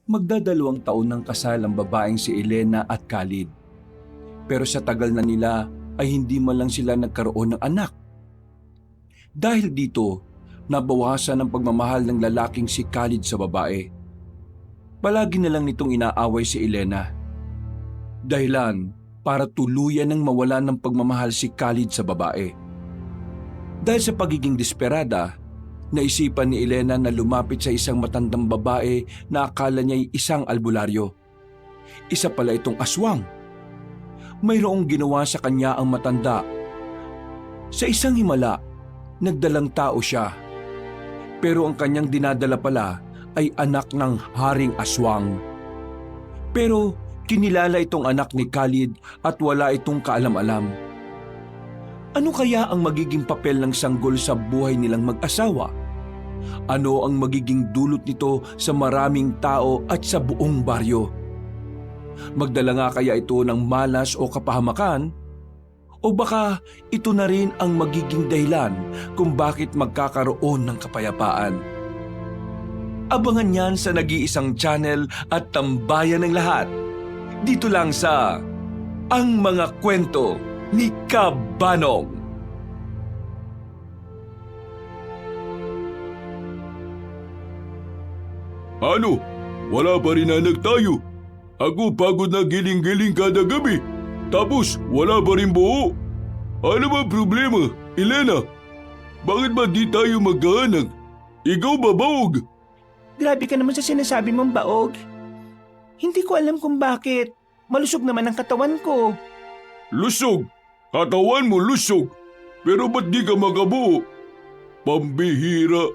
Magdadalawang taon ng kasal ang babaeng si Elena at Khalid. Pero sa tagal na nila ay hindi man lang sila nagkaroon ng anak. Dahil dito, nabawasan ang pagmamahal ng lalaking si Khalid sa babae. Palagi na lang nitong inaaway si Elena. Dahilan para tuluyan ng mawala ng pagmamahal si Khalid sa babae. Dahil sa pagiging desperada, naisipan ni Elena na lumapit sa isang matandang babae na akala niya'y isang albularyo. Isa pala itong aswang. Mayroong ginawa sa kanya ang matanda. Sa isang himala, nagdalang tao siya. Pero ang kanyang dinadala pala ay anak ng haring aswang. Pero kinilala itong anak ni Khalid at wala itong kaalam-alam. Ano kaya ang magiging papel ng sanggol sa buhay nilang mag-asawa? Ano ang magiging dulot nito sa maraming tao at sa buong baryo? Magdala nga kaya ito ng malas o kapahamakan? O baka ito na rin ang magiging dahilan kung bakit magkakaroon ng kapayapaan? Abangan yan sa nag-iisang channel at tambayan ng lahat. Dito lang sa Ang Mga Kwento ni Kabanong. Ano? Wala pa rin anak tayo. Ako pagod na giling-giling kada gabi. Tapos wala pa rin buo. Ano ba problema, Elena? Bakit ba di tayo magkaanak? Ikaw ba, Baog? Grabe ka naman sa sinasabi mong baog. Hindi ko alam kung bakit. Malusog naman ang katawan ko. Lusog. Katawan mo lusog. Pero ba't di ka makabuo? Pambihira.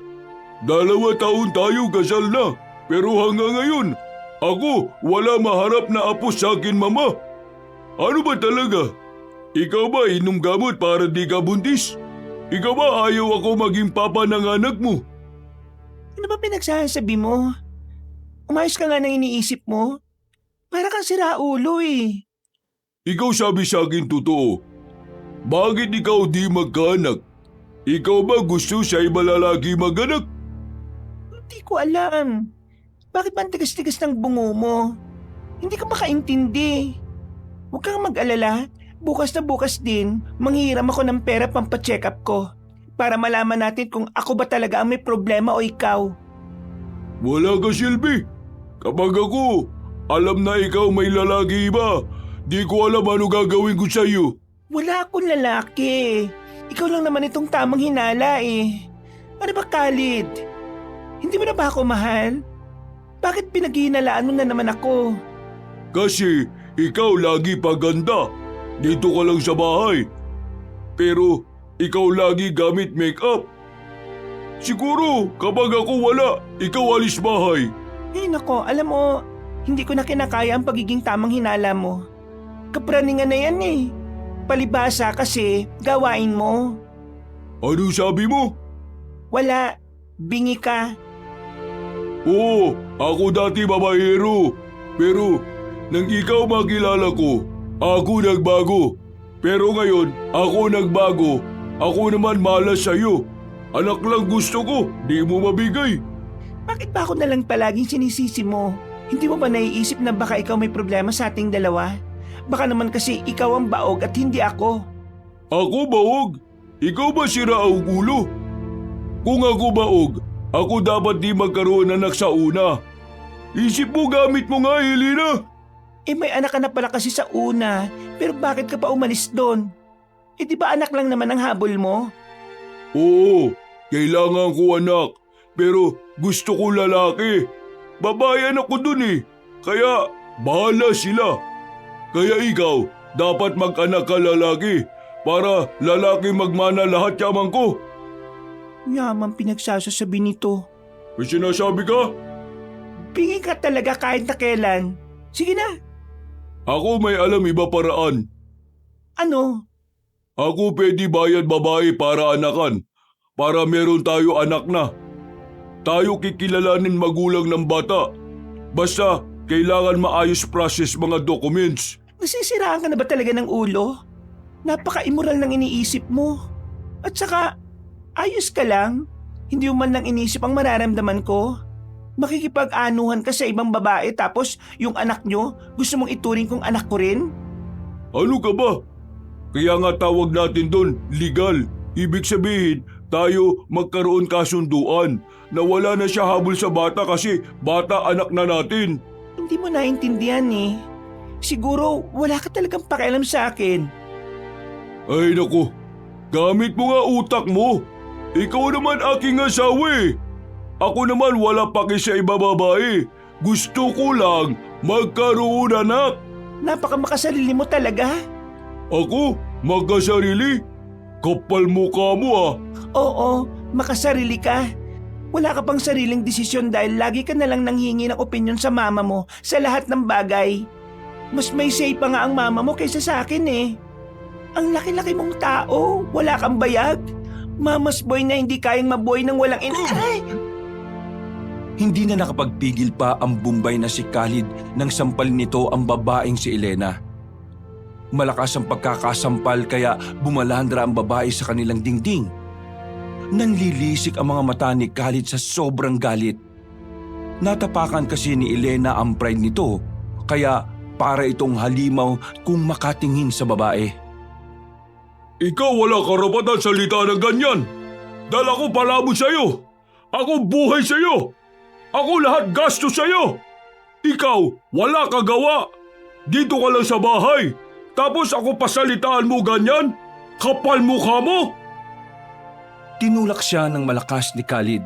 2 taon tayo kasal na. Pero hanggang ngayon, ako wala maharap na apo sa akin, mama. Ano ba talaga? Ikaw ba inom gamot para di ka buntis? Ikaw ba ayaw ako maging papa ng anak mo? Ano ba pinagsasabi mo? Umayos ka nga ng iniisip mo. Para kang siraulo eh. Ikaw sabi sa akin totoo. Bakit ikaw di magkaanak? Ikaw ba gusto sa iba lalaki maganak? Hindi ko alam. Bakit ba ang tigas-tigas ng bungo mo? Hindi ka makaintindi. Huwag kang mag-alala. Bukas na bukas din, manghihiram ako ng pera pampacheck up ko. Para malaman natin kung ako ba talaga ang may problema o ikaw. Wala ka, Shelby. Kapag ako, alam na ikaw may lalaki iba, di ko alam ano gagawin ko sa'yo. Wala akong lalaki. Ikaw lang naman itong tamang hinala eh. Ano ba, Khalid? Hindi mo na ba ako mahal? Bakit pinaghihinalaan mo na naman ako? Kasi ikaw lagi paganda. Dito ka lang sa bahay. Pero ikaw lagi gamit make-up. Siguro kapag ako wala, ikaw alis bahay. Nako, alam mo, hindi ko na kinakaya ang pagiging tamang hinala mo. Kapraningan na yan eh. Palibasa kasi gawain mo. Ano sabi mo? Wala, bingi ka. Oo, ako dati babaero. Pero nang ikaw makilala ko, ako nagbago. Pero ngayon, ako nagbago. Ako naman malas sa'yo. Anak lang gusto ko, di mo mabigay. Bakit ba ako na lang palaging sinisisi mo? Hindi mo ba naiisip na baka ikaw may problema sa ating dalawa? Baka naman kasi ikaw ang baog at hindi ako. Ako baog? Ikaw ba sira ang ulo? Kung ako baog, ako dapat di magkaroon anak sa una. Isip mo gamit mo nga, Helena. Eh may anak ka na pala kasi sa una, pero bakit ka pa umalis doon? Eh di ba anak lang naman ang habol mo? Oo, kailangan ko anak. Pero gusto ko lalaki. Babayan ako dun eh. Kaya bahala sila. Kaya ikaw, dapat mag-anak ka lalaki. Para lalaki magmana lahat yaman ko. Yaman pinagsasasabi nito. May sinasabi ka? Bingi ka talaga kahit na kailan. Sige na. Ako may alam iba paraan. Ano? Ako pwede bayad babae para anakan. Para meron tayo anak na. Tayo kikilalanin magulang ng bata. Basta kailangan maayos process mga documents. Nasisiraan ka na ba talaga ng ulo? Napaka-immoral ng iniisip mo. At saka, ayos ka lang. Hindi mo man lang inisip ang mararamdaman ko. Makikipag-anuhan ka sa ibang babae tapos yung anak nyo gusto mong ituring kong anak ko rin? Ano ka ba? Kaya nga tawag natin doon legal. Ibig sabihin, tayo magkaroon kasunduan na wala na siya habol sa bata kasi bata anak na natin. Hindi mo naintindihan eh. Siguro wala ka talagang pakialam sa akin. Ay naku, gamit mo nga utak mo. Ikaw naman aking asawa eh. Ako naman wala paki sa iba babae. Gusto ko lang magkaroon anak. Napakamakasarili mo talaga. Ako? Magkasarili? Kapal mukha mo ah. Oo, makasarili ka. Wala ka pang sariling desisyon dahil lagi ka nalang nanghingi ng opinyon sa mama mo sa lahat ng bagay. Mas may say pa nga ang mama mo kaysa sa akin eh. Ang laki-laki mong tao, wala kang bayag. Mama's boy na hindi kayang mabuhay ng walang Ay! Hindi na nakapagpigil pa ang Bombay na si Khalid nang sampalin nito ang babaeng si Elena. Malakas ang pagkakasampal kaya bumalandra ang babae sa kanilang dingding. Nanlilisik ang mga mata ni Khalid sa sobrang galit. Natapakan kasi ni Elena ang pride nito kaya para itong halimaw kung makatingin sa babae. Ikaw wala karapatan salita ng ganyan. Dahil ako palabot sa'yo. Ako buhay sa'yo. Ako lahat gasto sa'yo. Ikaw wala kagawa. Dito ka lang sa bahay. Tapos ako pasalitaan mo ganyan? Kapal mukha mo? Tinulak siya ng malakas ni Khalid.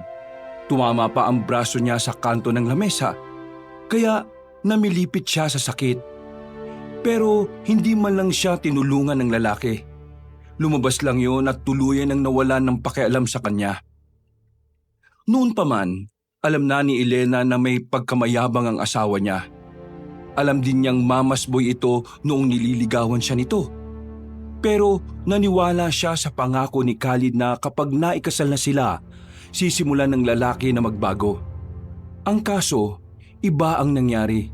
Tumama pa ang braso niya sa kanto ng lamesa. Kaya namilipit siya sa sakit. Pero hindi man lang siya tinulungan ng lalaki. Lumabas lang yun at tuluyan ang nawalan ng pakialam sa kanya. Noon pa man, alam na ni Elena na may pagkamayabang ang asawa niya. Alam din niyang mama's boy ito noong nililigawan siya nito. Pero naniwala siya sa pangako ni Khalid na kapag naikasal na sila, sisimulan ng lalaki na magbago. Ang kaso, iba ang nangyari.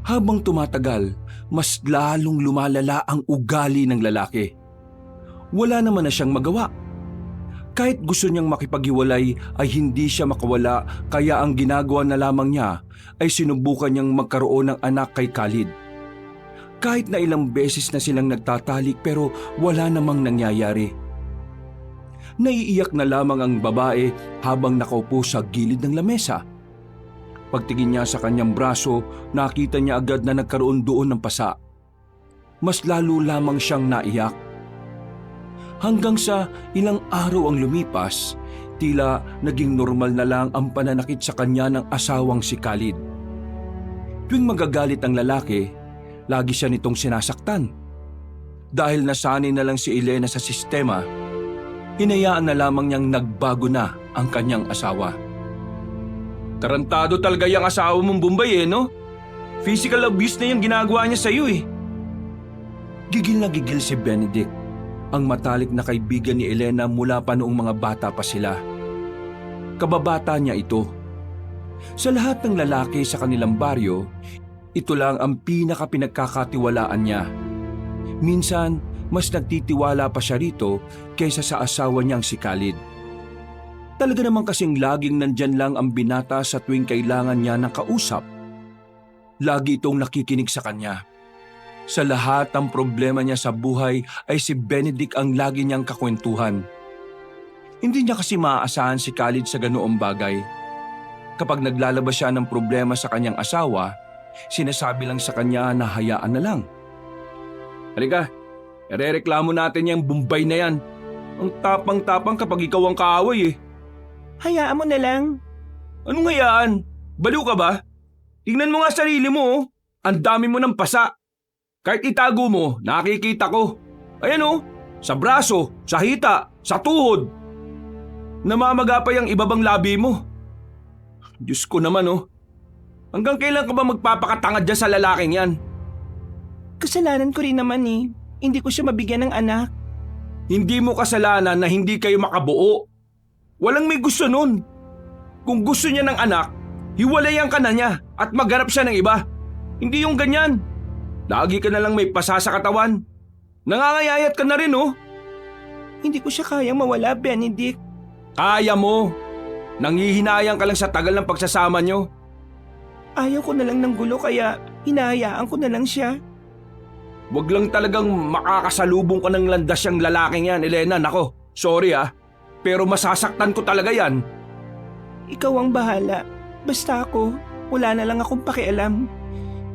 Habang tumatagal, mas lalong lumalala ang ugali ng lalaki. Wala naman na siyang magawa. Kahit gusto niyang makipaghiwalay ay hindi siya makawala kaya ang ginagawa na lamang niya ay sinubukan niyang magkaroon ng anak kay Khalid. Kahit na ilang beses na silang nagtatalik pero wala namang nangyayari. Naiiyak na lamang ang babae habang nakaupo sa gilid ng lamesa. Pagtingin niya sa kanyang braso, nakita niya agad na nagkaroon doon ng pasa. Mas lalo lamang siyang naiyak. Hanggang sa ilang araw ang lumipas, tila naging normal na lang ang pananakit sa kanya ng asawang si Khalid. Tuwing magagalit ang lalaki, lagi siya nitong sinasaktan. Dahil nasanay na lang si Elena sa sistema, hinayaan na lamang niyang nagbago na ang kanyang asawa. Tarantado talaga yung asawa mong Bombay no? Physical abuse na yung ginagawa niya sa'yo eh. Gigil na gigil si Benedict, ang matalik na kaibigan ni Elena mula pa noong mga bata pa sila. Kababata niya ito. Sa lahat ng lalaki sa kanilang baryo, ito lang ang pinaka-pinagkakatiwalaan niya. Minsan, mas nagtitiwala pa siya rito kaysa sa asawa niyang si Khalid. Talaga naman kasing laging nandyan lang ang binata sa tuwing kailangan niya ng kausap. Lagi itong nakikinig sa kanya. Sa lahat ng problema niya sa buhay ay si Benedict ang lagi niyang kakwentuhan. Hindi niya kasi maaasahan si Khalid sa ganoong bagay. Kapag naglalabas siya ng problema sa kanyang asawa, sinasabi lang sa kanya na hayaan na lang. Halika, irereklamo natin yung Bombay na yan. Ang tapang-tapang kapag ikaw ang kaaway eh. Hayaan mo na lang. Anong hayaan? Baliw ka ba? Tingnan mo nga sarili mo oh. Ang dami mo ng pasa. Kahit itago mo, nakikita ko. Ayan oh, sa braso, sa hita, sa tuhod. Namamaga pa yung ibabang labi mo. Diyos ko naman oh. Hanggang kailan ka ba magpapakatangad dyan sa lalaking yan? Kasalanan ko rin naman eh. Hindi ko siya mabigyan ng anak. Hindi mo kasalanan na hindi kayo makabuo. Walang may gusto nun. Kung gusto niya ng anak, hiwalayan ka na niya at maghanap siya ng iba. Hindi yung ganyan. Lagi ka na lang may pasa sa katawan. Nangangayayat ka na rin oh. Hindi ko siya kayang mawala, Benedict. Kaya mo. Nanghihinayang ka lang sa tagal ng pagsasama nyo. Ayaw ko na lang ng gulo kaya hinahayaan ko na lang siya. Wag lang talagang makakasalubong ka ng landas yung lalaking yan, Elena. Nako, sorry pero masasaktan ko talaga yan. Ikaw ang bahala. Basta ako, wala na lang akong pakialam.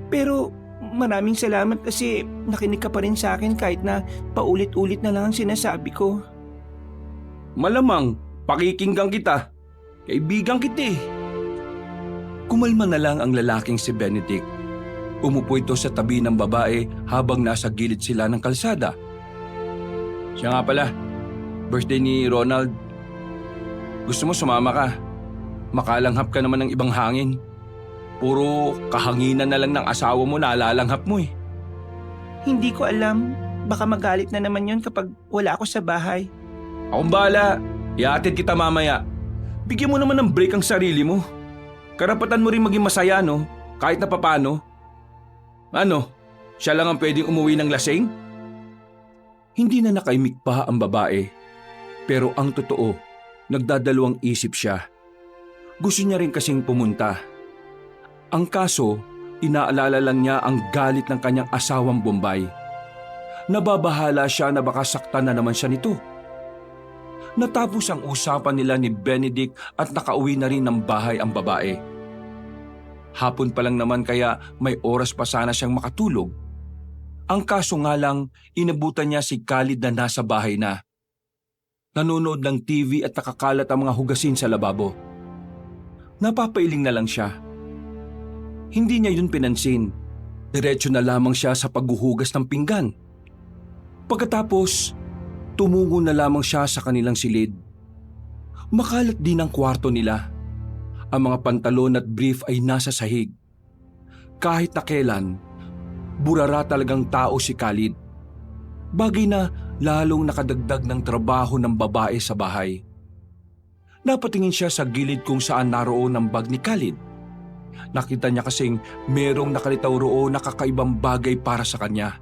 Pero maraming salamat kasi nakinig ka pa rin sa akin kahit na paulit-ulit na lang ang sinasabi ko. Malamang, pakikinggan kita. Kaibigan kita eh. Kumalma na lang ang lalaking si Benedict. Umupo ito sa tabi ng babae habang nasa gilid sila ng kalsada. Siya nga pala, birthday ni Ronald. Gusto mo sumama ka? Makalanghap ka naman ng ibang hangin. Puro kahanginan na lang ng asawa mo na alalanghap mo eh. Hindi ko alam. Baka magalit na naman yon kapag wala ako sa bahay. Akong bahala. Iatid kita mamaya. Bigyan mo naman ng break ang sarili mo. Karapatan mo rin maging masaya, no? Kahit na papano. Ano? Siya lang ang pwedeng umuwi ng lasing? Hindi na nakaimik pa ang babae. Pero ang totoo, nagdadalawang isip siya. Gusto niya rin kasing pumunta. Ang kaso, inaalala lang niya ang galit ng kanyang asawang Bombay. Nababahala siya na baka saktan na naman siya nito. Natapos ang usapan nila ni Benedict at nakauwi na rin ng bahay ang babae. Hapon pa lang naman kaya may oras pa sana siyang makatulog. Ang kaso nga lang, inabutan niya si Khalid na nasa bahay na. Nanonood ng TV at nakakalat ang mga hugasin sa lababo. Napapailing na lang siya. Hindi niya yun pinansin. Diretso na lamang siya sa paghuhugas ng pinggan. Pagkatapos, tumungo na lamang siya sa kanilang silid. Makalat din ang kwarto nila. Ang mga pantalon at brief ay nasa sahig. Kahit na kailan, burara talagang tao si Khalid. Bagay na lalong nakadagdag ng trabaho ng babae sa bahay. Napatingin siya sa gilid kung saan naroon ang bag ni Khalid. Nakita niya kasing merong nakalitaw roon na kakaibang bagay para sa kanya.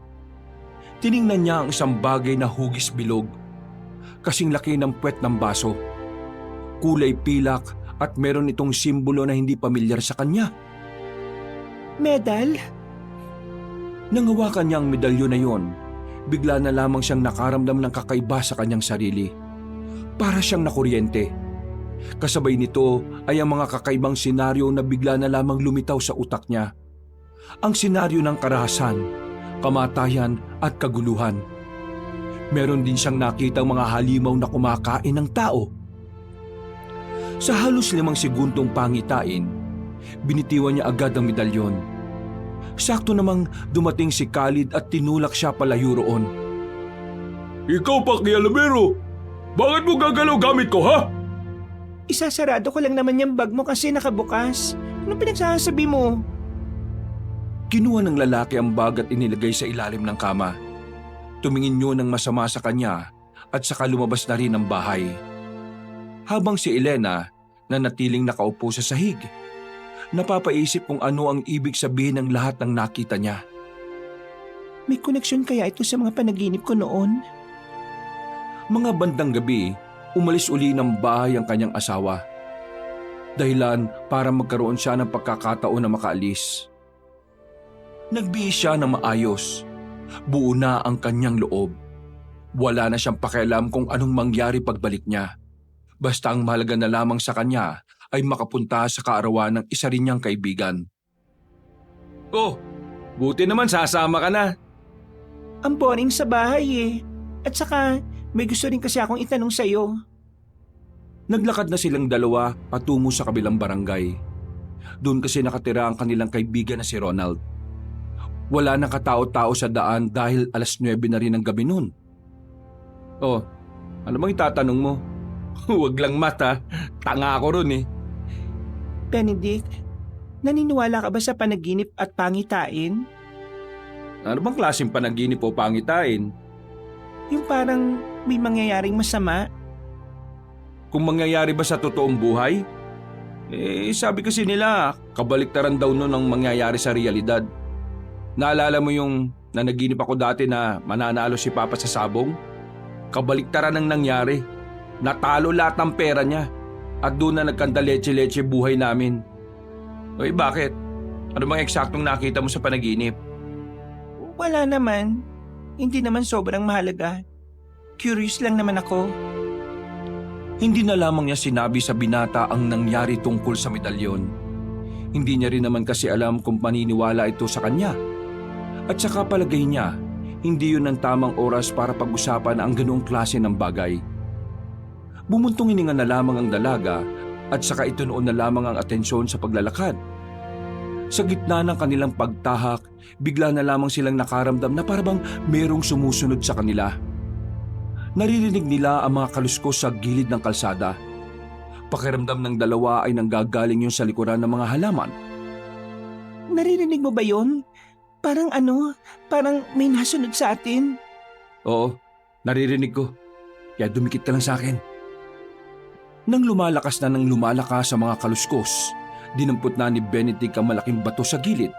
Tiningnan niya ang isang bagay na hugis bilog. Kasing laki ng puwet ng baso. Kulay pilak at meron itong simbolo na hindi pamilyar sa kanya. Medal? Nang hawakan niya ang medalyon na yon, bigla na lamang siyang nakaramdam ng kakaiba sa kanyang sarili. Para siyang nakuryente. Kasabay nito ay ang mga kakaibang senaryo na bigla na lamang lumitaw sa utak niya. Ang senaryo ng karahasan, kamatayan at kaguluhan. Meron din siyang nakitang mga halimaw na kumakain ng tao. Sa halos 5 segundong pangitain, binitiwan niya agad ang medalyon. Sakto namang dumating si Khalid at tinulak siya palayo roon. Ikaw, pakialamero! Bakit mo gagalaw gamit ko, ha? Isasarado ko lang naman yung bag mo kasi nakabukas. Anong pinagsasabi mo? Kinuha ng lalaki ang bag at inilagay sa ilalim ng kama. Tumingin yun ng masama sa kanya at saka lumabas na rin ng bahay. Habang si Elena na natiling nakaupo sa sahig, napapaisip kung ano ang ibig sabihin ng lahat ng nakita niya. May koneksyon kaya ito sa mga panaginip ko noon? Mga bandang gabi, umalis uli ng bahay ang kanyang asawa. Dahilan para magkaroon siya ng pagkakataon na makaalis. Nagbihis siya ng maayos. Buo na ang kanyang loob. Wala na siyang pakialam kung anong mangyari pagbalik niya. Basta ang mahalaga na lamang sa kanya ay makapunta sa kaarawan ng isa rin niyang kaibigan. Oh, buti naman sasama ka na. Ang boring sa bahay eh. At saka, may gusto rin kasi akong itanong sa'yo. Naglakad na silang dalawa patungo sa kabilang barangay. Doon kasi nakatira ang kanilang kaibigan na si Ronald. Wala nang katao-tao sa daan dahil 9:00 na rin ng gabi noon. Oh, ano bang itatanong mo? Huwag lang mata, tanga ako ron eh. Benedict, naniniwala ka ba sa panaginip at pangitain? Ano bang klaseng panaginip o pangitain? Yung parang may mangyayaring masama? Kung mangyayari ba sa totoong buhay? Sabi kasi nila, kabaliktaran daw nun ang mangyayari sa realidad. Naalala mo yung nanaginip ako dati na mananalo si Papa sa sabong? Kabaliktaran ang nangyari. Natalo lahat ng pera niya. At doon na nagkandaletse-letse buhay namin. Oy, bakit? Ano bang eksaktong nakita mo sa panaginip? Wala naman. Hindi naman sobrang mahalaga. Curious lang naman ako. Hindi na lamang niya sinabi sa binata ang nangyari tungkol sa medalyon. Hindi niya rin naman kasi alam kung paniniwala ito sa kanya. At saka palagay niya, hindi yun ang tamang oras para pag-usapan ang ganoong klase ng bagay. Bumuntong hininga na lamang ang dalaga at saka itunoon na lamang ang atensyon sa paglalakad. Sa gitna ng kanilang pagtahak, bigla na lamang silang nakaramdam na parabang merong sumusunod sa kanila. Naririnig nila ang mga kaluskos sa gilid ng kalsada. Pakiramdam ng dalawa ay nanggagaling yun sa likuran ng mga halaman. Naririnig mo ba yun? Parang may nasunod sa atin. Oo, naririnig ko. Kaya dumikit ka lang sa akin. Nang lumalakas na ng lumalakas sa mga kaluskos, dinampot na ni Benedict ang malaking bato sa gilid.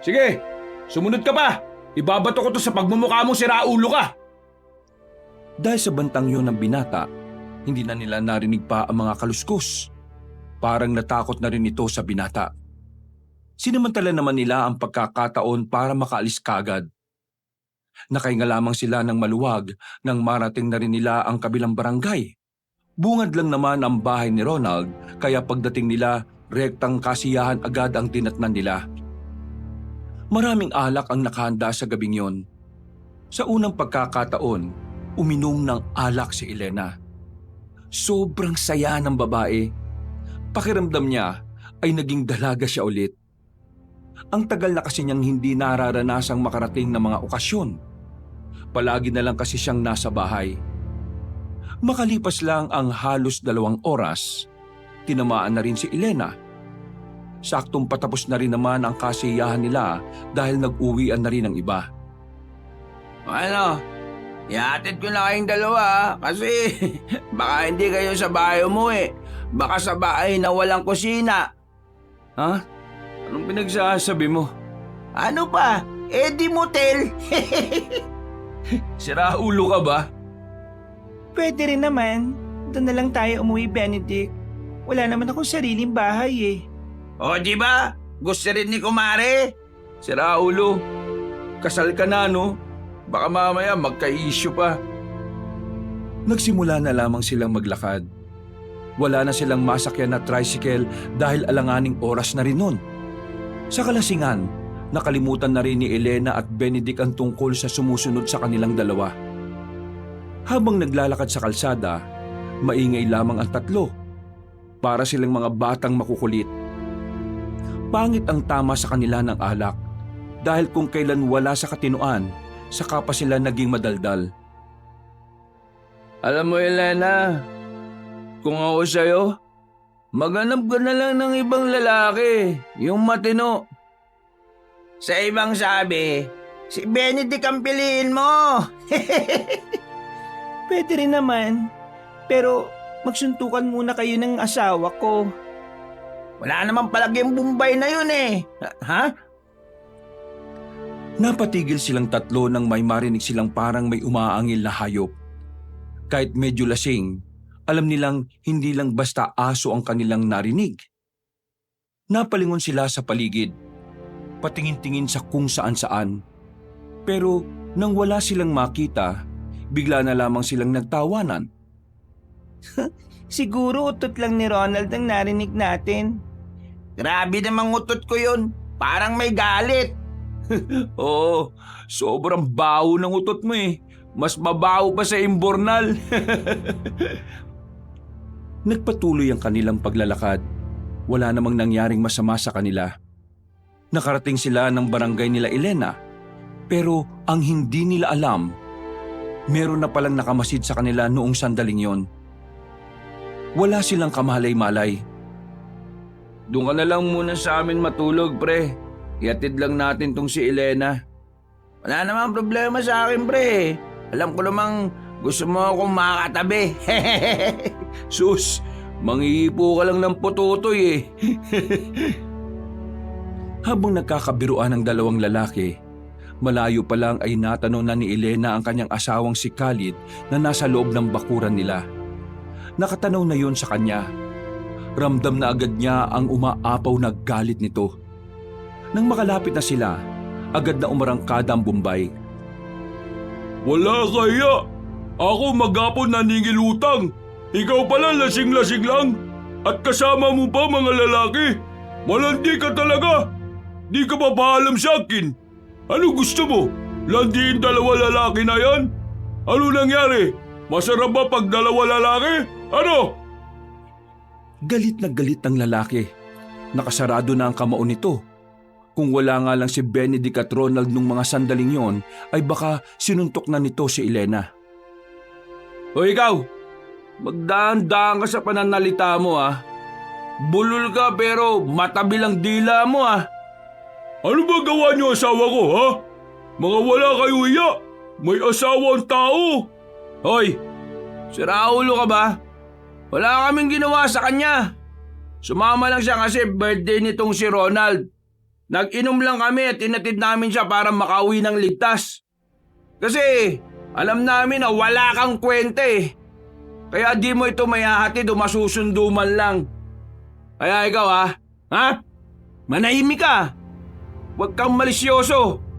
Sige, sumunod ka pa! Ibabato ko to sa pagmumukha mo, siraulo ka! Dahil sa bantang yun ng binata, hindi na nila narinig pa ang mga kaluskos. Parang natakot na rin ito sa binata. Sinamantala naman nila ang pagkakataon para makaalis kagad. Nakahinga lamang sila ng maluwag nang marating na rin nila ang kabilang barangay. Bungad lang naman ang bahay ni Ronald, kaya pagdating nila, rektang kasiyahan agad ang dinatnan nila. Maraming alak ang nakahanda sa gabing yon. Sa unang pagkakataon, uminom ng alak si Elena. Sobrang saya ng babae. Pakiramdam niya ay naging dalaga siya ulit. Ang tagal na kasi niyang hindi nararanasang makarating na mga okasyon. Palagi na lang kasi siyang nasa bahay. Makalipas lang ang halos 2 oras, tinamaan na rin si Elena. Saktong patapos na rin naman ang kasiyahan nila dahil nag-uwian na rin ang iba. Ano? Ihatid ko na kayong dalawa kasi baka hindi kayo sa bahay umuwi. Baka sa bahay na walang kusina. Ha? Anong pinagsasabi mo? Ano pa? Di motel. Siraulo ka ba? Pwede rin naman. Doon na lang tayo umuwi, Benedict. Wala naman akong sariling bahay eh. O di ba? Gusto rin ni Kumare? Siraulo, kasal ka na no? Baka mamaya magka-issue pa. Nagsimula na lamang silang maglakad. Wala na silang masakyan na tricycle dahil alanganing oras na rin nun. Sa kalasingan, nakalimutan na rin ni Elena at Benedict ang tungkol sa sumusunod sa kanilang dalawa. Habang naglalakad sa kalsada, maingay lamang ang tatlo. Para silang mga batang makukulit. Pangit ang tama sa kanila ng alak dahil kung kailan wala sa katinuan, saka pa sila naging madaldal. Alam mo, Elena, kung ako sa'yo, maghanap ka na lang ng ibang lalaki, yung matino. Sa ibang sabi, si Benedict ang piliin mo. Pwede rin naman. Pero magsuntukan muna kayo ng asawa ko. Wala naman palaging Bombay na yun eh. Ha? Napatigil silang tatlo nang may marinig silang parang may umaangil na hayop. Kahit medyo lasing, alam nilang hindi lang basta aso ang kanilang narinig. Napalingon sila sa paligid, patingin-tingin sa kung saan-saan. Pero nang wala silang makita, bigla na lamang silang nagtawanan. Siguro utot lang ni Ronald ang narinig natin. Grabe namang utot ko yun. Parang may galit. Oo, sobrang baho ng utot mo eh. Mas mabaho pa sa imbornal. Nagpatuloy ang kanilang paglalakad. Wala namang nangyaring masama sa kanila. Nakarating sila ng barangay nila Elena. Pero ang hindi nila alam, meron na palang nakamasid sa kanila noong sandaling yon. Wala silang kamalay-malay. Doon ka na lang muna sa amin matulog, pre. Ihatid lang natin tong si Elena. Wala namang problema sa akin, pre. Alam ko namang gusto mo akong makatabi. Sus, manghihipo ka lang ng pututoy eh. Habang nagkakabiruan ang dalawang lalaki, malayo pa lang ay natanong na ni Elena ang kanyang asawang si Khalid na nasa loob ng bakuran nila. nakatanaw na yon sa kanya. Ramdam na agad niya ang umaapaw na galit nito. Nang makalapit na sila, agad na umarangkada ang Bombay. Wala kaya! Ako maghapon naningil utang. Ikaw pala lasing-lasing lang. At kasama mo pa mga lalaki. Malandi ka talaga. Di ka pa paalam sa akin. Ano gusto mo? Landiin dalawa lalaki na yan? Ano nangyari? Masarap ba pag dalawa lalaki? Ano? Galit na galit ang lalaki. Nakasarado na ang kamao nito. Kung wala nga lang si Benedict at Ronald nung mga sandaling yon, ay baka sinuntok na nito si Elena. O ikaw, magdaan-daan ka sa pananalita mo Bulol ka pero matabi lang dila mo Ano ba gawa niyo asawa ko, ha? Mga wala kayo iya. May asawa ang tao. Hoy, siraulo ka ba? Wala kaming ginawa sa kanya. Sumama lang siya kasi birthday nitong si Ronald. Nag-inom lang kami at inatid namin siya para makauwi ng ligtas. Kasi alam namin na wala kang kwenta Kaya di mo ito may hahatid o masusundo man lang. Kaya ikaw manahimik ka. Huwag kang malisyoso.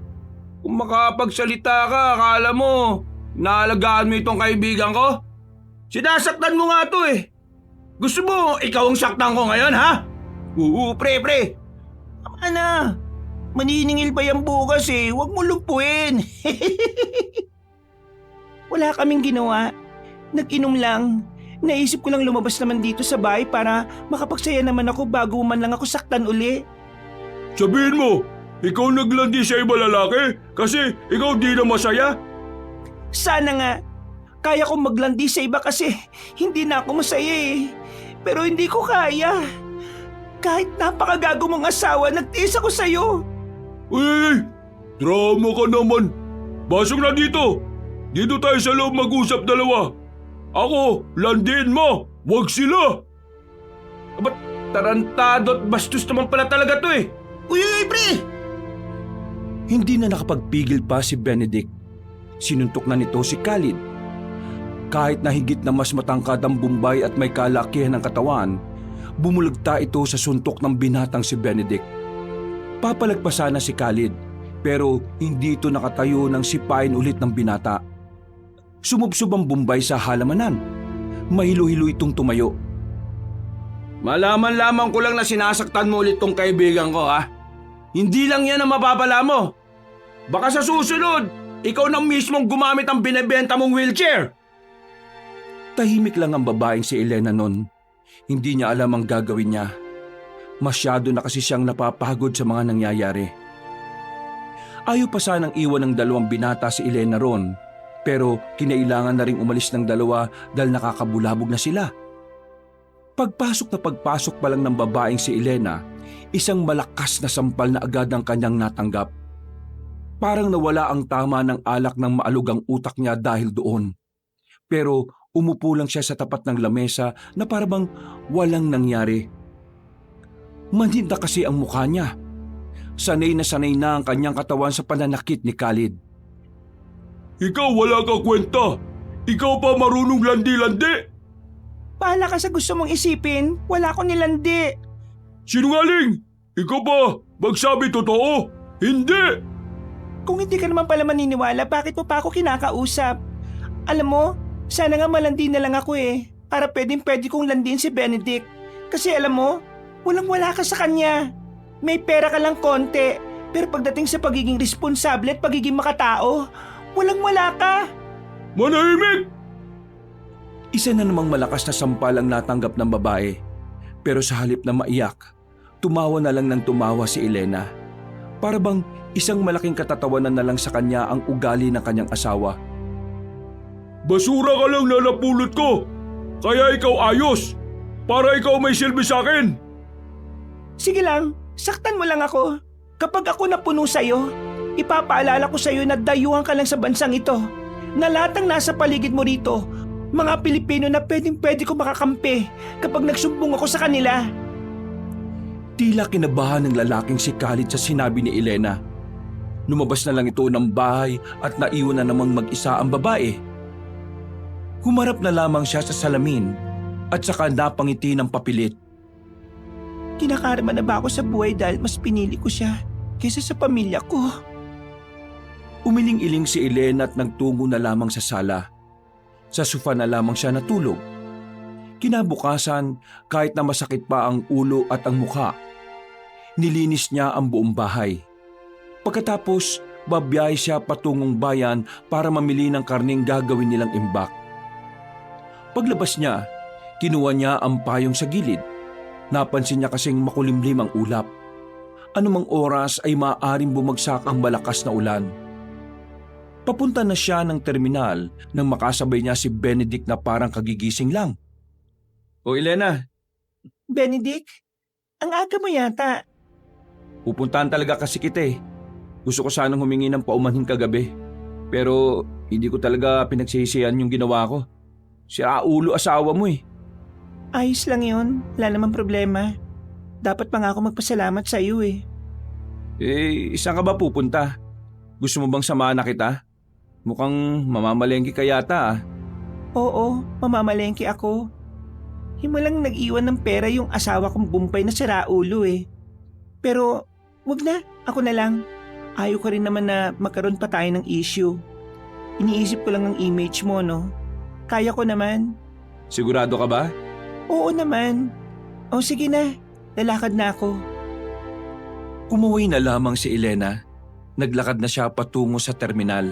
Kung makapagsalita ka, akala mo, naalagaan mo itong kaibigan ko? Sinasaktan mo nga to Gusto mo ikaw ang saktan ko ngayon, ha? Oo, pre. Tama na. Maniningil pa yan bukas Huwag mo lumpuin. Wala kaming ginawa. Nag-inom lang. Naisip ko lang lumabas naman dito sa bahay para makapagsaya naman ako bago man lang ako saktan uli. Sabihin mo, ikaw naglandi sa iba lalaki kasi ikaw di na masaya? Sana nga. Kaya kong maglandi sa iba kasi hindi na ako masaya Pero hindi ko kaya. Kahit napakagago mong asawa, nagtiis ako sa'yo. Uy! Drama ka naman. Pasok na dito. Dito tayo sa loob mag-usap dalawa. Ako, landiin mo. Huwag sila. Ba't tarantado at bastos naman pala talaga to Uy, pre! Hindi na nakapagpigil pa si Benedict. Sinuntok na nito si Khalid. Kahit na higit na mas matangkad ang Bombay at may kalakihan ng katawan, bumulagta ito sa suntok ng binatang si Benedict. Papalagpasan na si Khalid, pero hindi ito nakatayo nang sipain ulit ng binata. Sumubsob ang Bombay sa halamanan. Mahilo-hilo itong tumayo. Malaman lamang ko lang na sinasaktan mo ulit tong kaibigan ko Hindi lang yan ang mapapala mo. Baka sa susunod, ikaw na mismong gumamit ang binebenta mong wheelchair. Tahimik lang ang babaeng si Elena noon. Hindi niya alam ang gagawin niya. Masyado na kasi siyang napapagod sa mga nangyayari. Ayaw pa sanang iwan ng dalawang binata si Elena ron, pero kinailangan na ring umalis ng dalawa dahil nakakabulabog na sila. Pagpasok pa lang ng babaeng si Elena, isang malakas na sampal na agad ang kanyang natanggap. Parang nawala ang tama ng alak ng maalugang utak niya dahil doon. Pero umupo lang siya sa tapat ng lamesa na parabang walang nangyari. Manhid na kasi ang mukha niya. Sanay na ang kanyang katawan sa pananakit ni Khalid. Ikaw wala ka kwenta. Ikaw pa marunong landi-landi. Bahala ka sa gusto mong isipin. Wala ko nilandi. Sinungaling! Ikaw pa, magsabi totoo. Hindi! Kung hindi ka naman pala maniniwala, bakit mo pa ako kinakausap? Alam mo, sana nga malandi na lang ako para pwede kong landiin si Benedict. Kasi alam mo, walang-wala ka sa kanya. May pera ka lang konti, pero pagdating sa pagiging responsable at pagiging makatao, walang-wala ka. Manahimik! Isa na namang malakas na sampal ang natanggap ng babae. Pero sa halip na maiyak, tumawa na lang ng tumawa si Elena. Para bang isang malaking katatawanan na lang sa kanya ang ugali ng kanyang asawa. Basura ka lang na napulot ko. Kaya ikaw ayos. Para ikaw may silbi sa akin. Sige lang, saktan mo lang ako. Kapag ako napuno sa'yo, ipapaalala ko sa'yo na dayuhan ka lang sa bansang ito. Na lahat ng nasa paligid mo rito, mga Pilipino na pwede ko makakampi kapag nagsumbong ako sa kanila. Tila kinabahan ng lalaking si Khalid sa sinabi ni Elena. Lumabas na lang ito ng bahay at naiwan na namang mag-isa ang babae. Humarap na lamang siya sa salamin at saka napangiti ng papilit. Kinakarma na ba ako sa buhay dahil mas pinili ko siya kaysa sa pamilya ko? Umiling-iling si Elena at nagtungo na lamang sa sala. Sa sofa na lamang siya natulog. Kinabukasan, kahit na masakit pa ang ulo at ang mukha, nilinis niya ang buong bahay. Pagkatapos, babiyahe siya patungong bayan para mamili ng karneng gagawin nilang imbak. Paglabas niya, kinuha niya ang payong sa gilid. Napansin niya kasing makulimlim ang ulap. Anumang oras ay maaaring bumagsak ang malakas na ulan. Papunta na siya ng terminal nang makasabay niya si Benedict na parang kagigising lang. O Elena, Benedict, ang aga mo yata. pupuntahan talaga kasi kita eh. Gusto ko sanang humingi ng paumanhin kagabi. Pero hindi ko talaga pinagsisihan yung ginawa ko. Sira ulo asawa mo eh. Ayos lang yun, wala namang problema. Dapat pa nga ako magpasalamat sa iyo eh. Saan ka ba pupunta? Gusto mo bang samahan na kita? Mukhang mamamalengke ka yata ah. Oo, mamamalengke ako. Himalang nag-iwan ng pera yung asawa kong bumpay na sira ulo eh. Pero wag na, ako na lang. Ayaw ko rin naman na magkaroon pa tayo ng issue. Iniisip ko lang ang image mo, no? Kaya ko naman. Sigurado ka ba? Oo naman. O sige na, lalakad na ako. Umuwi na lamang si Elena. Naglakad na siya patungo sa terminal.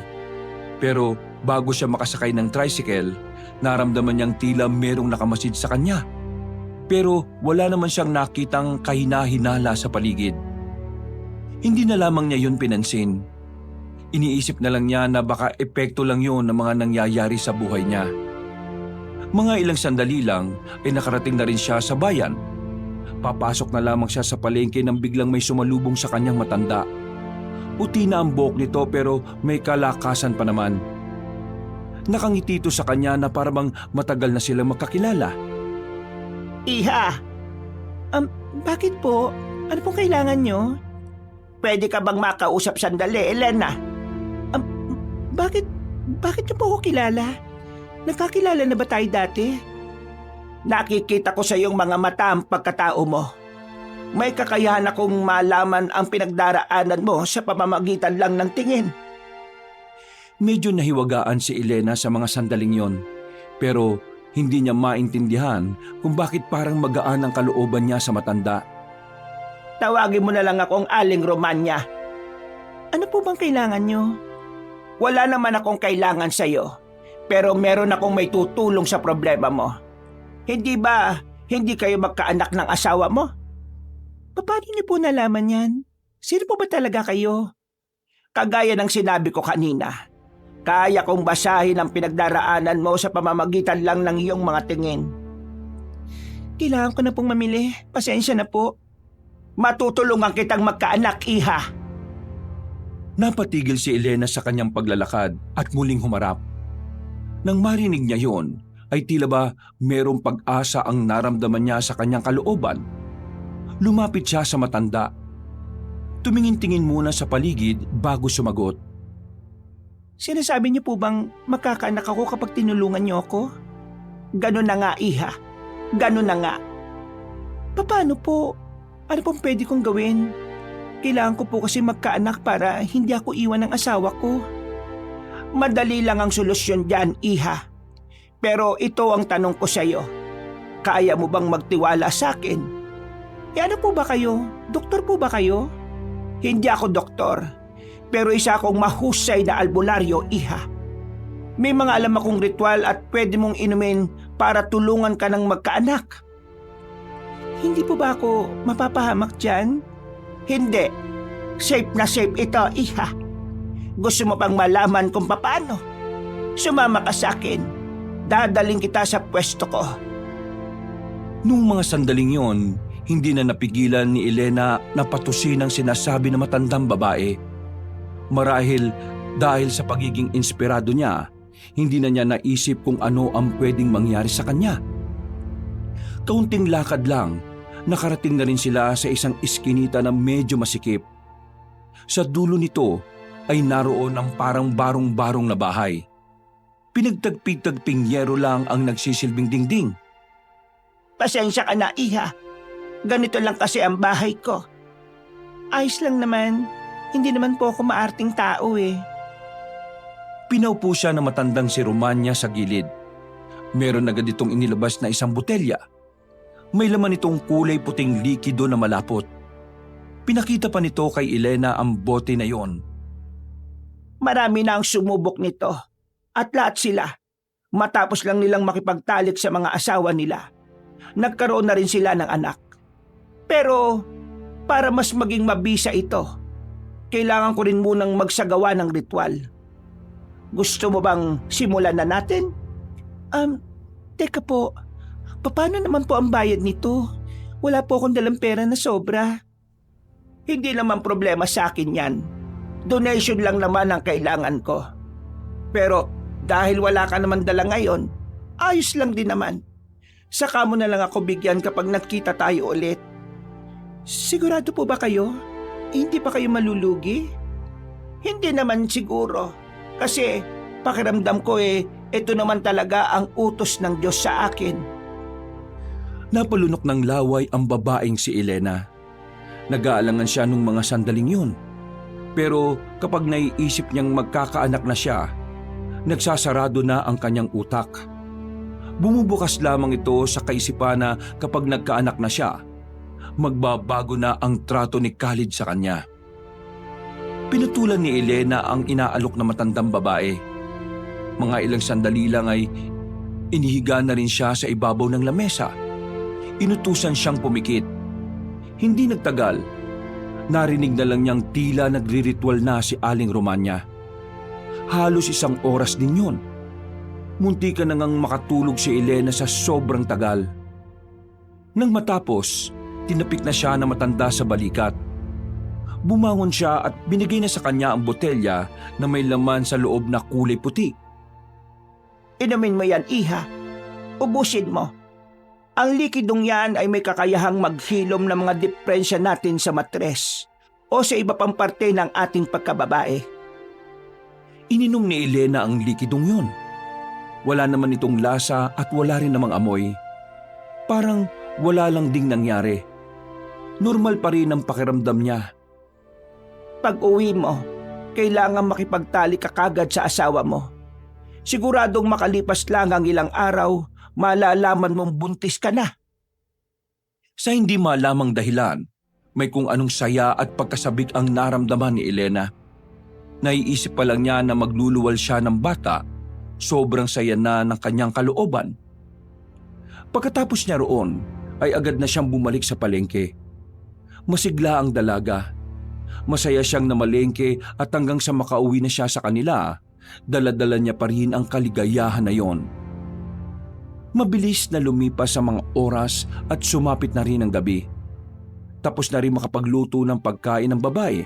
Pero bago siya makasakay ng tricycle, naramdaman niyang tila merong nakamasid sa kanya. Pero wala naman siyang nakitang kahina-hinala sa paligid. Hindi na lamang niya yun pinansin. Iniisip na lang niya na baka epekto lang yun ng mga nangyayari sa buhay niya. Mga ilang sandali lang ay nakarating na rin siya sa bayan. Papasok na lamang siya sa palengke nang biglang may sumalubong sa kanyang matanda. Puti na ang buhok nito pero may kalakasan pa naman. Nakangiti ito sa kanya na parang matagal na silang magkakilala. Iha! Bakit po? Ano pong kailangan nyo? Pwede ka bang makausap sandali, Elena? Bakit niyo po ako kilala? Nagkakilala na ba tayo dati? Nakikita ko sa iyong mga mata ang pagkatao mo. May kakayahan akong malaman ang pinagdaraanan mo sa pamamagitan lang ng tingin. Medyo nahiwagaan si Elena sa mga sandaling yon, pero hindi niya maintindihan kung bakit parang magaan ang kalooban niya sa matanda. Tawagin mo na lang akong Aling Romanya. Ano po bang kailangan nyo? Wala naman akong kailangan sa iyo, pero meron akong may tutulong sa problema mo. Hindi kayo magkaanak ng asawa mo? Paano niyo po nalaman yan? Sino po ba talaga kayo? Kagaya ng sinabi ko kanina, kaya kong basahin ang pinagdaraanan mo sa pamamagitan lang ng iyong mga tingin. Kailangan ko na pong mamili. Pasensya na po. Matutulungan kitang magkaanak, Iha. Napatigil si Elena sa kanyang paglalakad at muling humarap. Nang marinig niya yon, ay tila ba merong pag-asa ang naramdaman niya sa kanyang kalooban. Lumapit siya sa matanda. Tumingin-tingin muna sa paligid bago sumagot. Sinasabi niyo po bang makakaanak ako kapag tinulungan niyo ako? Ganun na nga, Iha. Ganun na nga. Paano po? Ano pong pwede kong gawin? Kailangan ko po kasi magkaanak para hindi ako iwan ng asawa ko. Madali lang ang solusyon dyan, Iha. Pero ito ang tanong ko sa iyo. Kaya mo bang magtiwala sa akin? Ano po ba kayo? Doktor po ba kayo? Hindi ako doktor, pero isa akong mahusay na albularyo, Iha. May mga alam akong ritual at pwede mong inumin para tulungan ka ng magkaanak. Hindi po ba ako mapapahamak dyan? Hindi. Safe na safe ito, Iha. Gusto mo pang malaman kung paano? Sumama ka sa akin. Dadaling kita sa pwesto ko. Nung mga sandaling yon, hindi na napigilan ni Elena na patusin ang sinasabi ng matandang babae. Marahil dahil sa pagiging inspirado niya, hindi na niya naisip kung ano ang pwedeng mangyari sa kanya. Kaunting lakad lang, nakarating na rin sila sa isang iskinita na medyo masikip. Sa dulo nito ay naroon ang parang barong-barong na bahay. Pinagtagpig-tagping yero lang ang nagsisilbing dingding. Pasensya ka na, Iha. Ganito lang kasi ang bahay ko. Ayos lang naman. Hindi naman po ako maarting tao eh. Pinaupo siya ng matandang si Romanya sa gilid. Meron agad itong inilabas na isang botelya. May laman itong kulay puting likido na malapot. Pinakita pa nito kay Elena ang bote na yon. Marami na ang sumubok nito. At lahat sila, matapos lang nilang makipagtalik sa mga asawa nila, nagkaroon na rin sila ng anak. Pero para mas maging mabisa ito, kailangan ko rin munang magsagawa ng ritual. Gusto mo bang simulan na natin? Teka po, paano naman po ang bayad nito? Wala po akong dalang pera na sobra. Hindi naman problema sa akin yan. Donation lang naman ang kailangan ko. Pero dahil wala ka naman dala ngayon, ayos lang din naman. Saka mo na lang ako bigyan kapag nagkita tayo ulit. Sigurado po ba kayo? Hindi pa kayo malulugi? Hindi naman siguro. Kasi pakiramdam ko ito naman talaga ang utos ng Diyos sa akin. Napalunok ng laway ang babaeng si Elena. Nag-aalangan siya nung mga sandaling yun. Pero kapag naiisip niyang magkakaanak na siya, nagsasarado na ang kanyang utak. Bumubukas lamang ito sa kaisipan na kapag nagkaanak na siya, magbabago na ang trato ni Khalid sa kanya. Pinutulan ni Elena ang inaalok na matandang babae. Mga ilang sandali lang ay inihiga na rin siya sa ibabaw ng lamesa. Inutusan siyang pumikit. Hindi nagtagal, narinig na lang niyang tila nagriritual na si Aling Romanya. Halos 1 oras din yun. Munti ka na ngang makatulog si Elena sa sobrang tagal. Nang matapos, tinapik na siya na matanda sa balikat. Bumangon siya at binigay na sa kanya ang botelya na may laman sa loob na kulay puti. Inumin mo yan, Iha. Ubusin mo. Ang likidong yan ay may kakayahang maghilom ng mga depresya natin sa matres o sa iba pang parte ng ating pagkababae. Ininom ni Elena ang likidong yun. Wala naman itong lasa at wala rin namang amoy. Parang wala lang ding nangyari. Normal pa rin ang pakiramdam niya. Pag uwi mo, kailangan makipagtali ka kagad sa asawa mo. Siguradong makalipas lang ang ilang araw, malalaman mong buntis ka na. Sa hindi malamang dahilan, may kung anong saya at pagkasabik ang naramdaman ni Elena. Naiisip pa lang niya na magluluwal siya ng bata, sobrang saya na ng kanyang kalooban. Pagkatapos niya roon, ay agad na siyang bumalik sa palengke. Masigla ang dalaga. Masaya siyang namalengke at hanggang sa makauwi na siya sa kanila, dala-dala niya pa rin ang kaligayahan na yon. Mabilis na lumipas ang mga oras at sumapit na rin ang gabi. Tapos na rin makapagluto ng pagkain ng babae.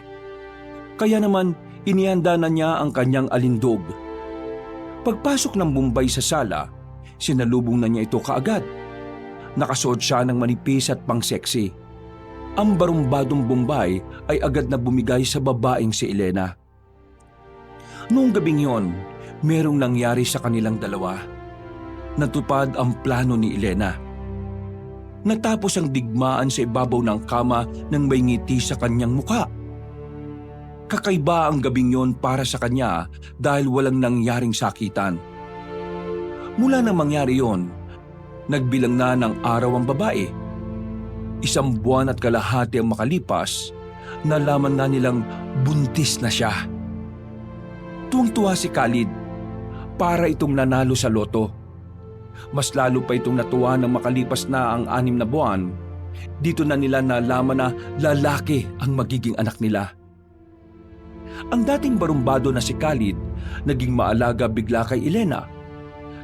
Kaya naman, inihanda na niya ang kanyang alindog. Pagpasok ng Bombay sa sala, sinalubong na niya ito kaagad. Nakasuot siya ng manipis at pang-sexy. Ang barumbadong Bombay ay agad na bumigay sa babaeng si Elena. Noong gabing yon, merong nangyari sa kanilang dalawa. Natupad ang plano ni Elena. Natapos ang digmaan sa ibabaw ng kama nang may ngiti sa kanyang mukha. Kakaiba ang gabing yon para sa kanya dahil walang nangyaring sakitan. Mula nang mangyari yon, nagbilang na ng araw ang babae. 1 buwan at kalahati ang makalipas, nalaman na nilang buntis na siya. Tuwang-tuwa si Khalid para itong nanalo sa loto. Mas lalo pa itong natuwa nang makalipas na ang 6 na buwan. Dito na nila nalaman na lalaki ang magiging anak nila. Ang dating barumbado na si Khalid naging maalaga bigla kay Elena.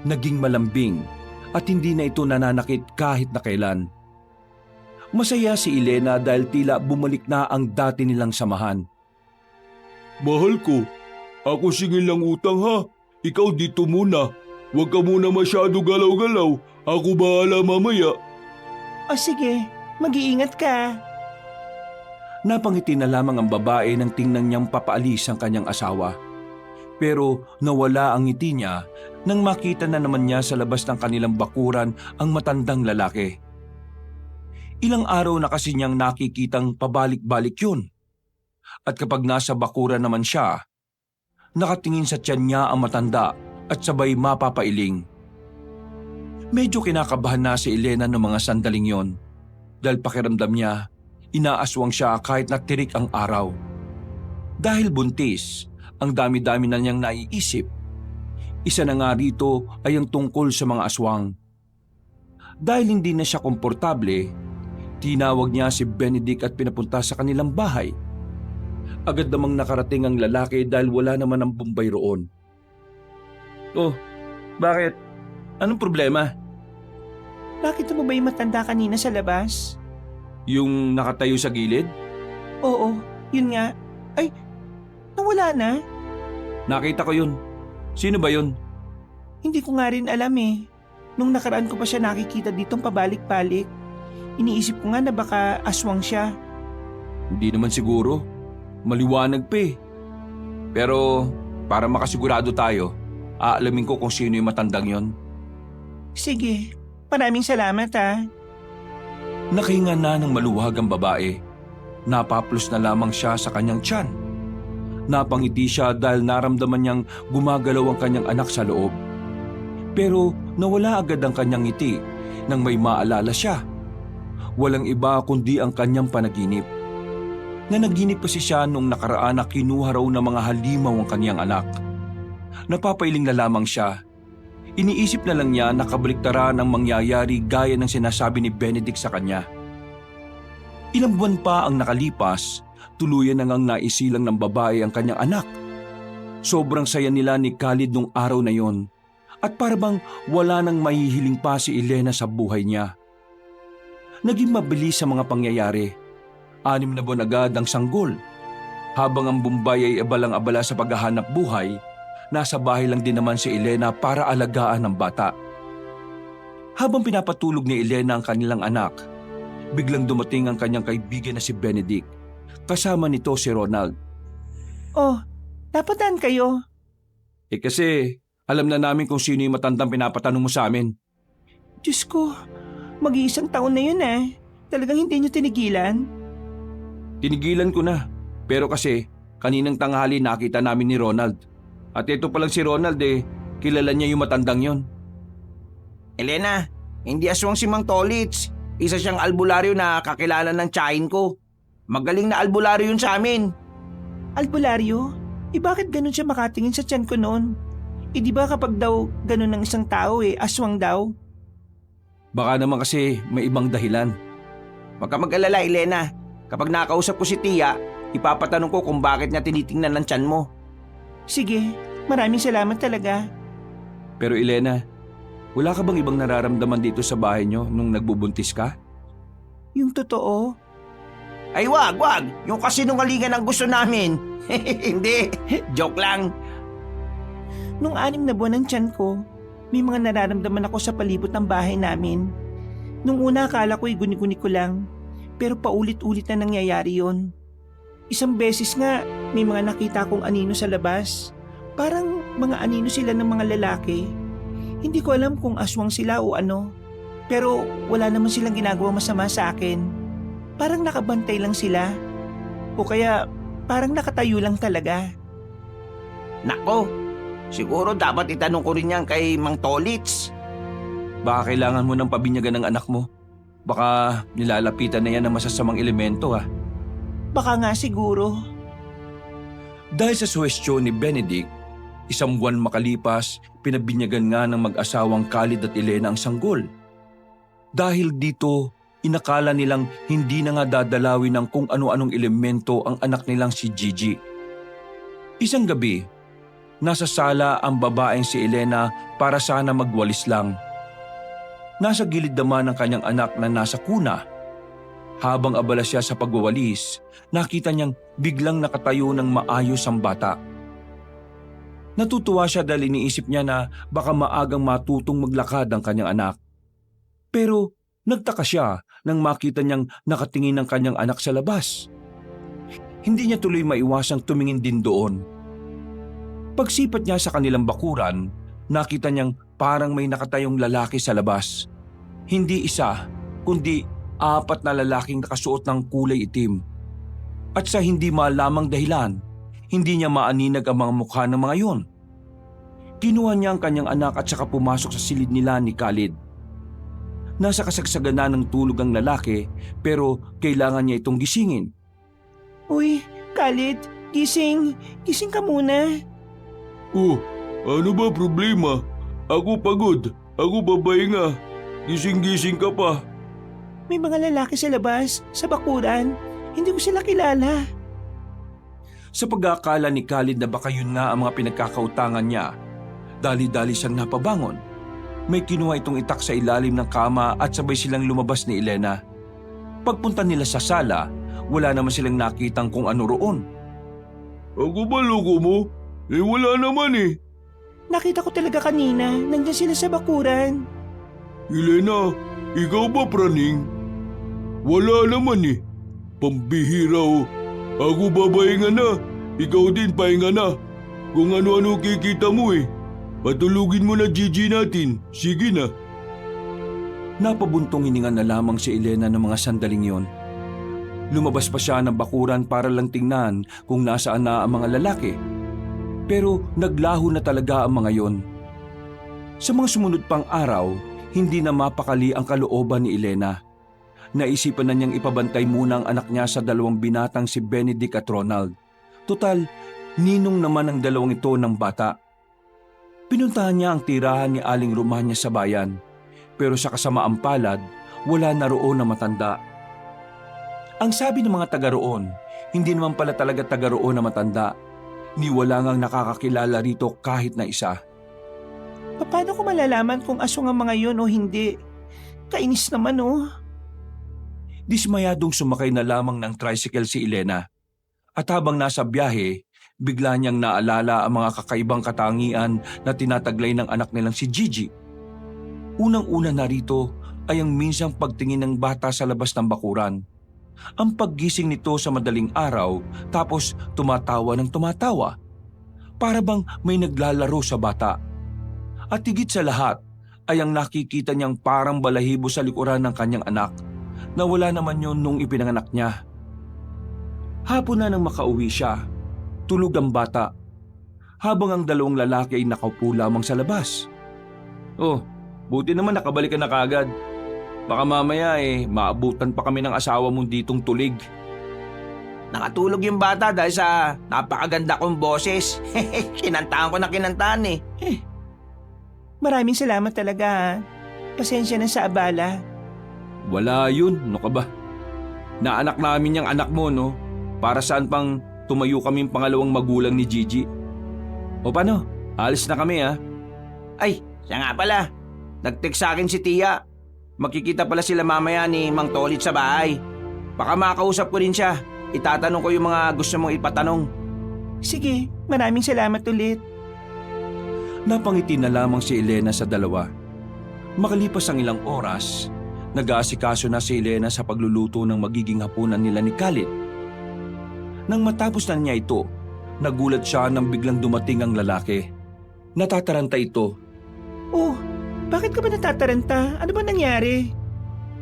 Naging malambing at hindi na ito nananakit kahit na kailan. Masaya si Elena dahil tila bumalik na ang dati nilang samahan. Mahal ko, ako singil lang utang ha. Ikaw dito muna. Huwag ka muna masyado galaw-galaw. Ako bahala mamaya. O sige, mag-iingat ka. Napangiti na lamang ang babae nang tingnan niyang papaalis ang kanyang asawa. Pero nawala ang ngiti niya nang makita na naman niya sa labas ng kanilang bakuran ang matandang lalaki. Ilang araw na kasi niyang nakikitang pabalik-balik yun. At kapag nasa bakuran naman siya, nakatingin sa tiyan niya ang matanda at sabay mapapailing. Medyo kinakabahan na si Elena ng mga sandaling yon dahil pakiramdam niya, inaaswang siya kahit natirik ang araw. Dahil buntis, ang dami-dami na niyang naiisip. Isa na nga rito ay ang tungkol sa mga aswang. Dahil hindi na siya komportable, tinawag niya si Benedict at pinapunta sa kanilang bahay. Agad namang nakarating ang lalaki dahil wala naman ang Bombay roon. Oh, bakit? Anong problema? Nakita mo ba yung matanda kanina sa labas? Yung nakatayo sa gilid? Oo, yun nga. Ay, nawala na. Nakita ko yun. Sino ba yun? Hindi ko nga rin alam eh. Nung nakaraan ko pa siya nakikita ditong pabalik-balik. Iniisip ko nga na baka aswang siya. Hindi naman siguro. Maliwanag pa eh. Pero para makasigurado tayo, aalamin ko kung sino yung matandang yon. Sige, maraming salamat ha. Nakahinga na ng maluwag ang babae. Napaplos na lamang siya sa kanyang tiyan. Napangiti siya dahil naramdaman niyang gumagalaw ang kanyang anak sa loob. Pero nawala agad ang kanyang ngiti nang may maalala siya. Walang iba kundi ang kanyang panaginip. Nanaginip kasi siya nung nakaraan na kinuha raw ng mga halimaw ang kanyang anak. Napapailing na lamang siya. Iniisip na lang niya na kabaliktaran ang mangyayari gaya ng sinasabi ni Benedict sa kanya. Ilang buwan pa ang nakalipas, tuluyan na ngang naisilang ng babae ang kanyang anak. Sobrang saya nila ni Khalid nung araw na yon. At parabang wala nang mahihiling pa si Elena sa buhay niya. Naging mabilis sa mga pangyayari. 6 na buwan agad ang sanggol. Habang ang Bombay ay abalang-abala sa paghahanap buhay, nasa bahay lang din naman si Elena para alagaan ang bata. Habang pinapatulog ni Elena ang kanilang anak, biglang dumating ang kanyang kaibigan na si Benedict. Kasama nito si Ronald. Oh, napadaan kayo. Kasi alam na namin kung sino yung matandang pinapatanong mo sa amin. Diyos ko, mag-iisang taon na yun eh. Talagang hindi niyo tinigilan? Tinigilan ko na. Pero kasi kaninang tanghali nakita namin ni Ronald. At ito palang si Ronald kilala niya yung matandang yon. Elena, hindi aswang si Mang Tolits. Isa siyang albularyo na kakilala ng tiyahin ko. Magaling na albularyo yun sa amin. Albularyo? Bakit ganun siya makatingin sa tiyan ko noon? Di ba kapag daw ganun ng isang tao aswang daw? Baka naman kasi may ibang dahilan. Huwag ka mag-alala, Elena. Kapag nakausap ko si Tia, ipapatanong ko kung bakit niya tinitingnan ng tiyan mo. Sige, maraming salamat talaga. Pero Elena, wala ka bang ibang nararamdaman dito sa bahay niyo nung nagbubuntis ka? Yung totoo? Ay wag. Yung kasinungalingan ang gusto namin. Hindi, joke lang. Nung 6 na buwan ng tiyan ko, may mga nararamdaman ako sa palibot ng bahay namin. Nung una akala ko'y guni-guni ko lang, pero paulit-ulit na nangyayari yon. Isang beses nga, may mga nakita kong anino sa labas. Parang mga anino sila ng mga lalaki. Hindi ko alam kung aswang sila o ano. Pero wala naman silang ginagawa masama sa akin. Parang nakabantay lang sila. O kaya parang nakatayo lang talaga. Nako, siguro dapat itanong ko rin yan kay Mang Tolits. Baka kailangan mo ng pabinyagan ng anak mo. Baka nilalapitan na yan ng masasamang elemento ha. Baka nga siguro. Dahil sa suwestyon ni Benedict, 1 buwan makalipas, pinabinyagan nga ng mag-asawang Khalid at Elena ang sanggol. Dahil dito, inakala nilang hindi na nga dadalawin ng kung ano-anong elemento ang anak nilang si Gigi. Isang gabi, nasa sala ang babaeng si Elena para sana magwalis lang. Nasa gilid naman ng kanyang anak na nasa kuna. Habang abala siya sa pagwawalis, nakita niyang biglang nakatayo ng maayos ang bata. Natutuwa siya dahil iniisip niya na baka maagang matutong maglakad ang kanyang anak. Pero nagtaka siya nang makita niyang nakatingin ang kanyang anak sa labas. Hindi niya tuloy maiwasang tumingin din doon. Pagsipat niya sa kanilang bakuran, nakita niyang parang may nakatayong lalaki sa labas. Hindi isa, kundi 4 na lalaking nakasuot ng kulay itim. At sa hindi malamang dahilan, hindi niya maaninag ang mga mukha ng mga yon. Kinuha niya ang kanyang anak at saka pumasok sa silid nila ni Khalid. Nasa kasagsagan na ng tulog ang lalaki pero kailangan niya itong gisingin. Uy, Khalid, gising. Gising ka muna. Oh, ano ba problema? Ako pagod. Ako babahinga. Gising-gising ka pa. May mga lalaki sa labas, sa bakuran. Hindi ko sila kilala. Sa pag-aakala ni Khalid na baka yun nga ang mga pinagkakautangan niya, dali-dali siyang napabangon. May kinuha itong itak sa ilalim ng kama at sabay silang lumabas ni Elena. Pagpunta nila sa sala, wala naman silang nakitang kung ano roon. Ako ba loko mo? Wala naman eh. Nakita ko talaga kanina, nandiyan sila sa bakuran. Elena, ikaw ba praning? Wala naman eh. Pambihira oh. Ako babahinga na. Ikaw din pahinga na. Kung ano-ano kikita mo eh. Patulugin mo na Gigi natin. Sige na. Napabuntong hininga na lamang si Elena ng mga sandaling yon. Lumabas pa siya ng bakuran para lang tingnan kung nasaan na ang mga lalaki. Pero naglaho na talaga ang mga yon. Sa mga sumunod pang araw, hindi na mapakali ang kalooban ni Elena. Naisipan na niyang ipabantay muna ang anak niya sa 2 binatang si Benedict at Ronald. Total, ninong naman ang 2 ito ng bata. Pinuntahan niya ang tirahan ni Aling Romanya sa bayan. Pero sa kasamaang palad, wala na roon na matanda. Ang sabi ng mga taga roon, hindi naman pala talaga taga roon na matanda. Ni wala ngang nakakakilala rito kahit na isa. Paano ko malalaman kung aswang ang mga yon o hindi? Kainis naman oh. Dismayadong sumakay na lamang ng tricycle si Elena. At habang nasa biyahe, bigla niyang naalala ang mga kakaibang katangian na tinataglay ng anak nilang si Gigi. Unang-una narito ay ang minsang pagtingin ng bata sa labas ng bakuran. Ang paggising nito sa madaling araw tapos tumatawa ng tumatawa. Para bang may naglalaro sa bata. At higit sa lahat ay ang nakikita niyang parang balahibo sa likuran ng kanyang anak na wala naman yun nung ipinanganak niya. Hapon na nang makauwi siya, tulog ang bata, habang ang 2 lalaki ay nakaupo lamang sa labas. Oh, buti naman nakabalik ka na kagad. Baka mamaya maabutan pa kami ng asawa mo ditong tulig. Nakatulog yung bata dahil sa napakaganda kong boses. Kinantahan ko na kinantahan eh. Maraming salamat talaga ha. Pasensya na sa abala. Wala yun, ano ka ba? Naanak namin yung anak mo, no? Para saan pang tumayo kaming pangalawang magulang ni Gigi? O paano? Alis na kami ha? Ay, siya nga pala. Nag-text sa akin si Tia. Makikita pala sila mamaya ni Mang Tolit sa bahay. Baka makausap ko rin siya. Itatanong ko yung mga gusto mong ipatanong. Sige, maraming salamat ulit. Napangiti na lamang si Elena sa 2. Makalipas ang ilang oras, nag-aasikaso na si Elena sa pagluluto ng magiging hapunan nila ni Khalid. Nang matapos na niya ito, nagulat siya nang biglang dumating ang lalaki. Natataranta ito. Oh, bakit ka ba natataranta? Ano ba nangyari?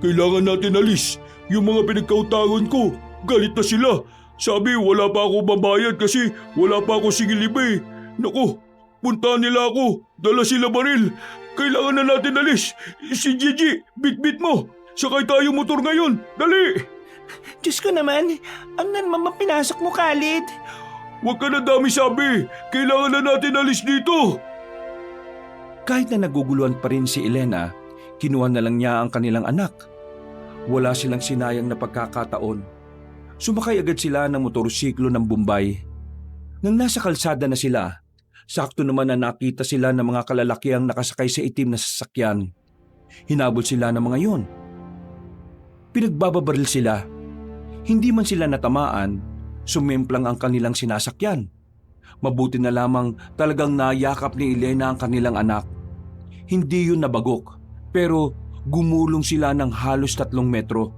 Kailangan natin alis. Yung mga pinagkautangan ko, galit na sila. Sabi wala pa ako babayad kasi wala pa ako singiliba eh. Naku, puntahan nila ako. Dala sila baril. Kailangan na natin alis. Si Gigi, bit-bit mo. Sakay tayo motor ngayon. Dali! Diyos ko naman, ano na naman pinasok mo, Khalid? Huwag ka na dami sabi. Kailangan na natin alis dito. Kahit na naguguluhan pa rin si Elena, kinuha na lang niya ang kanilang anak. Wala silang sinayang na pagkakataon. Sumakay agad sila ng motorsiklo ng Bombay. Nang nasa kalsada na sila, sakto naman na nakita sila ng mga kalalakiang nakasakay sa itim na sasakyan. Hinabol sila ng mga yon. Pinagbababaril sila. Hindi man sila natamaan, sumimplang ang kanilang sinasakyan. Mabuti na lamang talagang nayakap ni Elena ang kanilang anak. Hindi yun nabagok, pero gumulong sila ng halos 3 metro.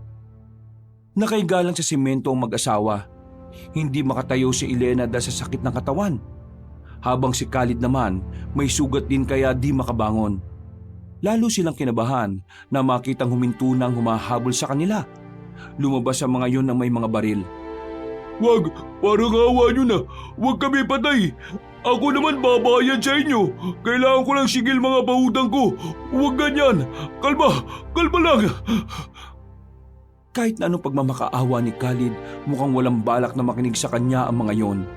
Nakaiga lang sa simento ang mag-asawa. Hindi makatayo si Elena dahil sa sakit ng katawan. Habang si Khalid naman, may sugat din kaya di makabangon. Lalo silang kinabahan na makitang huminto ng humahabol sa kanila. Lumabas ang mga yon na may mga baril. Wag, parang awa nyo na. Huwag kami patay. Ako naman babayad sa inyo. Kailangan ko lang sigil mga pautang ko. Huwag ganyan. Kalma, kalma lang. Kahit na anong pagmamakaawa ni Khalid, mukhang walang balak na makinig sa kanya ang mga yon.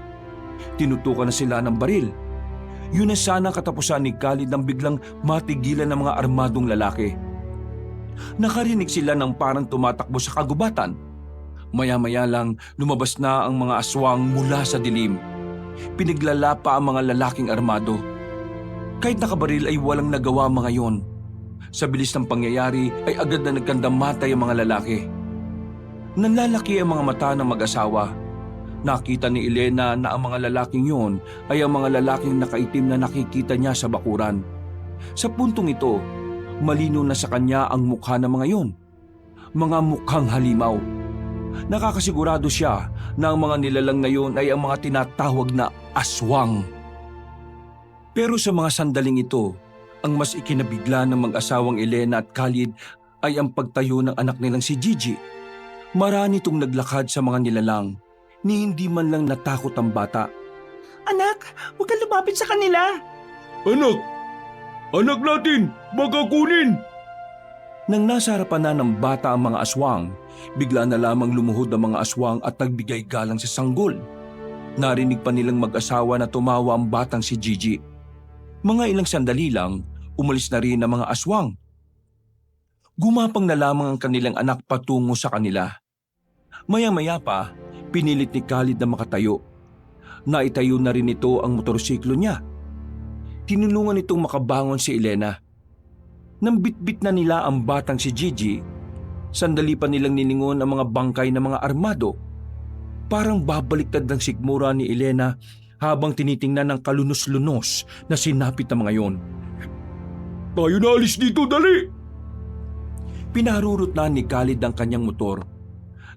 Tinutukan na sila ng baril. Yun na sana ang katapusan ni Khalid nang biglang matigilan ng mga armadong lalaki. Nakarinig sila ng parang tumatakbo sa kagubatan. Maya-maya lang lumabas na ang mga aswang mula sa dilim. Piniglala pa ang mga lalaking armado. Kahit nakabaril ay walang nagawa mga yon. Sa bilis ng pangyayari ay agad na nagkandamatay ang mga lalaki. Nanlalaki ang mga mata ng mag-asawa. Nakita ni Elena na ang mga lalaking yon ay ang mga lalaking nakaitim na nakikita niya sa bakuran. Sa puntong ito, malinaw na sa kanya ang mukha ng mga yon. Mga mukhang halimaw. Nakakasigurado siya na ang mga nilalang na yon ay ang mga tinatawag na aswang. Pero sa mga sandaling ito, ang mas ikinabigla ng mag-asawang Elena at Khalid ay ang pagtayo ng anak nilang si Gigi. Marami itong naglakad sa mga nilalang, ni hindi man lang natakot ang bata. Anak, huwag kang lumapit sa kanila. Anak! Anak natin! Baka kunin! Nang nasa harapan na ng bata ang mga aswang, bigla na lamang lumuhod ang mga aswang at nagbigay galang sa sanggol. Narinig pa nilang mag-asawa na tumawa ang batang si Gigi. Mga ilang sandali lang, umalis na rin ang mga aswang. Gumapang na lamang ang kanilang anak patungo sa kanila. Maya-maya pa, pinilit ni Khalid na makatayo. Naitayo na rin ito ang motorsiklo niya. Tinulungan itong makabangon si Elena. Nang bitbit na nila ang batang si Gigi, sandali pa nilang niningon ang mga bangkay ng mga armado. Parang babaliktad ng sikmura ni Elena habang tinitingnan ng kalunos-lunos na sinapit ng mga yon. Tayo na alis dito, dali! Pinarurot na ni Khalid ang kanyang motor.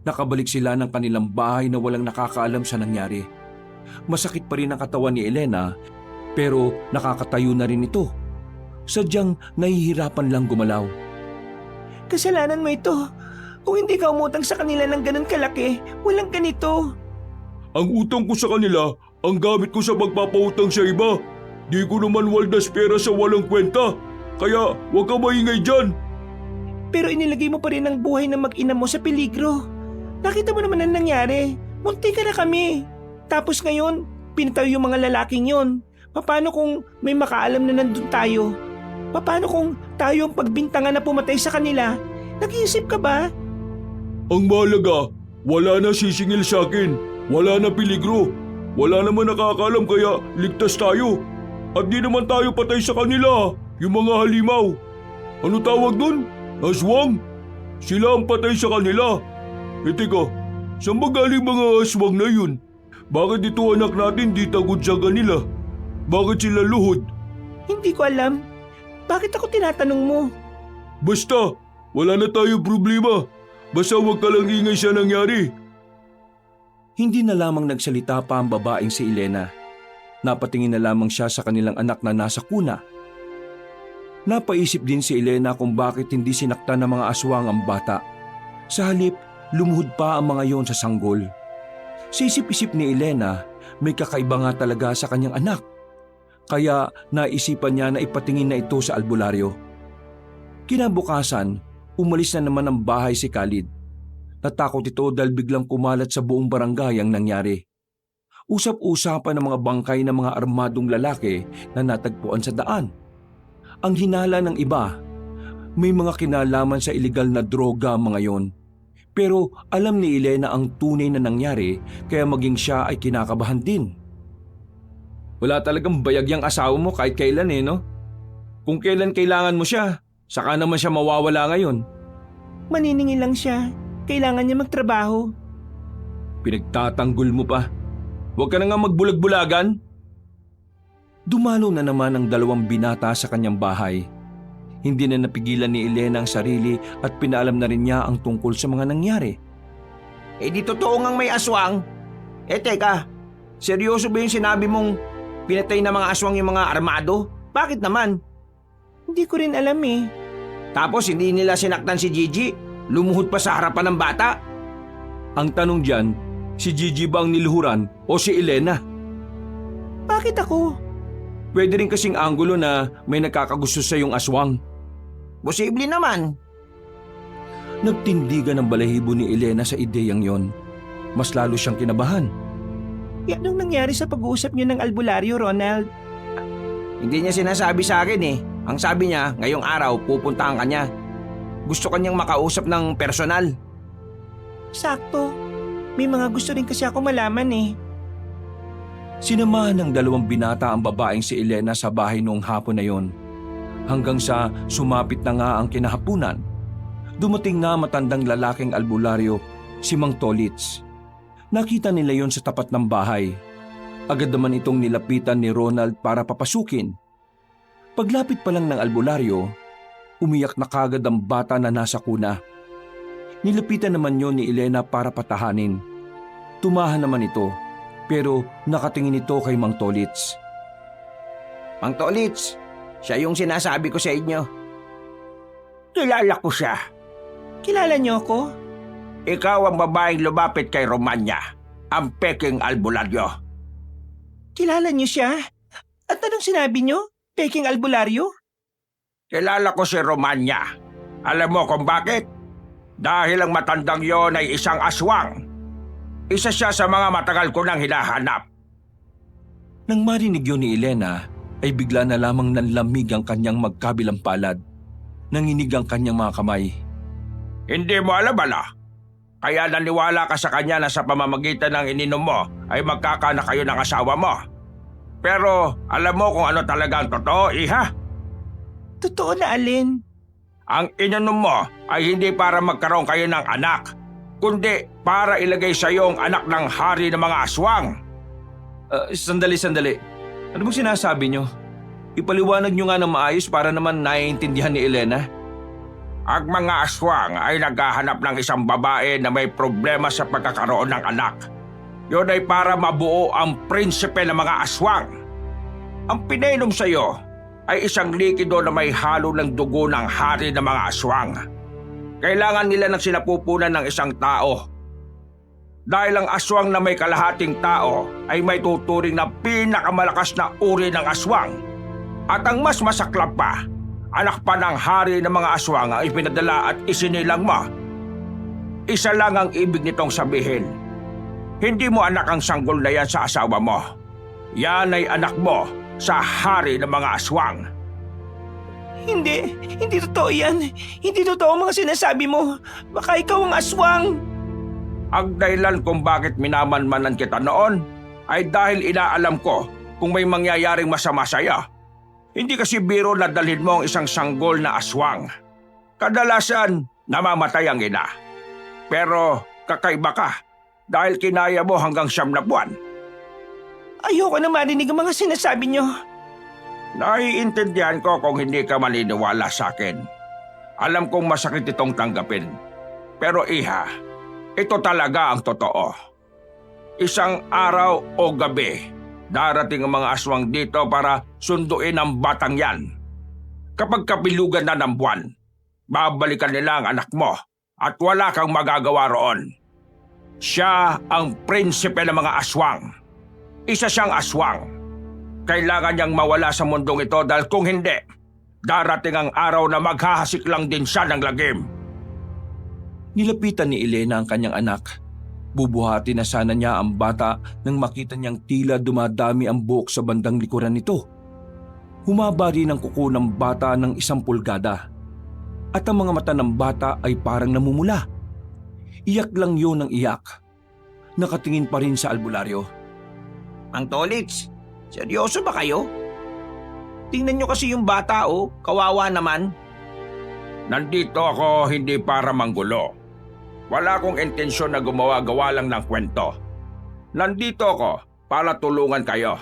Nakabalik sila ng kanilang bahay na walang nakakaalam sa nangyari. Masakit pa rin ang katawan ni Elena, pero nakakatayo na rin ito. Sadyang nahihirapan lang gumalaw. Kasalanan mo ito. Kung hindi ka umutang sa kanila ng ganun kalaki, walang ganito. Ang utang ko sa kanila, ang gamit ko sa pagpapautang sa iba. Di ko naman waldas pera sa walang kwenta. Kaya huwag ka maingay dyan. Pero inilagay mo pa rin ang buhay ng mag-ina mo sa peligro. Nakita mo naman ang nangyari. Munti ka na kami. Tapos ngayon, pinatayo yung mga lalaking yon. Paano kung may makaalam na nandun tayo? Paano kung tayo ang pagbintangan na pumatay sa kanila? Nag-iisip ka ba? Ang mahalaga, wala na sisingil sa akin. Wala na peligro. Wala naman nakakaalam kaya ligtas tayo. At di naman tayo patay sa kanila, yung mga halimaw. Ano tawag dun? Aswang? Sila ang patay sa kanila. Teka, saan ba galing mga aswang na yun? Bakit ito anak natin di tagod sa kanila? Bakit sila luhod? Hindi ko alam. Bakit ako tinatanong mo? Basta, wala na tayo problema. Basta huwag ka lang ingay sa nangyari. Hindi na lamang nagsalita pa ang babaeng si Elena. Napatingin na lamang siya sa kanilang anak na nasa kuna. Napaisip din si Elena kung bakit hindi sinaktan ng mga aswang ang bata. Sa halip, lumuhod pa ang mga yon sa sanggol. Sa isip-isip ni Elena, may kakaiba nga talaga sa kanyang anak. Kaya naisipan niya na ipatingin na ito sa albularyo. Kinabukasan, umalis na naman ng bahay si Khalid. Natakot ito dahil biglang kumalat sa buong barangay ang nangyari. Usap-usapan ng mga bangkay ng mga armadong lalaki na natagpuan sa daan. Ang hinala ng iba, may mga kinalaman sa iligal na droga mga yon. Pero alam ni Elena ang tunay na nangyari kaya maging siya ay kinakabahan din. Wala talagang bayag yung asawa mo kahit kailan no? Kung kailan kailangan mo siya, saka naman siya mawawala ngayon. Maniningil lang siya. Kailangan niya magtrabaho. Pinagtatanggol mo pa. Huwag ka na nga magbulag-bulagan. Dumalo na naman ang dalawang binata sa kanyang bahay. Hindi na napigilan ni Elena ang sarili at pinaalam na rin niya ang tungkol sa mga nangyari. Di totoo ngang may aswang. Teka, seryoso ba yung sinabi mong pinatay na mga aswang yung mga armado? Bakit naman? Hindi ko rin alam eh. Tapos hindi nila sinaktan si Gigi? Lumuhod pa sa harapan ng bata? Ang tanong diyan, si Gigi ba ang niluhuran o si Elena? Bakit ako? Pwede rin kasing anggulo na may nakakagusto sa iyong aswang. Posible naman. Nagtindigan ang balahibo ni Elena sa ideyang yon. Mas lalo siyang kinabahan. Anong nangyari sa pag-uusap niyo ng albularyo, Ronald? Hindi niya sinasabi sa akin eh. Ang sabi niya, ngayong araw pupuntahan ka niya. Gusto kanyang makausap ng personal. Sakto. May mga gusto rin kasi ako malaman eh. Sinamahan ng dalawang binata ang babaeng si Elena sa bahay noong hapon na yon. Hanggang sa sumapit na nga ang kinahapunan, dumating na matandang lalaking albularyo, si Mang Tolits. Nakita nila yon sa tapat ng bahay. Agad naman itong nilapitan ni Ronald para papasukin. Paglapit pa lang ng albularyo, umiyak na kagad ang bata na nasa kuna. Nilapitan naman yon ni Elena para patahanin. Tumahan naman ito, pero nakatingin ito kay Mang Tolits. Mang Tolits, siya yung sinasabi ko sa inyo. Kilala ko siya. Kilala niyo ako? Ikaw ang babaeng lumapit kay Romanya, ang peking albularyo. Kilala niyo siya? At anong sinabi niyo? Peking albularyo? Kilala ko si Romanya. Alam mo kung bakit? Dahil ang matandang yon ay isang aswang. Isa siya sa mga matagal ko nang hinahanap. Nang marinig yun ni Elena, ay bigla na lamang nanlamig ang kanyang magkabilang palad. Nanginig ang kanyang mga kamay. Hindi mo alam ala? Kaya naniwala ka sa kanya na sa pamamagitan ng ininom mo ay magkakaanak kayo ng asawa mo. Pero alam mo kung ano talaga ang totoo, iha? Totoo na alin? Ang ininom mo ay hindi para magkaroon kayo ng anak, kundi para ilagay sa iyo ang anak ng hari ng mga aswang. Sandali. Ano bang sinasabi niyo? Ipaliwanag niyo nga ng maayos para naman naiintindihan ni Elena. Ang mga aswang ay naghahanap ng isang babae na may problema sa pagkakaroon ng anak. Yun ay para mabuo ang prinsipe ng mga aswang. Ang pinainom sa iyo ay isang likido na may halo ng dugo ng hari ng mga aswang. Kailangan nila ng sinapupunan ng isang tao. Dahil ang aswang na may kalahating tao ay may tuturing na pinakamalakas na uri ng aswang. At ang mas masaklap pa, anak pa ng hari ng mga aswang ang ipinadala at isinilang mo. Isa lang ang ibig nitong sabihin. Hindi mo anak ang sanggol na yan sa asawa mo. Yan ay anak mo sa hari ng mga aswang. Hindi totoo yan. Hindi totoo ang mga sinasabi mo. Baka ikaw ang aswang. Ang dahilan kung bakit minamanmanan kita noon ay dahil inaalam ko kung may mangyayaring masama sa'yo. Hindi kasi biro na dalhin mo ang isang sanggol na aswang. Kadalasan, namamatay ang ina. Pero kakaiba ka dahil kinaya mo hanggang 9 na buwan. Ayoko na marinig ang mga sinasabi niyo. Naiintindihan ko kung hindi ka maniniwala sa akin. Alam kong masakit itong tanggapin. Pero iha, ito talaga ang totoo. Isang araw o gabi, darating ang mga aswang dito para sunduin ang batang yan. Kapag kapilugan na ng buwan, babalikan nila ang anak mo at wala kang magagawa roon. Siya ang prinsipe ng mga aswang. Isa siyang aswang. Kailangan niyang mawala sa mundong ito dahil kung hindi, darating ang araw na maghahasik lang din siya ng lagim. Nilapitan ni Elena ang kanyang anak. Bubuhati na sana niya ang bata nang makita niyang tila dumadami ang buhok sa bandang likuran nito. Humaba rin ang kuko ng bata ng 1 pulgada. At ang mga mata ng bata ay parang namumula. Iyak lang yun ng iyak. Nakatingin pa rin sa albularyo. Ang Tolits, seryoso ba kayo? Tingnan niyo kasi yung bata kawawa naman. Nandito ako hindi para manggulo. Wala akong intensyon na gumawa-gawa lang ng kwento. Nandito ako para tulungan kayo.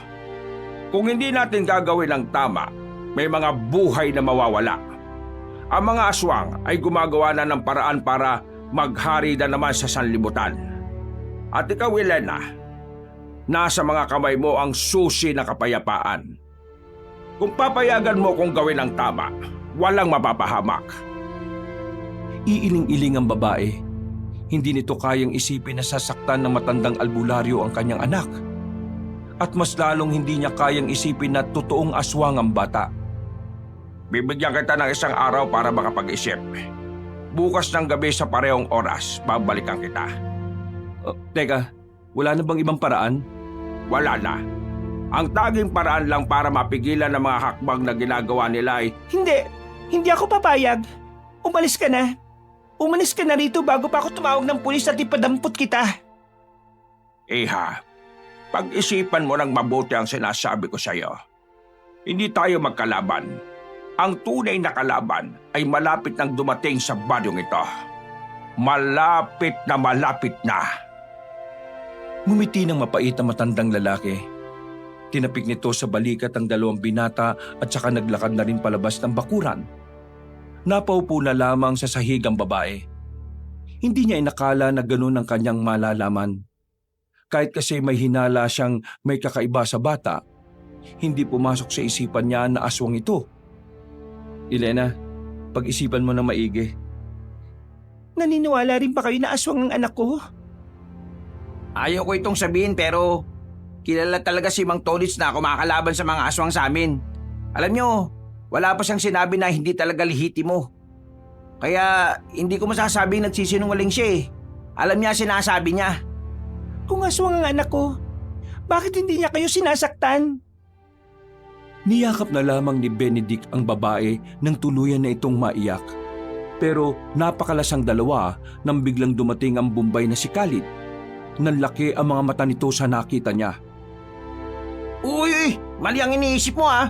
Kung hindi natin gagawin ng tama, may mga buhay na mawawala. Ang mga aswang ay gumagawa na ng paraan para maghari na naman sa sanlibutan. At ikaw, Elena, nasa mga kamay mo ang susi na kapayapaan. Kung papayagan mo kong gawin ang tama, walang mapapahamak. Iiling-iling ang babae. Hindi nito kayang isipin na sasaktan ng matandang albularyo ang kanyang anak. At mas lalong hindi niya kayang isipin na totoong aswang ang bata. Bibigyan kita ng isang araw para makapag-isip. Bukas ng gabi sa parehong oras, babalikan kita. Teka, wala na bang ibang paraan? Wala na. Ang taging paraan lang para mapigilan ang mga hakbang na ginagawa nila ay Hindi ako papayag. Umalis ka na. Umalis ka na rito bago pa ako tumawag ng pulis at ipadampot kita. Iha, pag-isipan mo ng mabuti ang sinasabi ko sa iyo. Hindi tayo magkalaban. Ang tunay na kalaban ay malapit nang dumating sa badyong ito. Malapit na. Ngumiti ng mapait ang matandang lalaki. Tinapik nito sa balikat ang dalawang binata at saka naglakad na rin palabas ng bakuran. Napaupo na lamang sa sahig ang babae. Hindi niya inakala na ganun ang kanyang malalaman. Kahit kasi may hinala siyang may kakaiba sa bata, hindi pumasok sa isipan niya na aswang ito. Elena, pag-isipan mo na maigi. Naniniwala rin ba kayo na aswang ang anak ko? Ayaw ko itong sabihin pero kilala talaga si Mang Tonits na kumakalaban sa mga aswang sa amin. Alam nyo, wala pa siyang sinabi na hindi talaga lihitimo. Kaya hindi ko masasabing nagsisinungaling siya eh. Alam niya sinasabi niya. Kung aswang ang anak ko, bakit hindi niya kayo sinasaktan? Niyakap na lamang ni Benedict ang babae nang tuluyan na itong maiyak. Pero napakalasang dalawa nang biglang dumating ang Bombay na si Khalid. Nanlaki ang mga mata nito sa nakita niya. Uy, mali ang iniisip mo ah.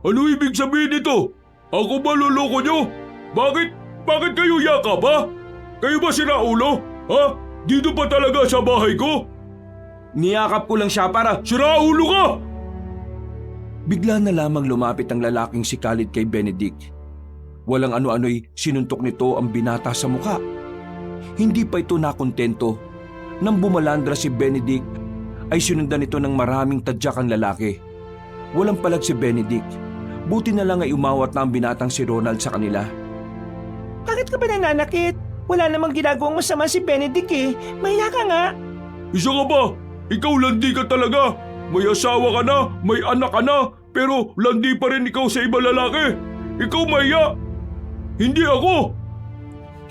Ano ibig sabihin nito? Ako ba loloko nyo? Bakit kayo yakap ha? Kayo ba siraulo? Ha? Dito pa talaga sa bahay ko? Niyakap ko lang siya para... Siraulo ka! Bigla na lamang lumapit ang lalaking si Khalid kay Benedict. Walang ano-ano'y sinuntok nito ang binata sa muka. Hindi pa ito nakontento. Nang bumalandra si Benedict, ay sinundan ito ng maraming tadyak ang lalaki. Walang palag si Benedict. Buti na lang ay umawat na ang binatang si Ronald sa kanila. Bakit ka ba nananakit? Wala namang ginagawang masama si Benedict eh. Mahiya ka nga. Isa ka ba? Ikaw landi ka talaga. May asawa ka na, may anak ka na, pero landi pa rin ikaw sa ibang lalaki. Ikaw maya. Hindi ako.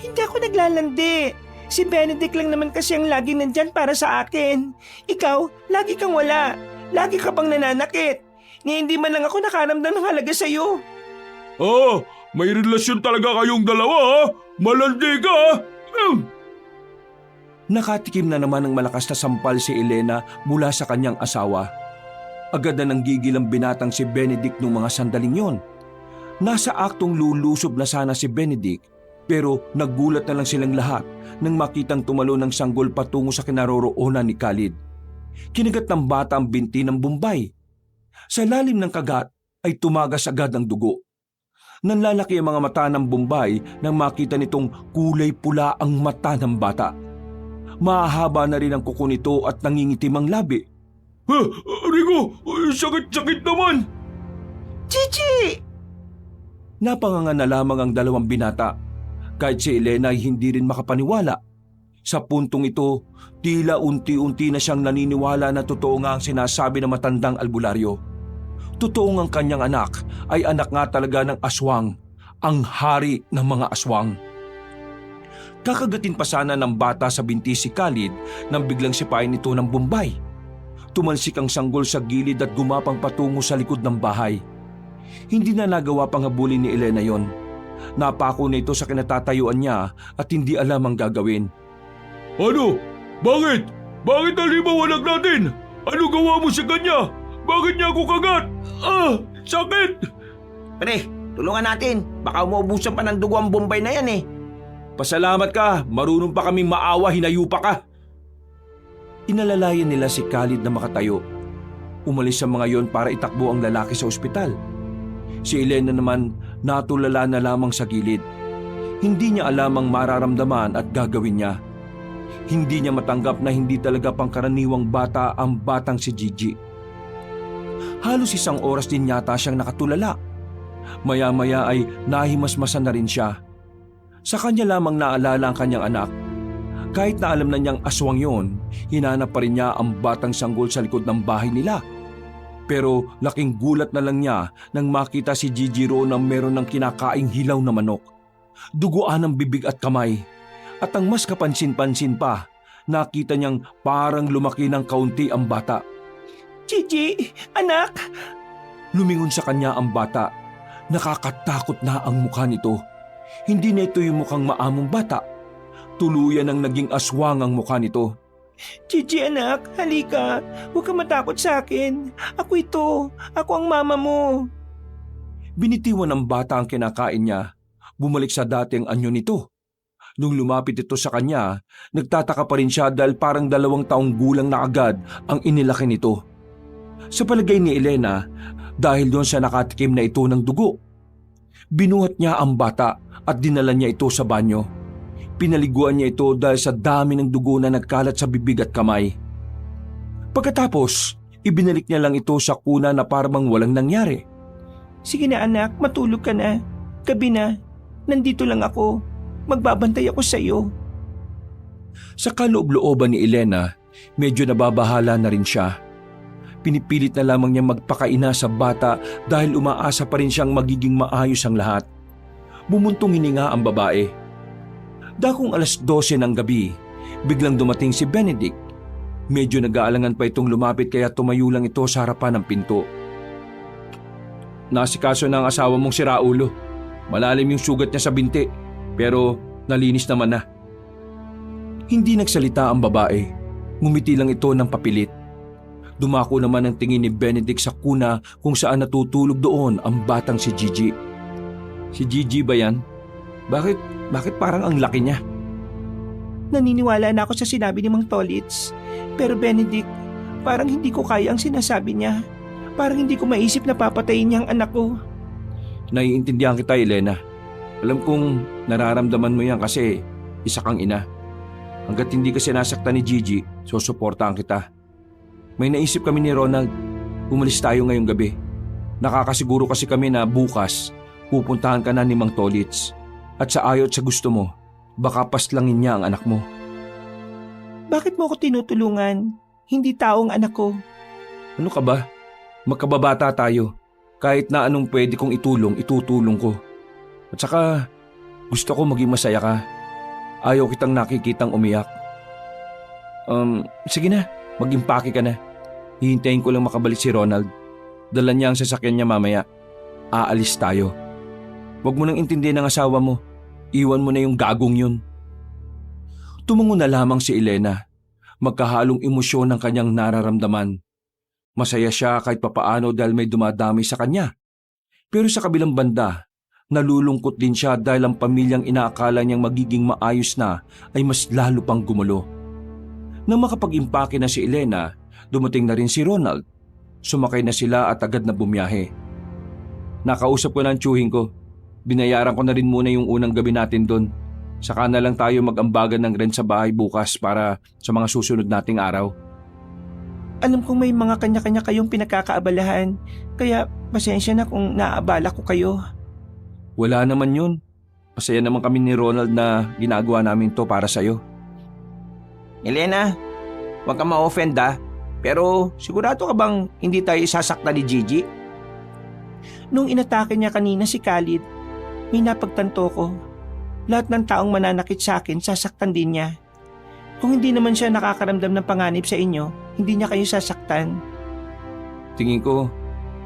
Hindi ako naglalandi. Si Benedict lang naman kasi ang laging nandyan para sa akin. Ikaw, lagi kang wala. Lagi ka pang nananakit. Ni hindi man lang ako nakaramdam ng halaga sa'yo. May relasyon talaga kayong dalawa ha? Malandi ka ha? Nakatikim na naman ng malakas na sampal si Elena mula sa kanyang asawa. Agad na nanggigil ang binatang si Benedict nung mga sandaling yon. Nasa aktong lulusob na sana si Benedict pero naggulat na lang silang lahat nang makitang tumalo ng sanggol patungo sa kinaroroonan ni Khalid. Kinagat ng bata ang binti ng Bombay. Sa lalim ng kagat ay tumagas agad ang dugo. Nanlalaki ang mga mata ng Bombay nang makita nitong kulay pula ang mata ng bata. Mahahaba na rin ang kuko nito at nangingitim ang labi. Rico, sakit-sakit naman. Chichi! Napanganga na lamang ang dalawang binata. Kahit si Elena ay hindi rin makapaniwala. Sa puntong ito, tila unti-unti na siyang naniniwala na totoo nga ang sinasabi ng matandang albularyo. Totoo ang kanyang anak ay anak nga talaga ng aswang, ang hari ng mga aswang. Kakagatin pa sana ng bata sa binti si Khalid nang biglang sipain ito ng Bombay. Tumalsik ang sanggol sa gilid at gumapang patungo sa likod ng bahay. Hindi na nagawa pang habulin ni Elena yon. Napako na ito sa kinatatayuan niya at hindi alam ang gagawin. Ano? Bakit? Bakit alimawalag natin? Ano gawa mo sa kanya? Bakit niya ako kagat? Sakit! Pre, tulungan natin. Baka umuubusan pa ng dugo ang Bombay na yan eh. Pasalamat ka, marunong pa kaming maawa, hinayupa ka. Inalalayan nila si Khalid na makatayo. Umalis sa mga yon para itakbo ang lalaki sa ospital. Si Elena naman natulala na lamang sa gilid. Hindi niya alam ang mararamdaman at gagawin niya. Hindi niya matanggap na hindi talaga pangkaraniwang bata ang batang si Gigi. Halos 1 oras din yata siyang nakatulala. Maya-maya ay nahimasmasan na rin siya. Sa kanya lamang naalala ang kanyang anak. Kahit na alam na niyang aswang yon, hinanap pa rin niya ang batang sanggol sa likod ng bahay nila. Pero laking gulat na lang niya nang makita si Gigi roon na meron ng kinakaing hilaw na manok. Duguan ang bibig at kamay. At ang mas kapansin-pansin pa, nakita niyang parang lumaki ng kaunti ang bata. Gigi, anak! Lumingon sa kanya ang bata. Nakakatakot na ang mukha nito. Hindi na ito yung mukhang maamong bata. Tuluyan ang naging aswang ang mukha nito. Gigi anak, halika. Huwag ka matakot sa akin. Ako ito. Ako ang mama mo. Binitiwan ng bata ang kinakain niya. Bumalik sa dating anyo nito. Nung lumapit ito sa kanya, nagtataka pa rin siya dahil parang 2 taong gulang na agad ang inilaki nito. Sa palagay ni Elena, dahil doon sa nakatikim na ito ng dugo, binuhat niya ang bata at dinala niya ito sa banyo. Pinaliguan niya ito dahil sa dami ng dugo na nagkalat sa bibig at kamay. Pagkatapos, ibinalik niya lang ito sa kuna na parang walang nangyari. Sige na anak, matulog ka na. Gabi na. Nandito lang ako. Magbabantay ako sa iyo. Sa kaloob-looban ni Elena, medyo nababahala na rin siya. Pinipilit na lamang niya magpakaina sa bata dahil umaasa pa rin siyang magiging maayos ang lahat. Bumuntong hininga ang babae. Dakong 12:00 ng gabi, biglang dumating si Benedict. Medyo nag-aalangan pa itong lumapit kaya tumayo lang ito sa harapan ng pinto. Nasikaso na ang asawa mong si Raulo. Malalim yung sugat niya sa binti, pero nalinis naman na. Hindi nagsalita ang babae. Ngumiti lang ito ng papilit. Dumako naman ang tingin ni Benedict sa kuna kung saan natutulog doon ang batang si Gigi. Si Gigi ba yan? Bakit parang ang laki niya? Naniniwala na ako sa sinabi ni Mang Tolits. Pero Benedict, parang hindi ko kaya ang sinasabi niya. Parang hindi ko maisip na papatayin niya ang anak ko. Naiintindihan kita, Elena. Alam kong nararamdaman mo yan kasi isa kang ina. Hanggat hindi ka sinasaktan ni Gigi, susuportahan kita. May naisip kami ni Ronald. Umalis tayo ngayong gabi. Nakakasiguro kasi kami na bukas pupuntahan ka na ni Mang Tolits. At sa ayaw at sa gusto mo, baka paslangin niya ang anak mo. Bakit mo ako tinutulungan? Hindi taong anak ko. Ano ka ba? Magkababata tayo. Kahit na anong pwede kong itulong, itutulong ko. At saka, gusto ko maging masaya ka. Ayaw kitang nakikitang umiyak. Sige na, mag-impake ka na. Hihintayin ko lang makabalik si Ronald. Dala niya ang sasakyan niya mamaya. Aalis tayo. Huwag mo nang intindihin ng asawa mo. Iwan mo na yung gagong yun. Tumungo na lamang si Elena. Magkahalong emosyon ang kanyang nararamdaman. Masaya siya kahit papaano dahil may dumadami sa kanya. Pero sa kabilang banda, nalulungkot din siya dahil ang pamilyang inaakala niyang magiging maayos na ay mas lalo pang gumulo. Nang makapag-impake na si Elena, dumating na rin si Ronald. Sumakay na sila at agad na bumiyahe. Nakausap ko na ang tiyuhin ko. Binayaran ko na rin muna yung unang gabi natin doon. Saka na lang tayo mag-ambagan ng rent sa bahay bukas para sa mga susunod nating araw. Alam kong may mga kanya-kanya kayong pinagkakaabalahan, kaya pasensya na kung naaabala ko kayo. Wala naman yun. Masaya naman kami ni Ronald na ginagawa namin to para sa'yo. Elena, huwag ka ma-offend pero sigurado ka bang hindi tayo isasakta ni Gigi? Nung inatake niya kanina si Khalid, may napagtanto ko. Lahat ng taong mananakit sa akin, sasaktan din niya. Kung hindi naman siya nakakaramdam ng panganib sa inyo, hindi niya kayo sasaktan. Tingin ko,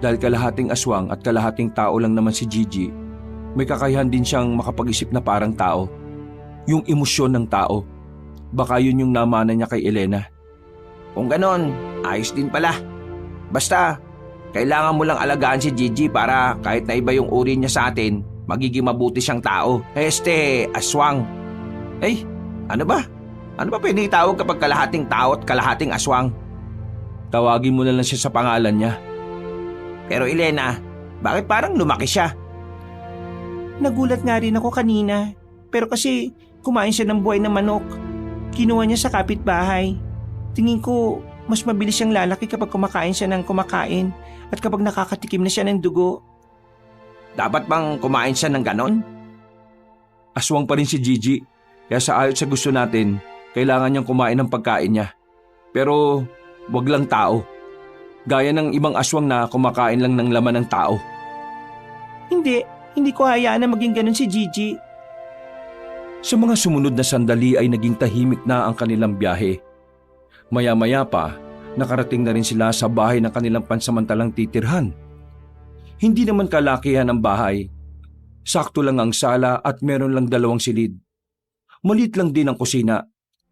dahil kalahating aswang at kalahating tao lang naman si Gigi, may kakayahan din siyang makapag-isip na parang tao. Yung emosyon ng tao. Baka yun yung namana niya kay Elena. Kung ganon, ayos din pala. Basta, kailangan mo lang alagaan si Gigi para kahit na iba yung uri niya sa atin, magiging mabuti siyang tao. Aswang. Ano ba? Ano ba pwede itawag kapag kalahating tao at kalahating aswang? Tawagin mo na lang siya sa pangalan niya. Pero Elena, bakit parang lumaki siya? Nagulat nga rin ako kanina, pero kasi kumain siya ng buhay na manok. Kinuha niya sa kapitbahay. Tingin ko, mas mabilis siyang lalaki kapag kumakain siya ng kumakain at kapag nakakatikim na siya ng dugo. Dapat bang kumain siya ng ganon? Aswang pa rin si Gigi, kaya sa ayon sa gusto natin, kailangan niyang kumain ng pagkain niya. Pero wag lang tao. Gaya ng ibang aswang na kumakain lang ng laman ng tao. Hindi ko hayaan na maging ganun si Gigi. Sa mga sumunod na sandali ay naging tahimik na ang kanilang biyahe. Maya-maya pa, nakarating na rin sila sa bahay ng kanilang pansamantalang titirhan. Hindi naman kalakihan ang bahay. Sakto lang ang sala at meron lang 2 silid. Malit lang din ang kusina,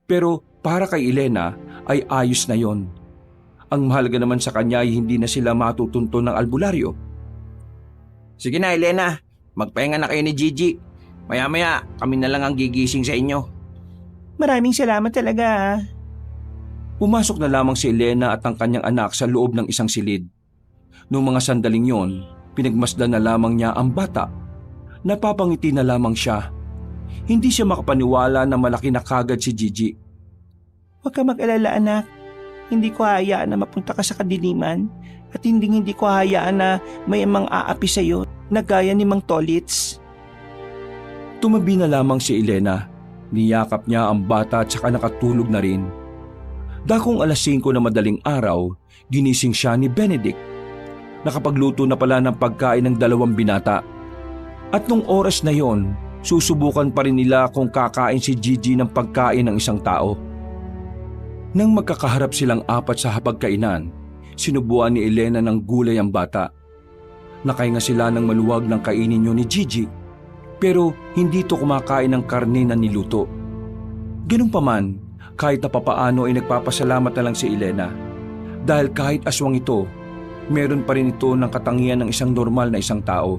pero para kay Elena ay ayos na yon. Ang mahalaga naman sa kanya ay hindi na sila matutunto ng albularyo. Sige na, Elena. Magpahinga na kayo ni Gigi. Maya-maya, kami na lang ang gigising sa inyo. Maraming salamat talaga. Pumasok na lamang si Elena at ang kanyang anak sa loob ng isang silid. Noong mga sandaling yon, pinagmasdan na lamang niya ang bata. Napapangiti na lamang siya. Hindi siya makapaniwala na malaki na kagad si Gigi. Huwag ka mag-alala, anak. Hindi ko hayaan na mapunta ka sa kadiliman at hindi ko hayaan na may mang aapi sa'yo na gaya ni Mang Tolits. Tumabi na lamang si Elena. Niyakap niya ang bata at saka nakatulog na rin. Dakong 5:00 na madaling araw, ginising siya ni Benedict. Nakapagluto na pala ng pagkain ng 2 binata. At nung oras na yon, susubukan pa rin nila kung kakain si Gigi ng pagkain ng isang tao. Nang magkakaharap silang 4 sa hapagkainan, sinubuan ni Elena ng gulay ang bata. Nakahinga sila ng maluwag ng kainin niyo ni Gigi, pero hindi ito kumakain ng karne na niluto. Ganun pa man, kahit na papaano ay nagpapasalamat na lang si Elena. Dahil kahit aswang ito, meron pa rin ito ng katangian ng isang normal na isang tao.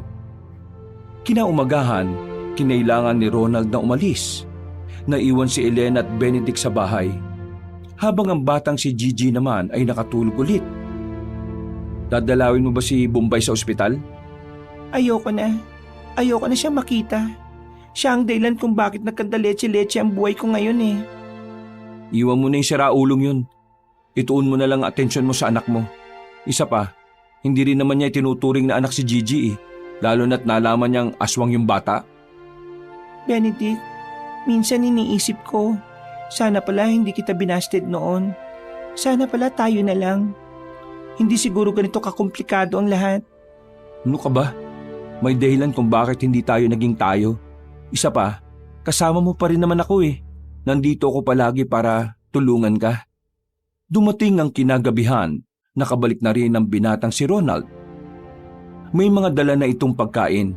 Kinaumagahan, kinailangan ni Ronald na umalis. Naiwan si Elena at Benedict sa bahay, habang ang batang si Gigi naman ay nakatulog ulit. Dadalawin mo ba si Bombay sa ospital? Ayoko na. Ayoko na siya makita. Siya ang dahilan kung bakit nagkandaletse-letse ang buhay ko ngayon eh. Iwan mo na yung siraulong yun. Ituon mo na lang atensyon mo sa anak mo. Isa pa, hindi rin naman niya itinuturing na anak si Gigi eh. Lalo na't nalaman niyang aswang yung bata. Benedict, minsan iniisip ko, sana pala hindi kita binasted noon. Sana pala tayo na lang. Hindi siguro ganito kakomplikado ang lahat. Ano ka ba? May dahilan kung bakit hindi tayo naging tayo. Isa pa, kasama mo pa rin naman ako eh. Nandito ako palagi para tulungan ka. Dumating ang kinagabihan, nakabalik na rin ang binatang si Ronald. May mga dala na itong pagkain.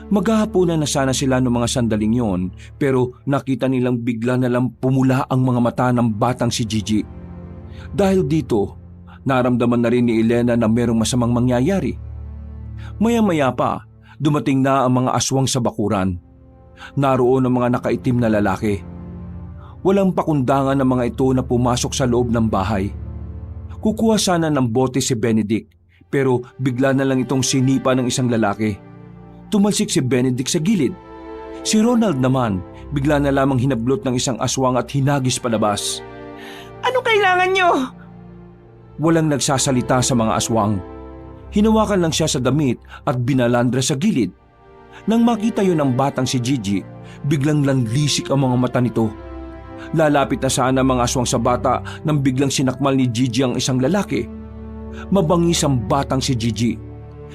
Maghahaponan na sana sila noong mga sandaling yon, pero nakita nilang bigla na lang pumula ang mga mata ng batang si Gigi. Dahil dito, naramdaman na rin ni Elena na merong masamang mangyayari. Maya-maya pa, dumating na ang mga aswang sa bakuran. Naroon ang mga nakaitim na lalaki. Walang pakundangan ng mga ito na pumasok sa loob ng bahay. Kukuha sana ng bote si Benedict, pero bigla na lang itong sinipa ng isang lalaki. Tumalsik si Benedict sa gilid. Si Ronald naman, bigla na lamang hinablot ng isang aswang at hinagis palabas. Anong kailangan nyo? Walang nagsasalita sa mga aswang. Hinawakan lang siya sa damit at binalandra sa gilid. Nang makita yun ng batang si Gigi, biglang lanlisik ang mga mata nito. Lalapit na sana ang mga aswang sa bata nang biglang sinakmal ni Gigi ang isang lalaki. Mabangis ang batang si Gigi.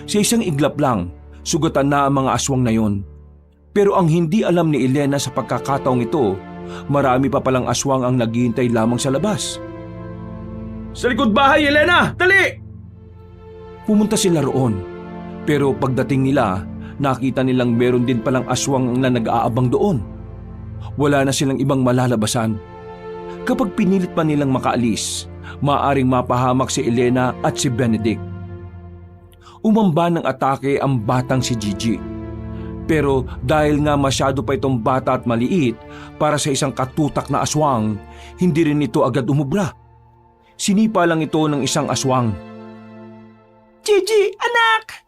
Sa isang iglap lang, sugatan na ang mga aswang na yon. Pero ang hindi alam ni Elena sa pagkakataong ito, marami pa palang aswang ang naghihintay lamang sa labas. Sa likod bahay, Elena! Dali! Pumunta sila roon. Pero pagdating nila, nakita nilang meron din palang aswang na nag-aabang doon. Wala na silang ibang malalabasan. Kapag pinilit pa nilang makaalis, maaaring mapahamak si Elena at si Benedict. Umamba ng atake ang batang si Gigi. Pero dahil nga masyado pa itong bata at maliit para sa isang katutak na aswang, hindi rin ito agad umubra. Sinipa lang ito ng isang aswang. Gigi, anak!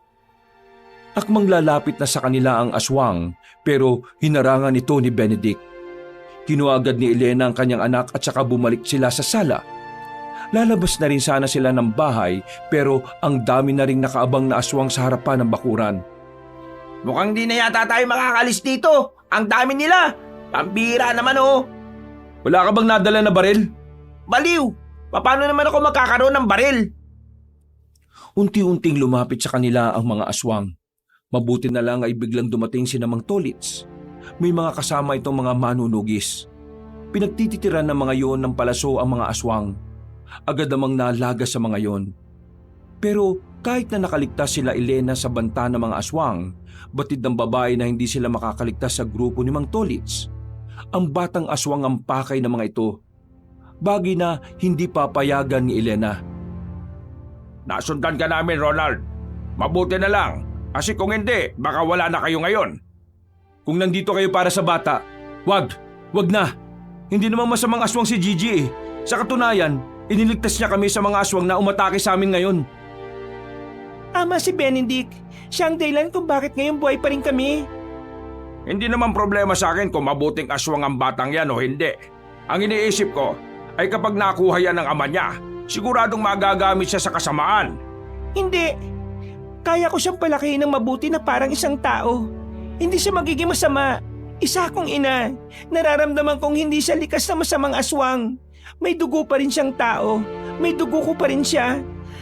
Akmang lalapit na sa kanila ang aswang, pero hinarangan ito ni Benedict. Kinuha agad ni Elena ang kanyang anak at saka bumalik sila sa sala. Lalabas na rin sana sila ng bahay pero ang dami na ring nakaabang na aswang sa harapan ng bakuran. Mukhang di na yata tayo makakalis dito. Ang dami nila. Pambira naman oh. Wala ka bang nadala na baril? Baliw. Paano naman ako magkakaroon ng baril? Unti-unting lumapit sa kanila ang mga aswang. Mabuti na lang ay biglang dumating si Mang Tolits. May mga kasama itong mga manunugis. Pinagtititiran ng mga yon ng palaso ang mga aswang. Agad namang nalaga sa mga yon. Pero kahit na nakaligtas sila Elena sa banta ng mga aswang, batid ng babae na hindi sila makakaligtas sa grupo ni Mang Tolits. Ang batang aswang ang pakay ng mga ito. Bagay na hindi papayagan ni Elena. Nasundan ka namin, Ronald. Mabuti na lang. Kasi kung hindi, baka wala na kayo ngayon. Kung nandito kayo para sa bata, wag na. Hindi naman masamang aswang si Gigi eh. Sa katunayan, iniligtas niya kami sa mga aswang na umatake sa amin ngayon. Ama si Benedict. Siya ang dahilan kung bakit ngayon buhay pa rin kami. Hindi naman problema sa akin kung mabuting aswang ang batang yan o hindi. Ang iniisip ko ay kapag nakuha yan ng ama niya, siguradong magagamit siya sa kasamaan. Hindi. Kaya ko siyang palakihin ng mabuti na parang isang tao. Hindi siya magiging masama. Isa akong ina. Nararamdaman kong hindi siya likas na masamang aswang. May dugo pa rin siyang tao. May dugo ko pa rin siya.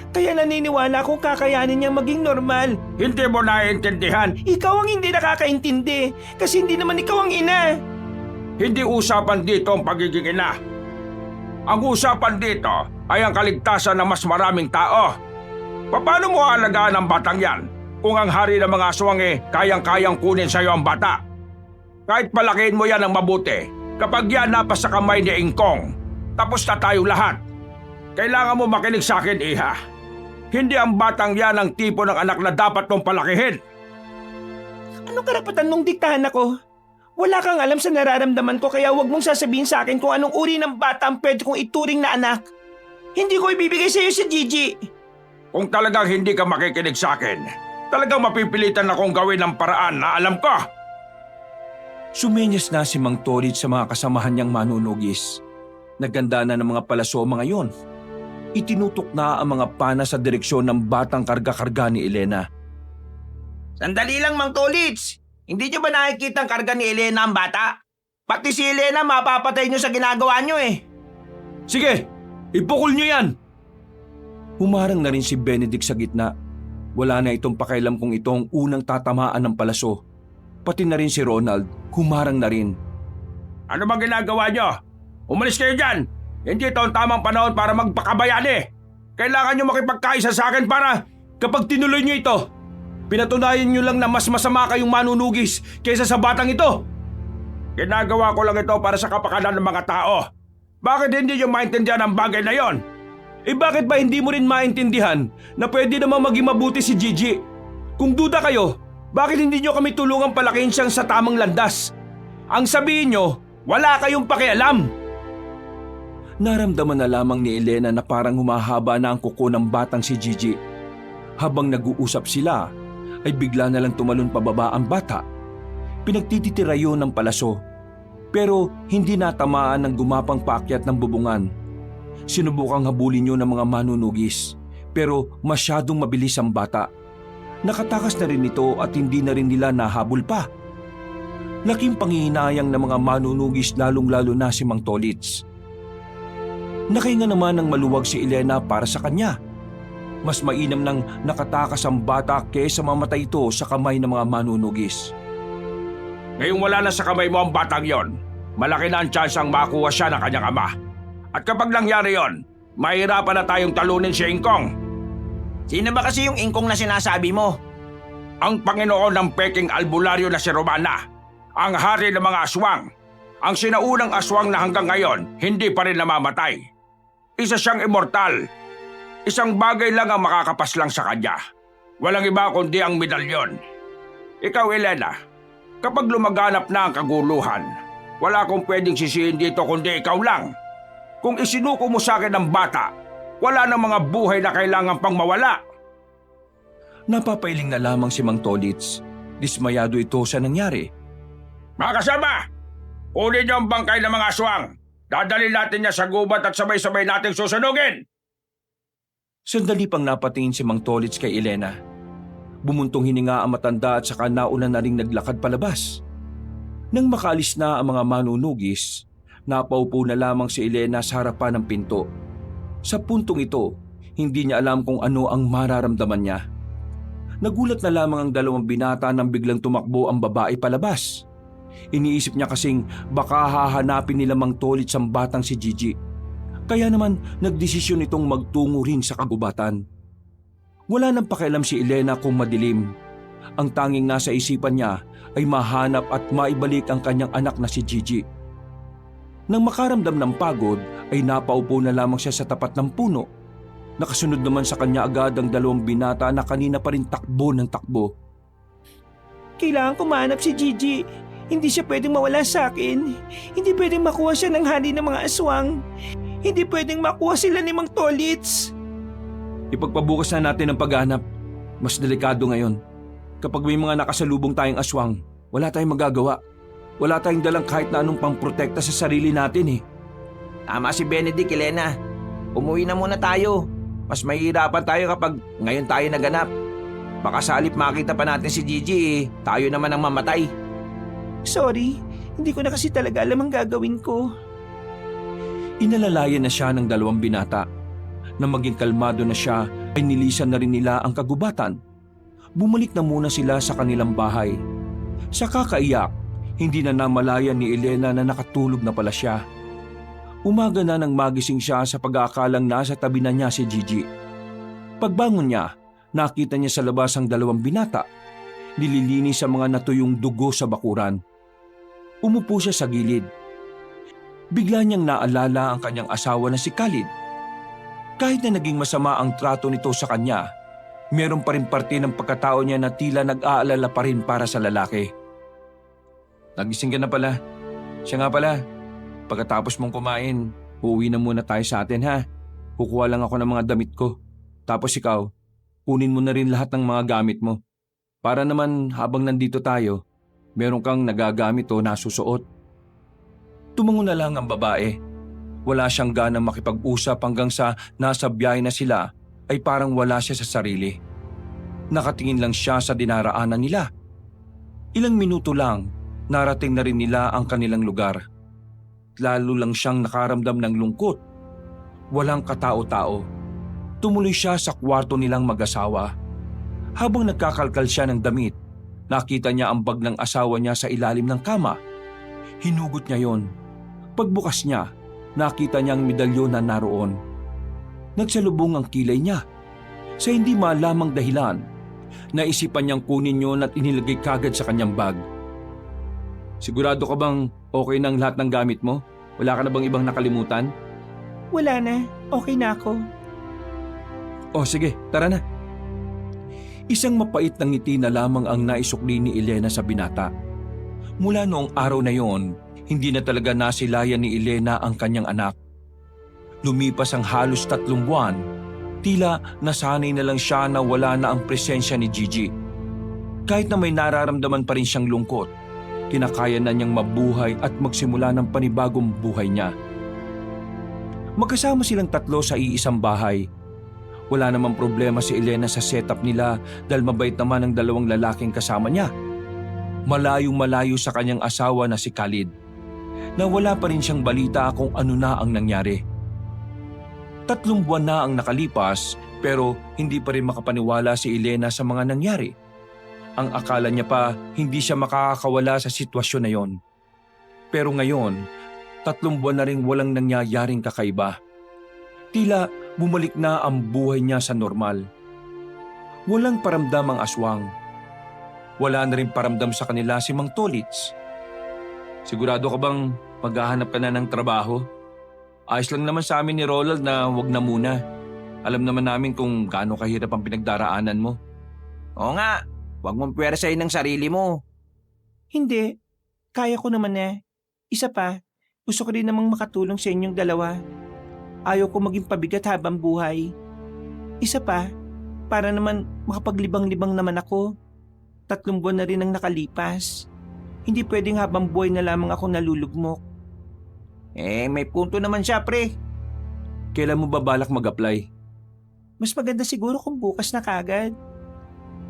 Kaya naniniwala akong kakayanin niyang maging normal. Hindi mo naiintindihan. Ikaw ang hindi nakakaintindi. Kasi hindi naman ikaw ang ina. Hindi usapan dito ang pagiging ina. Ang usapan dito ay ang kaligtasan ng mas maraming tao. Paano mo aalagaan ang batang yan kung ang hari ng mga aswang kayang-kayang kunin sa iyo ang bata? Kahit palakihin mo yan ng mabuti, kapag yan napas sa kamay ni Ingkong, tapos na tayong lahat. Kailangan mo makinig sa akin, Iha. Hindi ang batang yan ang tipo ng anak na dapat mong palakihin. Anong karapatan mong diktahan ako? Wala kang alam sa nararamdaman ko kaya wag mong sasabihin sa akin kung anong uri ng bata ang pwede kong ituring na anak. Hindi ko ibibigay sa iyo si Gigi. Kung talagang hindi ka makikinig sa akin, talagang mapipilitan akong gawin ng paraan na alam ko. Sumenyas na si Mang Tolits sa mga kasamahan niyang manunugis. Naganda na ng mga palaso mga yon. Itinutok na ang mga pana sa direksyon ng batang karga-karga ni Elena. Sandali lang, Mang Tolits. Hindi niyo ba nakikita ang karga ni Elena ang bata? Pati si Elena mapapatay niyo sa ginagawa niyo eh. Sige, ipukol niyo yan! Humarang na rin si Benedict sa gitna. Wala na itong pakialam kung ito ang unang tatamaan ng palaso. Pati na rin si Ronald, humarang na rin. Ano bang ginagawa niyo? Umalis kayo dyan! Hindi ito ang tamang panahon para magpakabayani. Kailangan niyo makipagkaisa sa akin para Kapag tinuloy niyo ito, pinatunayan niyo lang na mas masama kayong manunugis kaysa sa batang ito. ginagawa ko lang ito para sa kapakanan ng mga tao. Bakit hindi niyo maintindihan ang bagay na yon? Bakit ba hindi mo rin maintindihan na pwede namang maging mabuti si Gigi? Kung duda kayo, bakit hindi niyo kami tulungang palakihin siyang sa tamang landas? Ang sabihin niyo, wala kayong pakialam. Naramdaman na lamang ni Elena na parang humahaba na ang kuko ng batang si Gigi. Habang nag-uusap sila, ay bigla na lang tumalon pababa ang bata. Pinagtititira yun ng palaso, pero hindi natamaan ng gumapang paakyat ng bubungan. Sinubukang habulin yun ng mga manunugis, pero masyadong mabilis ang bata. Nakatakas na rin ito at hindi na rin nila nahabol pa. Laking panghihinayang ng mga manunugis lalong-lalo na si Mang Tolits. Nakahinga naman ng maluwag si Elena para sa kanya. Mas mainam nang nakatakas ang bata kaysa mamatay ito sa kamay ng mga manunugis. Ngayong wala na sa kamay mo ang batang yon, malaki na ang tsansang makuha siya ng kanyang ama. At kapag nangyari yon, mahirapan na tayong talunin si Ingkong. Sino ba kasi yung Ingkong na sinasabi mo? Ang Panginoon ng peking albularyo na si Romana, ang hari ng mga aswang, ang sinaunang aswang na hanggang ngayon hindi pa rin namamatay. Isa siyang immortal. Isang bagay lang ang makakapaslang sa kanya. Walang iba kundi ang medalyon. Ikaw, Elena, kapag lumaganap na ang kaguluhan, wala akong pwedeng sisihin dito kundi ikaw lang. Kung isinuko mo sa akin ang bata, wala nang mga buhay na kailangan pang mawala. Napapailing na lamang si Mang Tolits. Dismayado ito sa nangyari. Mga kasama, kunin niyo ang bangkay ng mga aswang. Dadalhin natin niya sa gubat at sabay-sabay nating susunugin. Sandali pang napatingin si Mang Tolits kay Elena. Bumuntong hininga ang matanda at saka nauna na ring naglakad palabas. Nang makaalis na ang mga manunugis, napaupo na lamang si Elena sa harapan ng pinto. Sa puntong ito, hindi niya alam kung ano ang mararamdaman niya. Nagulat na lamang ang dalawang binata nang biglang tumakbo ang babae palabas. Iniisip niya kasing baka hahanapin nila Mang Tolits ang batang si Gigi. Kaya naman nagdesisyon itong magtungo rin sa kagubatan. Wala nang pakialam si Elena kung madilim. Ang tanging nasa isipan niya ay mahanap at maibalik ang kanyang anak na si Gigi. Nang makaramdam ng pagod ay napaupo na lamang siya sa tapat ng puno. Nakasunod naman sa kanya agad ang dalawang binata na kanina pa rin takbo ng takbo. Kailangan ko mahanap si Gigi. Hindi siya pwedeng mawala sa akin. Hindi pwedeng makuha siya ng hari ng mga aswang. Hindi pwedeng makuha sila ni Mang Tolits. Ipagpabukas na natin ang paghahanap. Mas delikado ngayon. Kapag may mga nakasalubong tayong aswang, wala tayong magagawa. Wala tayong dalang kahit na anong pangprotekta sa sarili natin eh. Tama si Benedict, Elena. Umuwi na muna tayo. Mas mahihirapan tayo kapag ngayon tayo naganap. Baka sa halip makita pa natin si Gigi tayo naman ang mamatay. Sorry, hindi ko na kasi talaga alam ang gagawin ko. Inalalayan na siya ng dalawang binata. Nang maging kalmado na siya ay nilisan na rin nila ang kagubatan. Bumalik na muna sila sa kanilang bahay. Sa kakaiyak, hindi na namalayan ni Elena na nakatulog na pala siya. Umaga na nang magising siya sa pag-aakalang nasa tabi na niya si Gigi. Pagbangon niya, nakita niya sa labas ang dalawang binata. Nililinis sa mga natuyong dugo sa bakuran. Umupo siya sa gilid. Bigla niyang naalala ang kanyang asawa na si Khalid. Kahit na naging masama ang trato nito sa kanya, meron pa rin parte ng pagkatao niya na tila nag-aalala pa rin para sa lalaki. Nagising ka na pala. Siya nga pala, pagkatapos mong kumain, uuwi na muna tayo sa atin ha. Kukuha lang ako ng mga damit ko. Tapos ikaw, kunin mo na rin lahat ng mga gamit mo. Para naman habang nandito tayo, meron kang nagagamit o nasusuot. Tumango na lang ang babae. Wala siyang ganang makipag-usap hanggang sa nasa biyahe na sila ay parang wala siya sa sarili. Nakatingin lang siya sa dinaraanan nila. Ilang minuto lang, narating na rin nila ang kanilang lugar. Lalo lang siyang nakaramdam ng lungkot. Walang katao-tao. Tumuloy siya sa kwarto nilang mag-asawa. Habang nagkakalkal siya ng damit, nakita niya ang bag ng asawa niya sa ilalim ng kama. Hinugot niya yon. Pagbukas niya, nakita niya ang medalyon na naroon. Nagsalubong ang kilay niya. Sa hindi malamang dahilan, naisipan niyang kunin yon at inilagay kagad sa kanyang bag. Sigurado ka bang okay na ang lahat ng gamit mo? Wala ka na bang ibang nakalimutan? Wala na, okay na ako. O sige, tara na. Isang mapait na ngiti na lamang ang naisukli ni Elena sa binata. Mula noong araw na yon, hindi na talaga nasilayan ni Elena ang kanyang anak. Lumipas ang halos 3 buwan, tila nasanay na lang siya na wala na ang presensya ni Gigi. Kahit na may nararamdaman pa rin siyang lungkot, kinakaya na niyang mabuhay at magsimula ng panibagong buhay niya. Magkasama silang 3 sa iisang bahay. Wala namang problema si Elena sa setup nila dahil mabait naman ang 2 lalaking kasama niya. Malayong-malayo sa kanyang asawa na si Khalid, na wala pa rin siyang balita kung ano na ang nangyari. 3 buwan na ang nakalipas pero hindi pa rin makapaniwala si Elena sa mga nangyari. Ang akala niya pa hindi siya makakawala sa sitwasyon na yon. Pero ngayon, 3 buwan na rin walang nangyayaring kakaiba. Tila bumalik na ang buhay niya sa normal. Walang paramdam ang aswang. Wala na rin paramdam sa kanila si Mang Tolits. Sigurado ka bang maghahanap ka na ng trabaho? Ayos lang naman sa amin ni Ronald na wag na muna. Alam naman namin kung gaano kahirap ang pinagdaraanan mo. Oo nga, huwag mong pwersahin ng sarili mo. Hindi, kaya ko naman na. Isa pa, gusto ko rin namang makatulong sa inyong dalawa. Ayaw ko maging pabigat habang buhay. Isa pa, para naman makapaglibang-libang naman ako. 3 buwan na rin ang nakalipas. Hindi pwedeng habang buhay na lamang ako nalulugmok. May punto naman siya, pre. Kailan mo ba balak mag-apply? Mas maganda siguro kung bukas na kagad.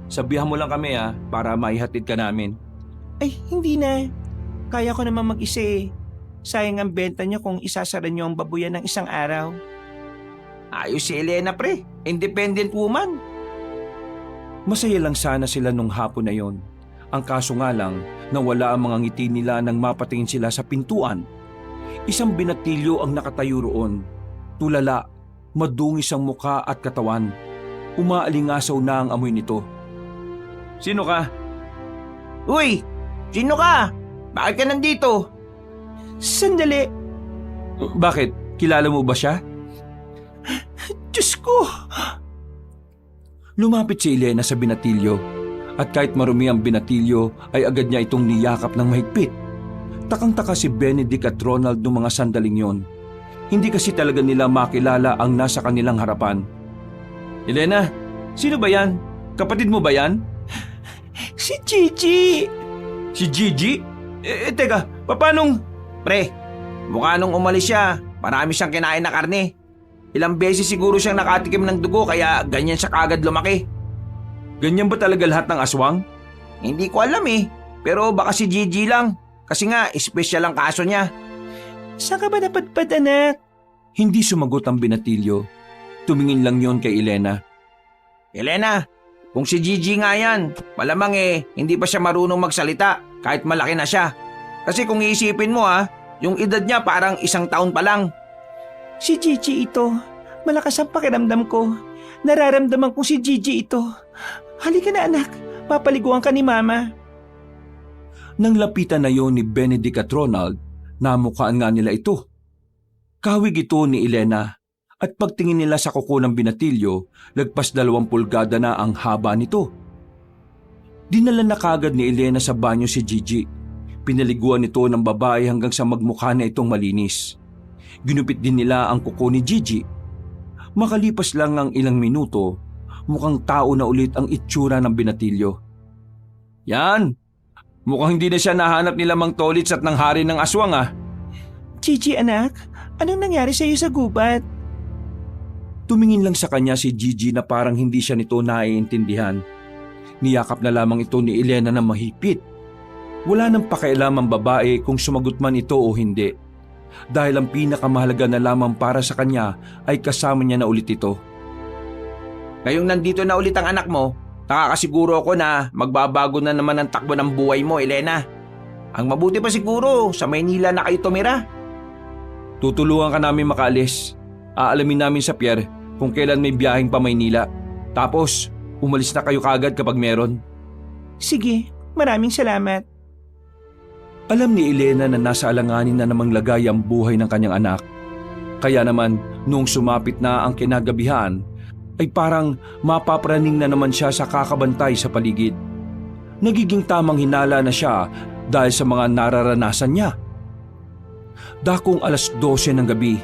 Sabihan mo lang kami para maihatid ka namin. Ay, hindi na. Kaya ko naman mag-isa eh. Sayang ang benta niyo kung isasara niyo ang babuyan ng isang araw. Ayos si Elena pre, independent woman. Masaya lang sana sila nung hapon na yon. Ang kaso nga lang, nawala ang mga ngiti nila nang mapatingin sila sa pintuan. Isang binatilyo ang nakatayo roon. Tulala, madungis ang muka at katawan. Umaalingasaw na ang amoy nito. Sino ka? Uy, sino ka? Bakit ka nandito? Sandali! Bakit? Kilala mo ba siya? Diyos ko! Lumapit si Elena sa binatilyo at kahit marumi ang binatilyo ay agad niya itong niyakap ng mahigpit. Takang-taka si Benedict at Ronald noong mga sandaling yon. Hindi kasi talaga nila makilala ang nasa kanilang harapan. Elena, sino ba yan? Kapatid mo ba yan? Si Gigi! Si Gigi? Teka, papanong? Pre, mukha nung umalis siya, marami siyang kinain na karne. Ilang beses siguro siyang nakatikim ng dugo kaya ganyan siya kagad lumaki. Ganyan ba talaga lahat ng aswang? Hindi ko alam eh, pero baka si Gigi lang. Kasi nga, espesyal ang kaso niya. Saan ka ba napadpad, anak? Hindi sumagot ang binatilyo. Tumingin lang yon kay Elena. Elena, kung si Gigi nga yan, malamang hindi pa siya marunong magsalita kahit malaki na siya. Kasi kung iisipin mo yung edad niya parang 1 taon pa lang. Si Gigi ito. Malakas ang pakiramdam ko. Nararamdaman ko si Gigi ito. Halika na anak, papaliguan ka ni Mama. Nang lapitan na yon ni Benedict at Ronald, namukhaan nga nila ito. Kawig ito ni Elena at pagtingin nila sa kuko ng binatilyo, lagpas 2 pulgada na ang haba nito. Dinala na kagad ni Elena sa banyo si Gigi. Pinaliguan ito ng babae hanggang sa magmukha na itong malinis. Ginupit din nila ang kuko ni Gigi. Makalipas lang ang ilang minuto, mukhang tao na ulit ang itsura ng binatilyo. Yan! Mukhang hindi na siya nahanap nila Mang Tolits at ng hari ng aswang Gigi anak, anong nangyari sa iyo sa gubat? Tumingin lang sa kanya si Gigi na parang hindi siya nito naiintindihan. Niyakap na lamang ito ni Elena na mahigpit. Wala nang pakialam ang babae kung sumagot man ito o hindi. Dahil ang pinakamahalaga na lamang para sa kanya ay kasama niya na ulit ito. Ngayong nandito na ulit ang anak mo, nakakasiguro ako na magbabago na naman ang takbo ng buhay mo, Elena. Ang mabuti pa siguro, sa Maynila na kayo tumira. Tutulungan ka namin makaalis. Aalamin namin sa Pierre kung kailan may biyaheng pa Maynila. Tapos, umalis na kayo kagad kapag meron. Sige, maraming salamat. Alam ni Elena na nasa alanganin na namang lagay ang buhay ng kanyang anak. Kaya naman, noong sumapit na ang kinagabihan, ay parang mapapraning na naman siya sa kakabantay sa paligid. Nagiging tamang hinala na siya dahil sa mga nararanasan niya. Dakong 12:00 ng gabi,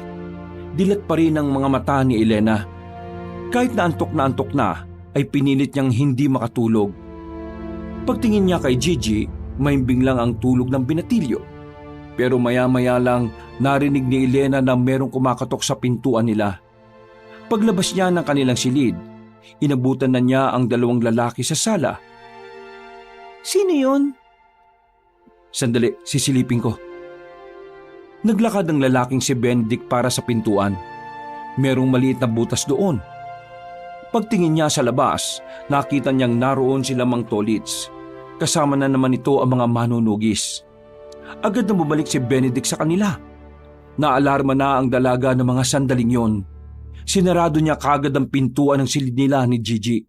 dilat pa rin ang mga mata ni Elena. Kahit na antok na, ay pinilit niyang hindi makatulog. Pagtingin niya kay Gigi, mahimbing lang ang tulog ng binatilyo. Pero maya-maya lang narinig ni Elena na merong kumakatok sa pintuan nila. Paglabas niya ng kanilang silid, inabutan na niya ang 2 lalaki sa sala. Sino yun? Sandali, sisilipin ko. Naglakad ang lalaking si Benedict para sa pintuan. Merong maliit na butas doon. Pagtingin niya sa labas, nakita niyang naroon sila Mang Tolits. Kasama na naman ito ang mga manunugis. Agad na bumalik si Benedict sa kanila. Naalarma na ang dalaga ng mga sandaling yon. Sinarado niya kagad ang pintuan ng silid nila ni Gigi.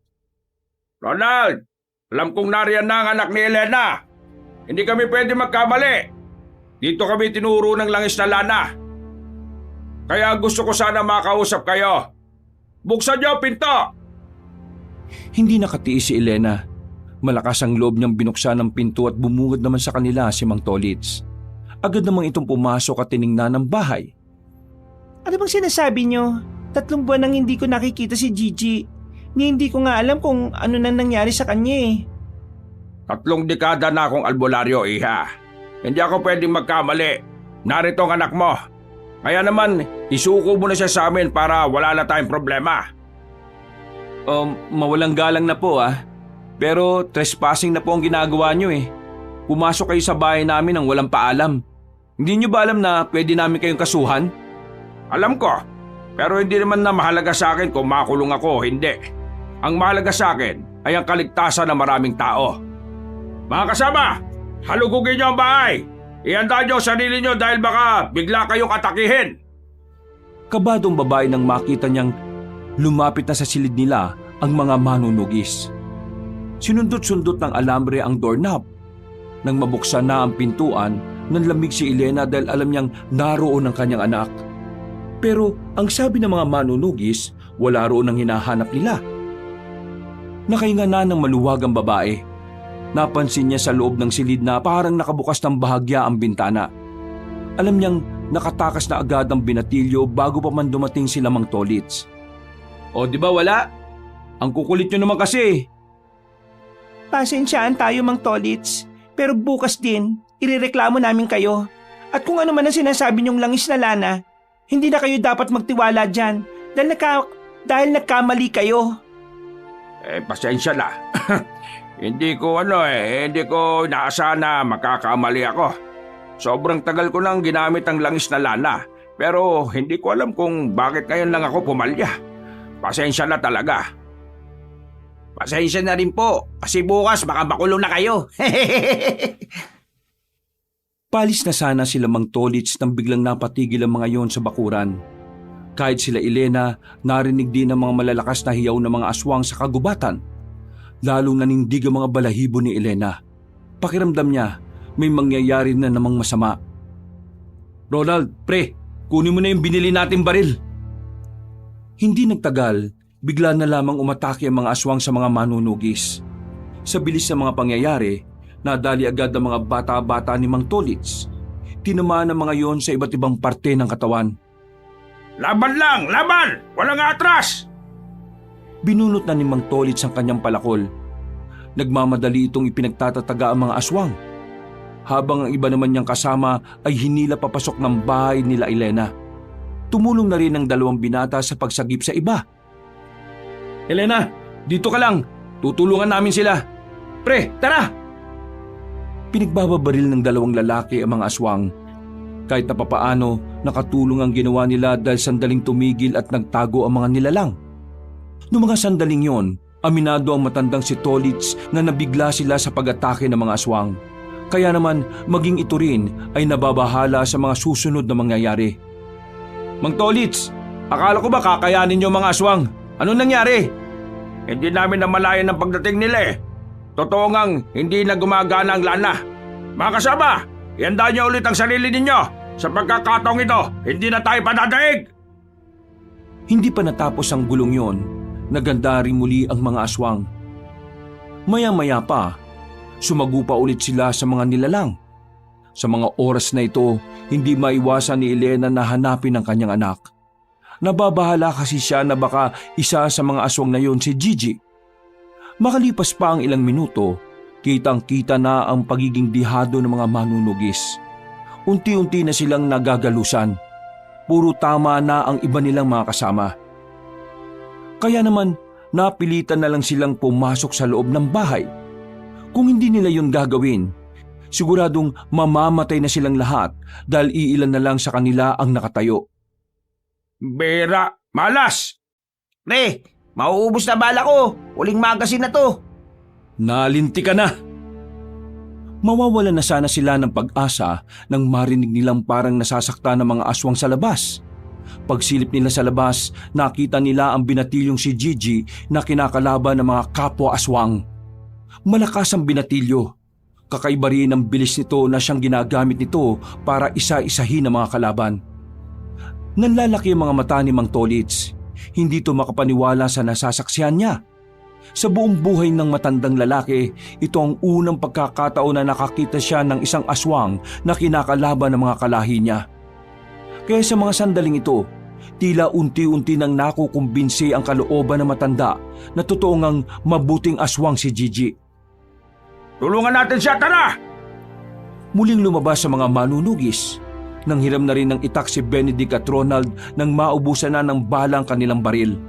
Ronald, alam kong nariyan na ang anak ni Elena. Hindi kami pwede magkamali. Dito kami tinuro ng langis na lana. Kaya gusto ko sana makausap kayo. Buksan niyo ang pinto! Hindi nakatiis si Elena. Malakas ang loob niyang binuksan ang pinto at bumungad naman sa kanila si Mang Tolits. Agad namang itong pumasok at tiningnan ang bahay. Ano bang sinasabi niyo? 3 buwan nang hindi ko nakikita si Gigi. Hindi ko nga alam kung ano na nangyari sa kanya 3 dekada na akong albularyo, iha. Hindi ako pwedeng magkamali. Narito ang anak mo. Kaya naman, isuko mo na siya sa amin para wala na tayong problema. Mawalang galang na po Pero trespassing na po ang ginagawa nyo Pumasok kayo sa bahay namin nang walang paalam. Hindi nyo ba alam na pwede namin kayong kasuhan? Alam ko, pero hindi naman na mahalaga sa akin kung makulong ako o hindi. Ang mahalaga sa akin ay ang kaligtasan ng maraming tao. Mga kasama, halugugin niyo ang bahay. Ihanda niyo ang sarili niyo dahil baka bigla kayong atakihin. Kabadong babae nang makita niyang lumapit na sa silid nila ang mga manunugis. Sinundot-sundot ng alambre ang doorknob. Nang mabuksan na ang pintuan, nanlamig si Elena dahil alam niyang naroon ang kanyang anak. Pero ang sabi ng mga manunugis, wala roon ang hinahanap nila. Nakahinga na ng maluwag ang babae. Napansin niya sa loob ng silid na parang nakabukas ng bahagya ang bintana. Alam niyang nakatakas na agad ang binatilyo bago pa man dumating sila Mang Tolits. O di ba wala? Ang kukulit niyo naman kasi. Pasensyaan tayo, Mang Tolits. Pero bukas din, irereklamo namin kayo. At kung ano man ang sinasabi niyong langis na lana, hindi na kayo dapat magtiwala dyan dahil nagkamali kayo. Pasensya na. Hindi ko inaasahan na makakamali ako. Sobrang tagal ko nang ginamit ang langis na lana, pero hindi ko alam kung bakit ngayon lang ako pumalya. Pasensya na talaga. Pasensya na rin po, kasi bukas baka makulong na kayo. Palis na sana sila Mang Tolits nang biglang napatigil ang mga yon sa bakuran. Kahit sila Elena, narinig din ang mga malalakas na hiyaw ng mga aswang sa kagubatan. Lalong nanindig ang mga balahibo ni Elena. Pakiramdam niya, may mangyayari na namang masama. Ronald, pre, kunin mo na yung binili nating baril. Hindi nagtagal, bigla na lamang umatake ang mga aswang sa mga manunugis. Sa bilis ng mga pangyayari, nadali agad ang mga bata-bata ni Mang Tolits. Tinamaan ang mga yon sa iba't ibang parte ng katawan. Laban lang! Laban! Walang atras! Binunot na ni Mang Tolits ang kanyang palakol. Nagmamadali itong ipinagtatataga ang mga aswang. Habang ang iba naman niyang kasama ay hinila papasok ng bahay nila Elena. Tumulong na rin ang dalawang binata sa pagsagip sa iba. Elena, dito ka lang. Tutulungan namin sila. Pre, tara! Pinagbababaril ng dalawang lalaki ang mga aswang. Kahit na papaano, nakatulong ang ginawa nila dahil sandaling tumigil at nagtago ang mga nilalang. Noong mga sandaling yon, aminado ang matandang si Tolits na nabigla sila sa pag-atake ng mga aswang. Kaya naman maging ito rin ay nababahala sa mga susunod na mangyayari. Mang Tolits, akala ko ba kakayanin niyo mga aswang? Anong nangyari? Hindi namin namalayan ang pagdating nila Totoo ngang hindi na gumagana ang lana. Mga kasama, ihanda niyo ulit ang sarili ninyo. Sa pagkakataong ito, hindi na tayo padadaig! Hindi pa natapos ang gulong yon, naganda rin muli ang mga aswang. Maya-maya pa, sumagu pa ulit sila sa mga nilalang. Sa mga oras na ito, hindi maiwasan ni Elena na hanapin ang kanyang anak. Nababahala kasi siya na baka isa sa mga aswang na yon si Gigi. Makalipas pa ang ilang minuto, kitang-kita na ang pagiging dihado ng mga manunugis. Unti-unti na silang nagagalusan. Puro tama na ang iba nilang mga kasama. Kaya naman, napilitan na lang silang pumasok sa loob ng bahay. Kung hindi nila yun gagawin, siguradong mamamatay na silang lahat dahil iilan na lang sa kanila ang nakatayo. Bera, malas! Pre, mauubos na bala ko. Uling magasin na to. Nalinti ka na! Mawawalan na sana sila ng pag-asa nang marinig nilang parang nasasakta ng mga aswang sa labas. Pagsilip nila sa labas, nakita nila ang binatilyong si Gigi na kinakalaban ng mga kapwa-aswang. Malakas ang binatilyo. Kakaiba rin ang bilis nito na siyang ginagamit nito para isa-isahin ang mga kalaban. Nanlalaki ang mga mata ni Mang Tolits. Hindi ito makapaniwala sa nasasaksihan niya. Sa buong buhay ng matandang lalaki, ito ang unang pagkakataon na nakakita siya ng isang aswang na kinakalaban ng mga kalahi niya. Kaya sa mga sandaling ito, tila unti-unti nang nakukumbinsi ang kalooban ng matanda na totoo ngang mabuting aswang si Gigi. Tulungan natin siya, tara! Muling lumabas sa mga manunugis. Nang hiram na rin ng itak si Benedict at Ronald nang maubusan na ng bala ang kanilang baril.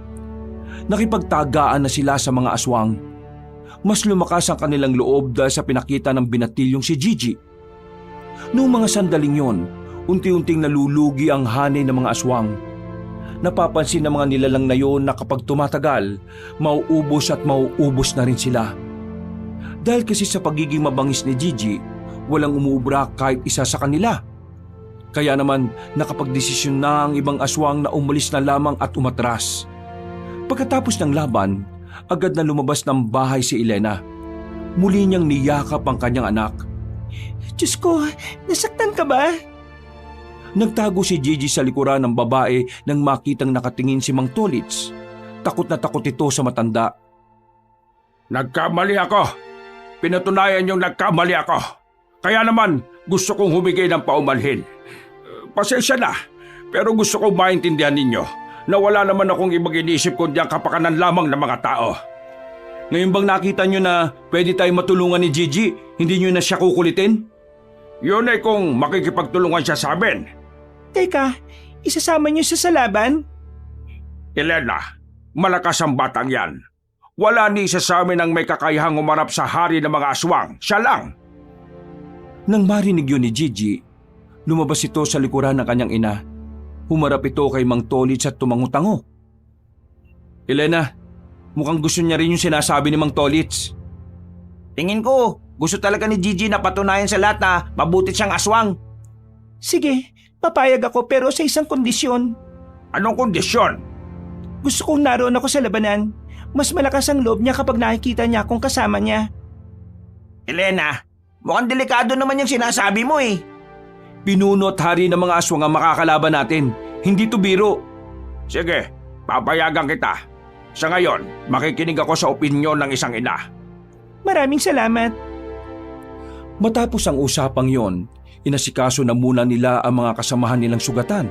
nakipagtagaan na sila sa mga aswang. Mas lumakas ang kanilang loob dahil sa pinakita ng binatilyong si Gigi. Noong mga sandaling yon, unti-unting nalulugi ang hanay ng mga aswang. Napapansin ng mga nilalang na yon na kapag tumatagal, mauubos at mauubos na rin sila. Dahil kasi sa pagiging mabangis ni Gigi, walang umuubra kahit isa sa kanila. Kaya naman nakapagdesisyon na ang ibang aswang na umalis na lamang at umatras. Pagkatapos ng laban, agad na lumabas ng bahay si Elena. Muli niyang niyakap ang kanyang anak. Diyos ko, nasaktan ka ba? Nagtago si Gigi sa likuran ng babae nang makitang nakatingin si Mang Tolits. Takot na takot ito sa matanda. Nagkamali ako. Pinatunayan niyong nagkamali ako. Kaya naman gusto kong humigay ng paumanhin. Pasensya na, pero gusto kong maintindihan ninyo na wala naman akong ibang inisip kundi ang kapakanan lamang ng mga tao. Ngayon bang nakita niyo na pwede tayong matulungan ni Gigi, hindi niyo na siya kukulitin? Yun ay kung makikipagtulungan siya sa amin. Teka, isasama niyo siya sa laban? Elena, malakas ang batang yan. Wala ni isa sa amin ang may kakayahang umarap sa hari ng mga aswang. Siya lang. Nang marinig yun ni Gigi, lumabas ito sa likuran ng kanyang ina. Humarap ito kay Mang Tolits at tumango-tango. Elena, mukhang gusto niya rin yung sinasabi ni Mang Tolits. Tingin ko, gusto talaga ni Gigi na patunayan sa lahat na mabuti siyang aswang. Sige, papayag ako pero sa isang kondisyon. Anong kondisyon? Gusto kong naroon ako sa labanan. Mas malakas ang loob niya kapag nakikita niya akong kasama niya. Elena, mukhang delikado naman yung sinasabi mo eh. Pinuno at hari ng mga aswang ang makakalaban natin. Hindi to biro. Sige, papayagan kita. Sa ngayon, makikinig ako sa opinyon ng isang ina. Maraming salamat. Matapos ang usapang yon, inasikaso na muna nila ang mga kasamahan nilang sugatan.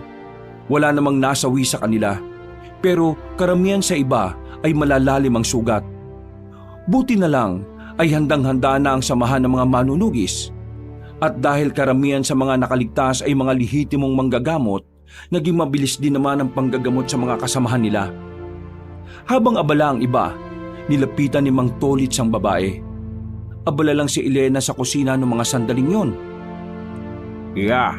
Wala namang nasawi sa kanila. Pero karamihan sa iba ay malalalim ang sugat. Buti na lang ay handang-handa na ang samahan ng mga manunugis. At dahil karamihan sa mga nakaligtas ay mga lehitimong manggagamot, naging mabilis din naman ang panggagamot sa mga kasamahan nila. Habang abala ang iba, nilapitan ni Mang Tolits ang babae. Abala lang si Elena sa kusina ng mga sandaling yon. Iya,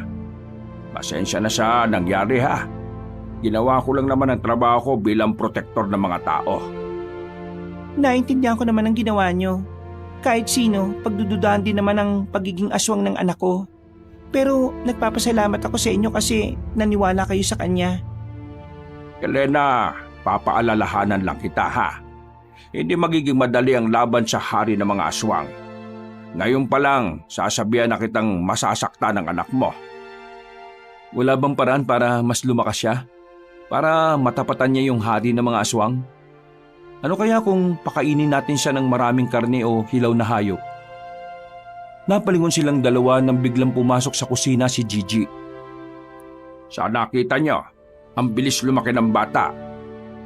pasensya na sa nangyari ha. Ginawa ko lang naman ang trabaho ko bilang protektor ng mga tao. Naintindihan ko naman ang ginawa niyo. Kahit sino, pagdududahan din naman ang pagiging aswang ng anak ko. Pero nagpapasalamat ako sa inyo kasi naniwala kayo sa kanya. Elena, papaalalahanan lang kita ha. Hindi magiging madali ang laban sa hari ng mga aswang. Ngayon pa lang, sasabihan na kitang masasaktan ng anak mo. Wala bang paraan para mas lumakas siya? Para matapatan niya yung hari ng mga aswang? Ano kaya kung pakainin natin siya ng maraming karne o hilaw na hayop? Napalingon silang dalawa nang biglang pumasok sa kusina si Gigi. Sa nakita niyo, ang bilis lumaki ng bata.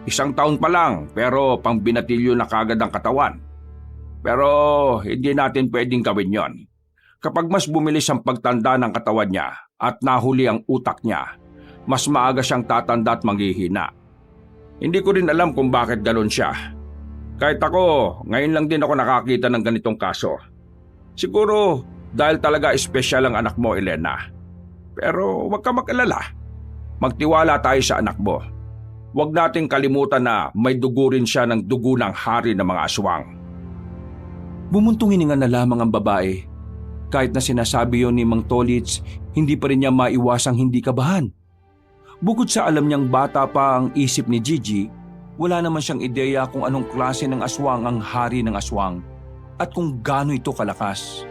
1 taon pa lang pero pang binatilyo na kagad ang katawan. Pero hindi natin pwedeng gawin yon. Kapag mas bumilis ang pagtanda ng katawan niya at nahuli ang utak niya, mas maaga siyang tatanda at manghihina. Hindi ko rin alam kung bakit galon siya. Kahit ako, ngayon lang din ako nakakita ng ganitong kaso. Siguro dahil talaga espesyal ang anak mo, Elena. Pero huwag ka mag-alala. Magtiwala tayo sa anak mo. Huwag nating kalimutan na may dugo rin siya ng dugo ng hari ng mga aswang. Bumuntong hininga na lamang ang babae. Kahit na sinasabi yon ni Mang Tolits, hindi pa rin niya maiwasang hindi kabahan. Bukod sa alam niyang bata pa ang isip ni Gigi, wala naman siyang ideya kung anong klase ng aswang ang hari ng aswang at kung gaano ito kalakas.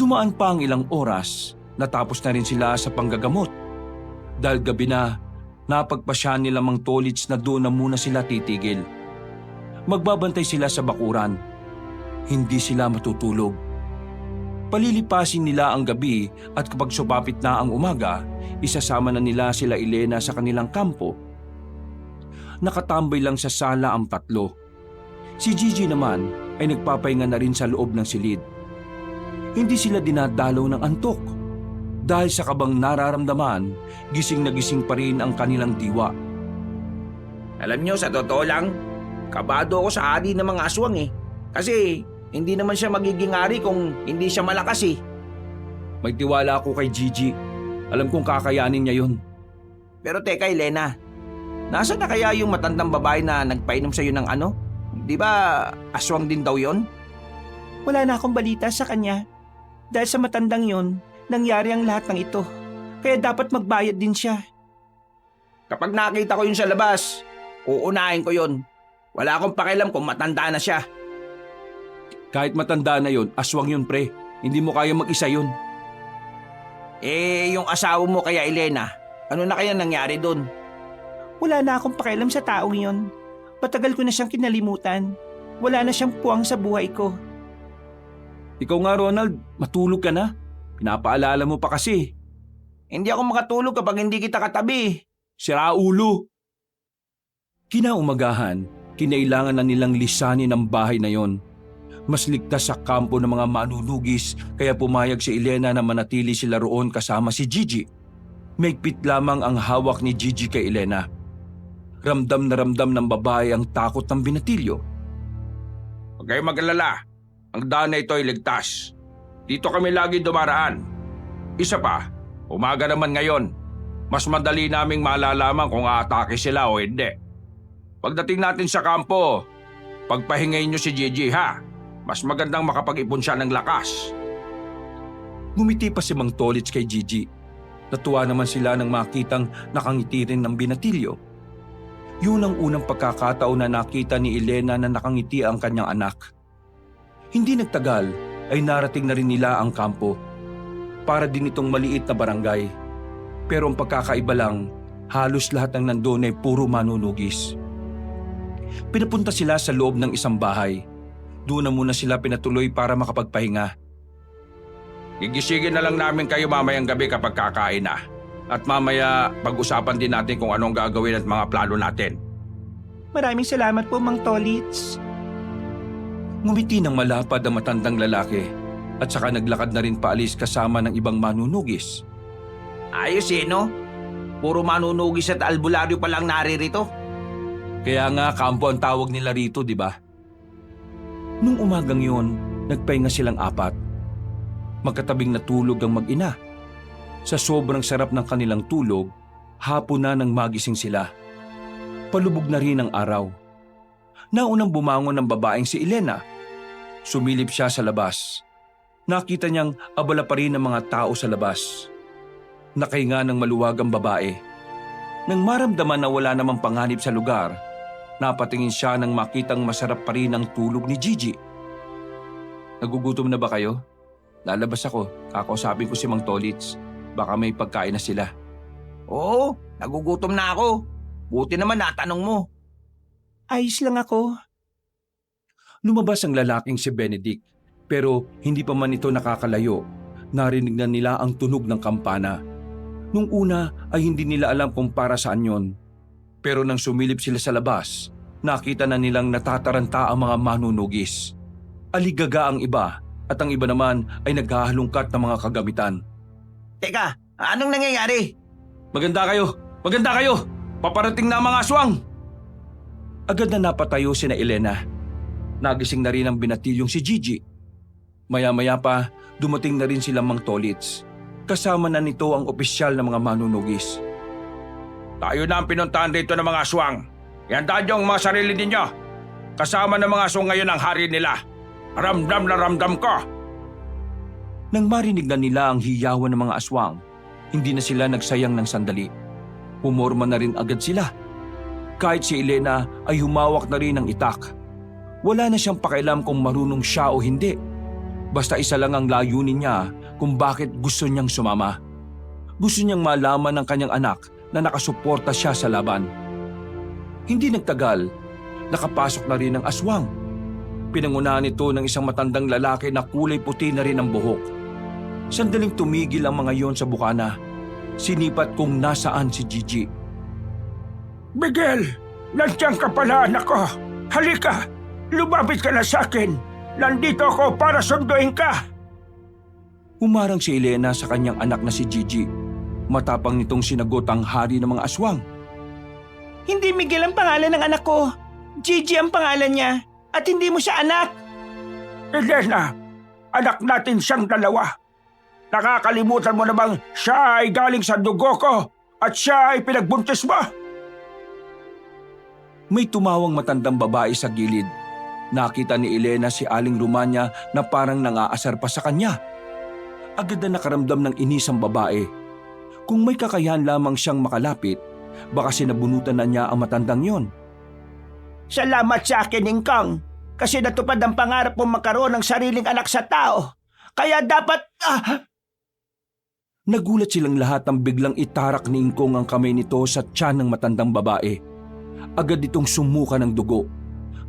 Dumaan pa ang ilang oras, natapos na rin sila sa panggagamot. Dahil gabi na, napagpasyahan nila Mang Tolits na doon na muna sila titigil. Magbabantay sila sa bakuran. Hindi sila matutulog. Palilipasin nila ang gabi at kapag sumapit na ang umaga, isasama na nila sila Elena sa kanilang kampo. Nakatambay lang sa sala ang tatlo. Si Gigi naman ay nagpapahinga na rin sa loob ng silid. Hindi sila dinadalaw ng antok. Dahil sa kabang nararamdaman, gising na gising pa rin ang kanilang diwa. Alam nyo, sa totoo lang, kabado ako sa hari ng mga aswang eh. Kasi hindi naman siya magiging hari kung hindi siya malakas eh. May tiwala ako kay Gigi. Alam kong kakayanin niya yun. Pero teka, Elena, nasa na kaya yung matandang babae na nagpainom sa'yo ng ano? Di ba aswang din daw yon? Wala na akong balita sa kanya. Dahil sa matandang yon, nangyari ang lahat ng ito. Kaya dapat magbayad din siya. Kapag nakita ko yun sa labas, uunahin ko yun. Wala akong pakialam kung matanda na siya. Kahit matanda na yun, aswang yun pre. Hindi mo kaya mag-isa yun. Yung asawa mo kaya, Elena, ano na kaya nangyari doon? Wala na akong pakialam sa taong yon. Patagal ko na siyang kinalimutan. Wala na siyang puwang sa buhay ko. Ikaw nga Ronald, matulog ka na. Pinapaalala mo pa kasi. Hindi ako makatulog kapag hindi kita katabi. Sira ulo. Kinaumagahan, kinailangan na nilang lisanin ang bahay na yon. Mas ligtas sa kampo ng mga manunugis kaya pumayag si Elena na manatili sila roon kasama si Gigi. Maigpit lamang ang hawak ni Gigi kay Elena. Ramdam na ramdam ng babae ang takot ng binatilyo. Huwag kayong mag-alala. Ang daan na ito ay ligtas. Dito kami lagi dumaraan. Isa pa, umaga naman ngayon. Mas madali naming malalaman kung aatake sila o hindi. Pagdating natin sa kampo, pagpahingayin niyo si Gigi ha. Mas magandang makapag-ipon siya ng lakas. Ngumiti pa si Mang Tolits kay Gigi. Natuwa naman sila nang makitang nakangiti rin ng binatilyo. Yun ang unang pagkakataon na nakita ni Elena na nakangiti ang kanyang anak. Hindi nagtagal ay narating na rin nila ang kampo. Para din itong maliit na barangay. Pero ang pagkakaiba lang, halos lahat ng nandun ay puro manunugis. Pinapunta sila sa loob ng isang bahay. Doon na muna sila pinatuloy para makapagpahinga. Gigisingin na lang namin kayo mamayang gabi kapag kakain na. At mamaya pag-usapan din natin kung anong gagawin at mga plano natin. Maraming salamat po, Mang Tolits. Ngumiti ng malapad ang matandang lalaki at saka naglakad na rin paalis kasama ng ibang manunugis. Ayos eh, no? Puro manunugis at albularyo pa lang naririto. Kaya nga kampo ang tawag nila rito, di ba? Nung umagang yon, nagpahinga silang apat. Magkatabing natulog ang mag-ina. Sa sobrang sarap ng kanilang tulog, hapon na nang magising sila. Palubog na rin ang araw. Naunang bumangon ng babaeng si Elena. Sumilip siya sa labas. Nakita niyang abala pa rin ang mga tao sa labas. Nakahinga ng maluwag ang babae. Nang maramdaman na wala namang panganib sa lugar, napatingin siya nang makitang masarap pa rin ang tulog ni Gigi. Nagugutom na ba kayo? Lalabas ako, kakausapin ko si Mang Tolits. Baka may pagkain na sila. Oo, nagugutom na ako. Buti naman natanong mo. Ayos lang ako. Lumabas ang lalaking si Benedict, pero hindi pa man ito nakakalayo. Narinig na nila ang tunog ng kampana. Nung una ay hindi nila alam kung para saan yon. Pero nang sumilip sila sa labas, nakita na nilang natataranta ang mga manunugis. Aligaga ang iba at ang iba naman ay naghahalungkat ng mga kagamitan. Teka, anong nangyayari? Maganda kayo! Maganda kayo! Paparating na ang mga aswang! Agad na napatayo sina Elena. Nagising na rin ang binatilyong si Gigi. Maya-maya pa, dumating na rin sila Mang Tolits. Kasama na nito ang opisyal ng mga manunugis. Tayo na ang pinuntahan dito ng mga aswang. Ihandaan niyo ang mga sarili ninyo. Kasama ng mga aswang ngayon ang hari nila. Ramdam na ramdam ko. Nang marinig na nila ang hiyawan ng mga aswang, hindi na sila nagsayang ng sandali. Pumorma na rin agad sila. Kahit si Elena ay humawak na rin ng itak. Wala na siyang pakialam kung marunong siya o hindi. Basta isa lang ang layunin niya kung bakit gusto niyang sumama. Gusto niyang malaman ng kanyang anak na nakasuporta siya sa laban. Hindi nagtagal, nakapasok na rin ang aswang. Pinangunahan ito ng isang matandang lalaki na kulay puti na rin ang buhok. Sandaling tumigil ang mga yon sa bukana. Sinipat kung nasaan si Gigi. Miguel, nandiyan ka pala anak ko. Halika, lumapit ka na sa akin. Nandito ako para sunduin ka. Humarang si Elena sa kanyang anak na si Gigi. Matapang nitong sinagot ang hari ng mga aswang. Hindi Miguel ang pangalan ng anak ko. Gigi ang pangalan niya. At hindi mo siya anak. Elena, anak natin siyang dalawa. Nakakalimutan mo na bang siya ay galing sa dugo ko at siya ay pinagbuntis mo? May tumawang matandang babae sa gilid. Nakita ni Elena si Aling Romanya na parang nangaasar pa sa kanya. Agad na nakaramdam ng inis ang babae. Kung may kakayahan lamang siyang makalapit, baka sinabunutan na niya ang matandang yon. Salamat sa akin, Ingkang. Kasi natupad ang pangarap mong magkaroon ng sariling anak sa tao. Kaya dapat... Nagulat silang lahat ang biglang itarak ni Ingkong ang kamay nito sa tiyan ng matandang babae. Agad itong sumuka ng dugo.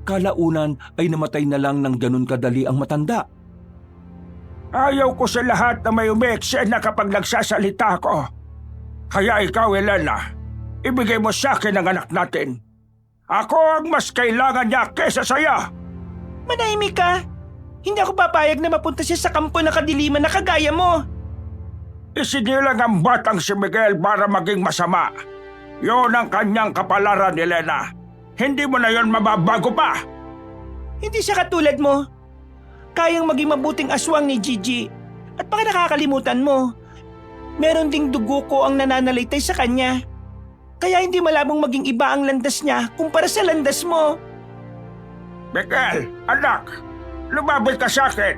Kalaunan ay namatay na lang ng ganun kadali ang matanda. Ayaw ko sa lahat na may umeksena kapag nagsasalita ko. Kaya ikaw, Elena, ibigay mo sa akin ang anak natin. Ako ang mas kailangan niya kesa saya. Manahimik ka. Hindi ako papayag na mapunta siya sa kampo na kadiliman na kagaya mo. Isinilang ang batang si Miguel para maging masama. Yon ang kanyang kapalaran, Elena. Hindi mo na yon mababago pa. Hindi siya katulad mo. Kayang maging mabuting aswang ni Gigi. At baka nakakalimutan mo, meron ding dugo ko ang nananalitay sa kanya. Kaya hindi malabong maging iba ang landas niya kumpara sa landas mo. Miguel, anak, lumapit ka sa akin.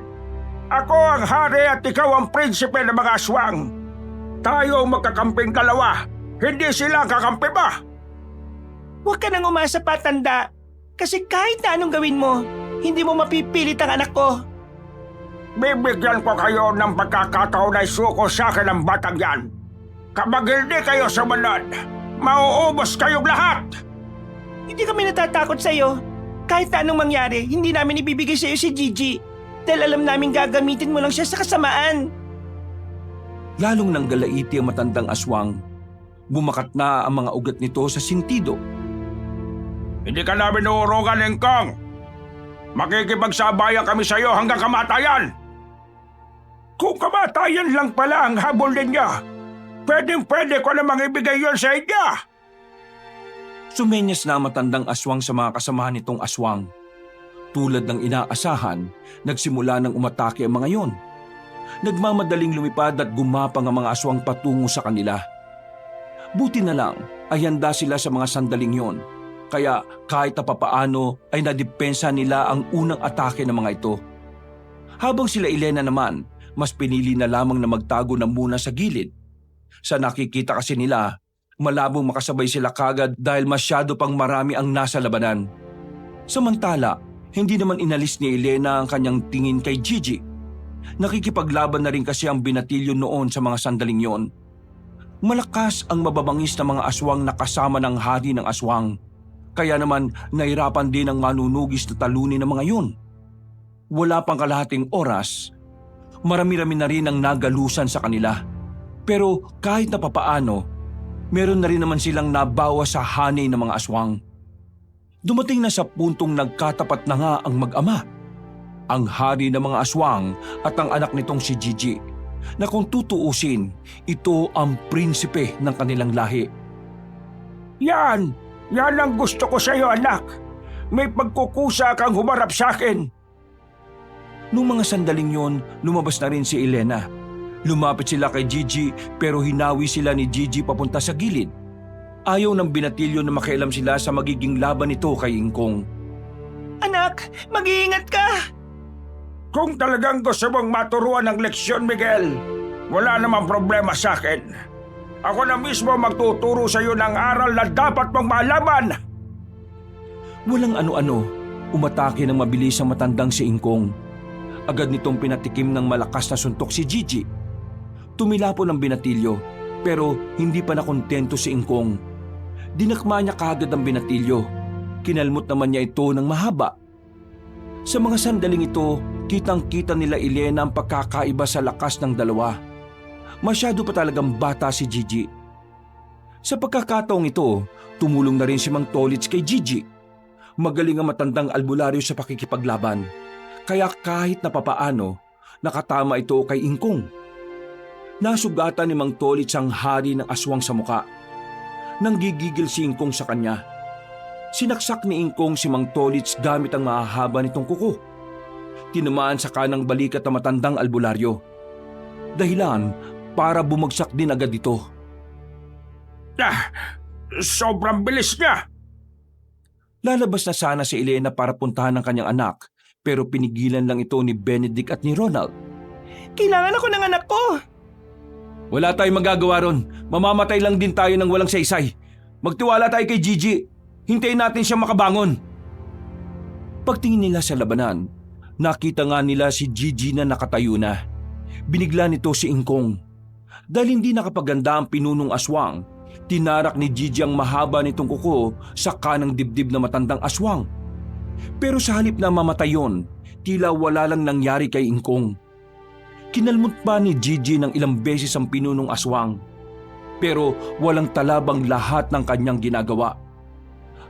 Ako ang hari at ikaw ang prinsipe ng mga aswang. Tayo ang magkakamping dalawa. Hindi sila ang kakampi ba? Huwag ka nang umasa pa, tanda. Kasi kahit na anong gawin mo, hindi mo mapipilit ang anak ko. Bibigyan ko kayo ng pagkakataon na isuko sa akin ang batang yan. Kapag hindi kayo sumunod, mauubos kayong lahat. Hindi kami natatakot sa'yo. Kahit na anong mangyari, hindi namin ibibigay sa'yo si Gigi. Dahil alam namin gagamitin mo lang siya sa kasamaan. Lalong nanggalaiti ang matandang aswang. Bumakat na ang mga ugat nito sa sintido. Hindi ka namin uurugan, Ingkong. Makikipagsabayan kami sa iyo hanggang kamatayan. Kung kamatayan lang pala ang habol ninyo, pwedeng-pwede ko namang ibigay yon sa inyo. Sumenyas na ang matandang aswang sa mga kasamahan nitong aswang. Tulad ng inaasahan, nagsimula ng umatake ang mga yon. Nagmamadaling lumipad at gumapang ang mga aswang patungo sa kanila. Buti na lang ay handa sila sa mga sandaling yon. Kaya kahit na papaano ay nadepensa nila ang unang atake ng mga ito. Habang sila Elena naman, mas pinili na lamang na magtago na muna sa gilid. Sa nakikita kasi nila, malabong makasabay sila kagad dahil masyado pang marami ang nasa labanan. Samantala, hindi naman inalis ni Elena ang kanyang tingin kay Gigi. Nakikipaglaban na rin kasi ang binatilyo noon sa mga sandaling yon. Malakas ang mababangis na mga aswang na kasama ng hari ng aswang. Kaya naman nahirapan din ang manunugis na talunin ng mga yun. Wala pang kalahating oras, marami-rami na rin ang nagalusan sa kanila. Pero kahit na papaano, meron na rin naman silang nabawa sa hanay ng mga aswang. Dumating na sa puntong nagkatapat na nga ang mag-ama, ang hari ng mga aswang at ang anak nitong si Gigi, na kung tutuusin, ito ang prinsipe ng kanilang lahi. Yan ang gusto ko sa iyo, anak. May pagkukusa kang humarap sa akin. Nung mga sandaling yon, lumabas na rin si Elena. Lumapit sila kay Gigi pero hinawi sila ni Gigi papunta sa gilid. Ayaw ng binatilyo na makialam sila sa magiging laban nito kay Ingkong. Anak, mag-iingat ka! Kung talagang gusto mong maturuan ng leksyon, Miguel, wala namang problema sa akin. Ako na mismo magtuturo sa iyo ng aral na dapat mong malaman. Walang ano-ano, umatake ng mabilis ang matandang si Ingkong. Agad nitong pinatikim ng malakas na suntok si Gigi. Tumilapon ang binatilyo, pero hindi pa nakontento si Ingkong. Dinakma niya kaagad ang binatilyo. Kinalmot naman niya ito ng mahaba. Sa mga sandaling ito, kitang-kita nila Elena ang pagkakaiba sa lakas ng dalawa. Masyado pa talagang bata si Gigi. Sa pagkakataong ito, tumulong na rin si Mang Tolits kay Gigi. Magaling ang matandang albularyo sa pakikipaglaban. Kaya kahit na papaano, nakatama ito kay Ingkong. Nasugatan ni Mang Tolits ang hari ng aswang sa muka. Nanggigigil si Ingkong sa kanya. Sinaksak ni Ingkong si Mang Tolits gamit ang mahahaba nitong kuko. Tinamaan sa kanang balikat na matandang albularyo. Dahilan para bumagsak din agad ito. Sobrang bilis niya! Lalabas na sana si Elena para puntahan ang kanyang anak, pero pinigilan lang ito ni Benedict at ni Ronald. Kailangan ako ng anak ko! Wala tayong magagawa ron. Mamamatay lang din tayo ng walang saysay. Magtiwala tayo kay Gigi. Hintayin natin siya makabangon. Pagtingin nila sa labanan, nakita nga nila si Gigi na nakatayo na. Binigla nito si Ingkong. Dahil hindi nakapaganda ang pinunong aswang, tinarak ni Gigi ang mahaba nitong kuko sa kanang dibdib na matandang aswang. Pero sa halip na mamatay yon, tila wala lang nangyari kay Ingkong. Kinalmot pa ni Gigi ng ilang beses ang pinunong aswang. Pero walang talabang lahat ng kanyang ginagawa.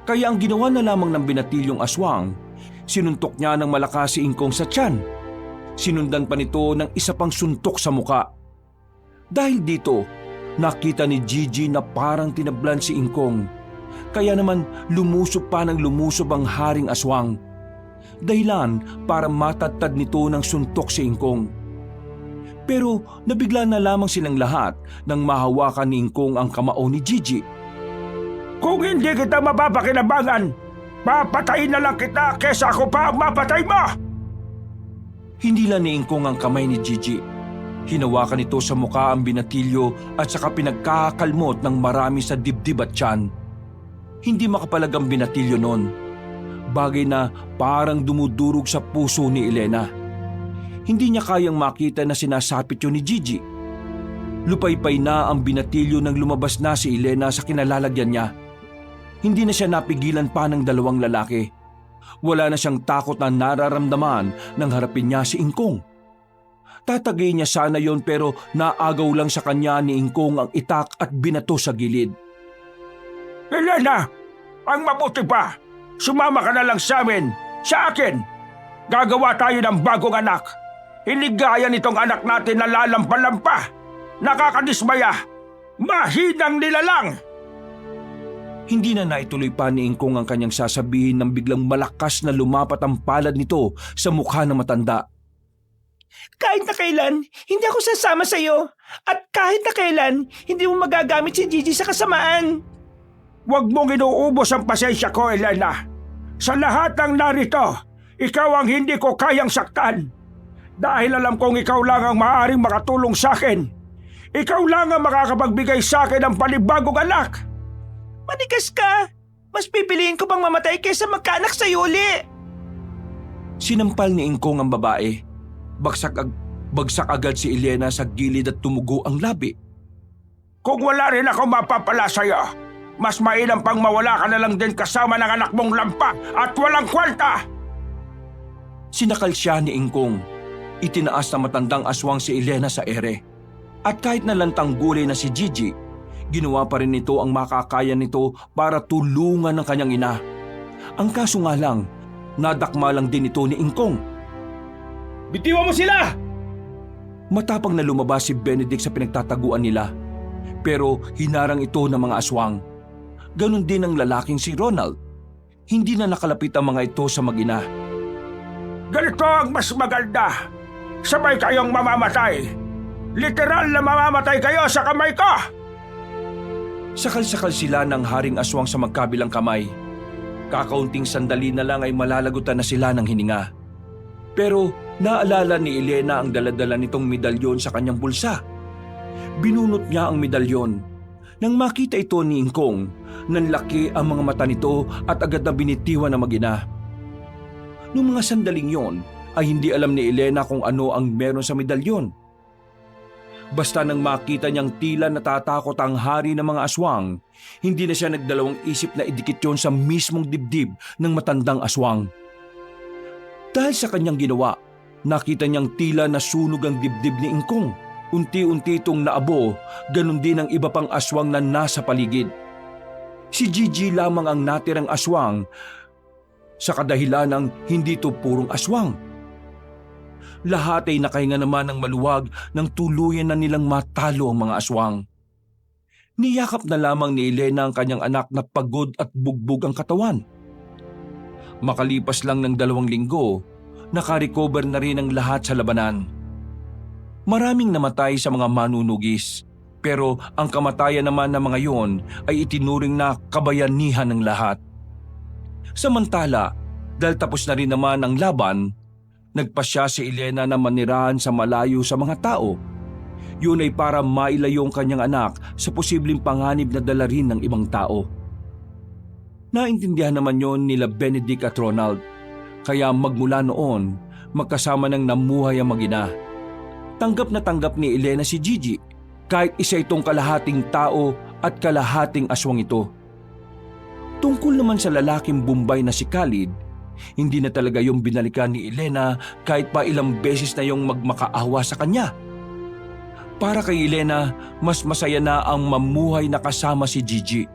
Kaya ang ginawa na lamang ng binatilyong aswang, sinuntok niya ng malakas si Ingkong sa tiyan. Sinundan pa nito ng isa pang suntok sa muka. Dahil dito, nakita ni Gigi na parang tinablan si Ingkong. Kaya naman lumusob pa ng lumusob ang haring aswang. Dahilan para matatad nito ng suntok si Ingkong. Pero nabigla na lamang silang lahat nang mahawakan ni Ingkong ang kamao ni Gigi. Kung hindi kita mapapakinabangan, papatayin na lang kita kesa ako pa ang mapatay mo! Hinila ni Ingkong ang kamay ni Gigi. Hinawakan ito sa muka ang binatilyo at saka pinagkakalmot ng marami sa dibdib at tiyan. Hindi makapalag ang binatilyo noon. Bagay na parang dumudurog sa puso ni Elena. Hindi niya kayang makita na sinasapit yun ni Gigi. Lupaypay na ang binatilyo nang lumabas na si Elena sa kinalalagyan niya. Hindi na siya napigilan pa ng dalawang lalaki. Wala na siyang takot na nararamdaman nang harapin niya si Ingkong. Tatagay niya sana yon pero naagaw lang sa kanya ni Ingkong ang itak at binato sa gilid. Elena, ang mabuti pa, sumama ka na lang sa amin, sa akin. Gagawa tayo ng bagong anak. Hiligaya nitong anak natin na lalampa-lampa. Nakakadismaya. Mahinang nilalang. Hindi na naituloy pa ni Ingkong ang kanyang sasabihin nang biglang malakas na lumapat ang palad nito sa mukha ng matanda. Kahit na kailan, hindi ako sasama sa iyo. At kahit na kailan, hindi mo magagamit si Gigi sa kasamaan. Huwag mong inuubos ang pasensya ko, Elena. Sa lahat ng narito, ikaw ang hindi ko kayang saktan. Dahil alam kong ikaw lang ang maaaring makatulong sa akin. Ikaw lang ang makakapagbigay sa akin ng panibagong anak. Manigas ka! Mas pipiliin ko pang mamatay kaysa magkaanak sa uli. Sinampal ni Ingkong ang babae. Bagsak agad si Elena sa gilid at tumugo ang labi. Kung wala rin ako mapapala sa'yo, mas mainam pang mawala ka na lang din kasama ng anak mong lampa at walang kwalta! Sinakal siya ni Ingkong. Itinaas na matandang aswang si Elena sa ere. At kahit nalantang gulay na si Gigi, ginawa pa rin nito ang makakaya nito para tulungan ng kanyang ina. Ang kaso nga lang, nadakma lang din ito ni Ingkong. Bitiwan mo sila! Matapang na lumabas si Benedict sa pinagtataguan nila. Pero hinarang ito ng mga aswang. Ganon din ang lalaking si Ronald. Hindi na nakalapit ang mga ito sa mag-ina. Ganito ang mas maganda. Sabay kayong mamamatay. Literal na mamamatay kayo sa kamay ko! Sakal-sakal sila ng haring aswang sa magkabilang kamay. Kakaunting sandali na lang ay malalagutan na sila ng hininga. Pero naalala ni Elena ang daladala nitong medalyon sa kanyang bulsa. Binunot niya ang medalyon. Nang makita ito ni Ingkong, nanlaki ang mga mata nito at agad na binitiwan ng mag-ina. Noong mga sandaling yon, ay hindi alam ni Elena kung ano ang meron sa medalyon. Basta nang makita niyang tila natatakot ang hari ng mga aswang, hindi na siya nagdalawang isip na idikit yon sa mismong dibdib ng matandang aswang. Dahil sa kanyang ginawa, nakita niyang tila nasunog ang dibdib ni Ingkong. Unti-unti itong naabo, ganun din ang iba pang aswang na nasa paligid. Si Gigi lamang ang natirang aswang sa kadahilan ng hindi ito purong aswang. Lahat ay nakahinga naman ng maluwag nang tuluyan na nilang matalo ang mga aswang. Niyakap na lamang ni Elena ang kanyang anak na pagod at bugbog ang katawan. Makalipas lang ng 2 linggo, nakarecover na rin ang lahat sa labanan. Maraming namatay sa mga manunugis, pero ang kamatayan naman ng mga yon ay itinuring na kabayanihan ng lahat. Samantala, dahil tapos na rin naman ang laban, nagpasya si Elena na manirahan sa malayo sa mga tao. Yun ay para mailayo ang kanyang anak sa posibleng panganib na dala rin ng ibang tao. Naintindihan naman yon nila Benedict at Ronald, kaya magmula noon, magkasama nang namuhay ang mag-ina. Tanggap na tanggap ni Elena si Gigi, kahit isa itong kalahating tao at kalahating aswang ito. Tungkol naman sa lalaking Bombay na si Khalid, hindi na talaga yung binalikan ni Elena kahit pa ilang beses na yung magmakaawa sa kanya. Para kay Elena, mas masaya na ang mamuhay na kasama si Gigi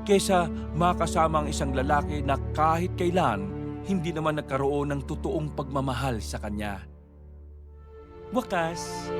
kesa makasama ang isang lalaki na kahit kailan hindi naman nagkaroon ng totoong pagmamahal sa kanya. Wakas,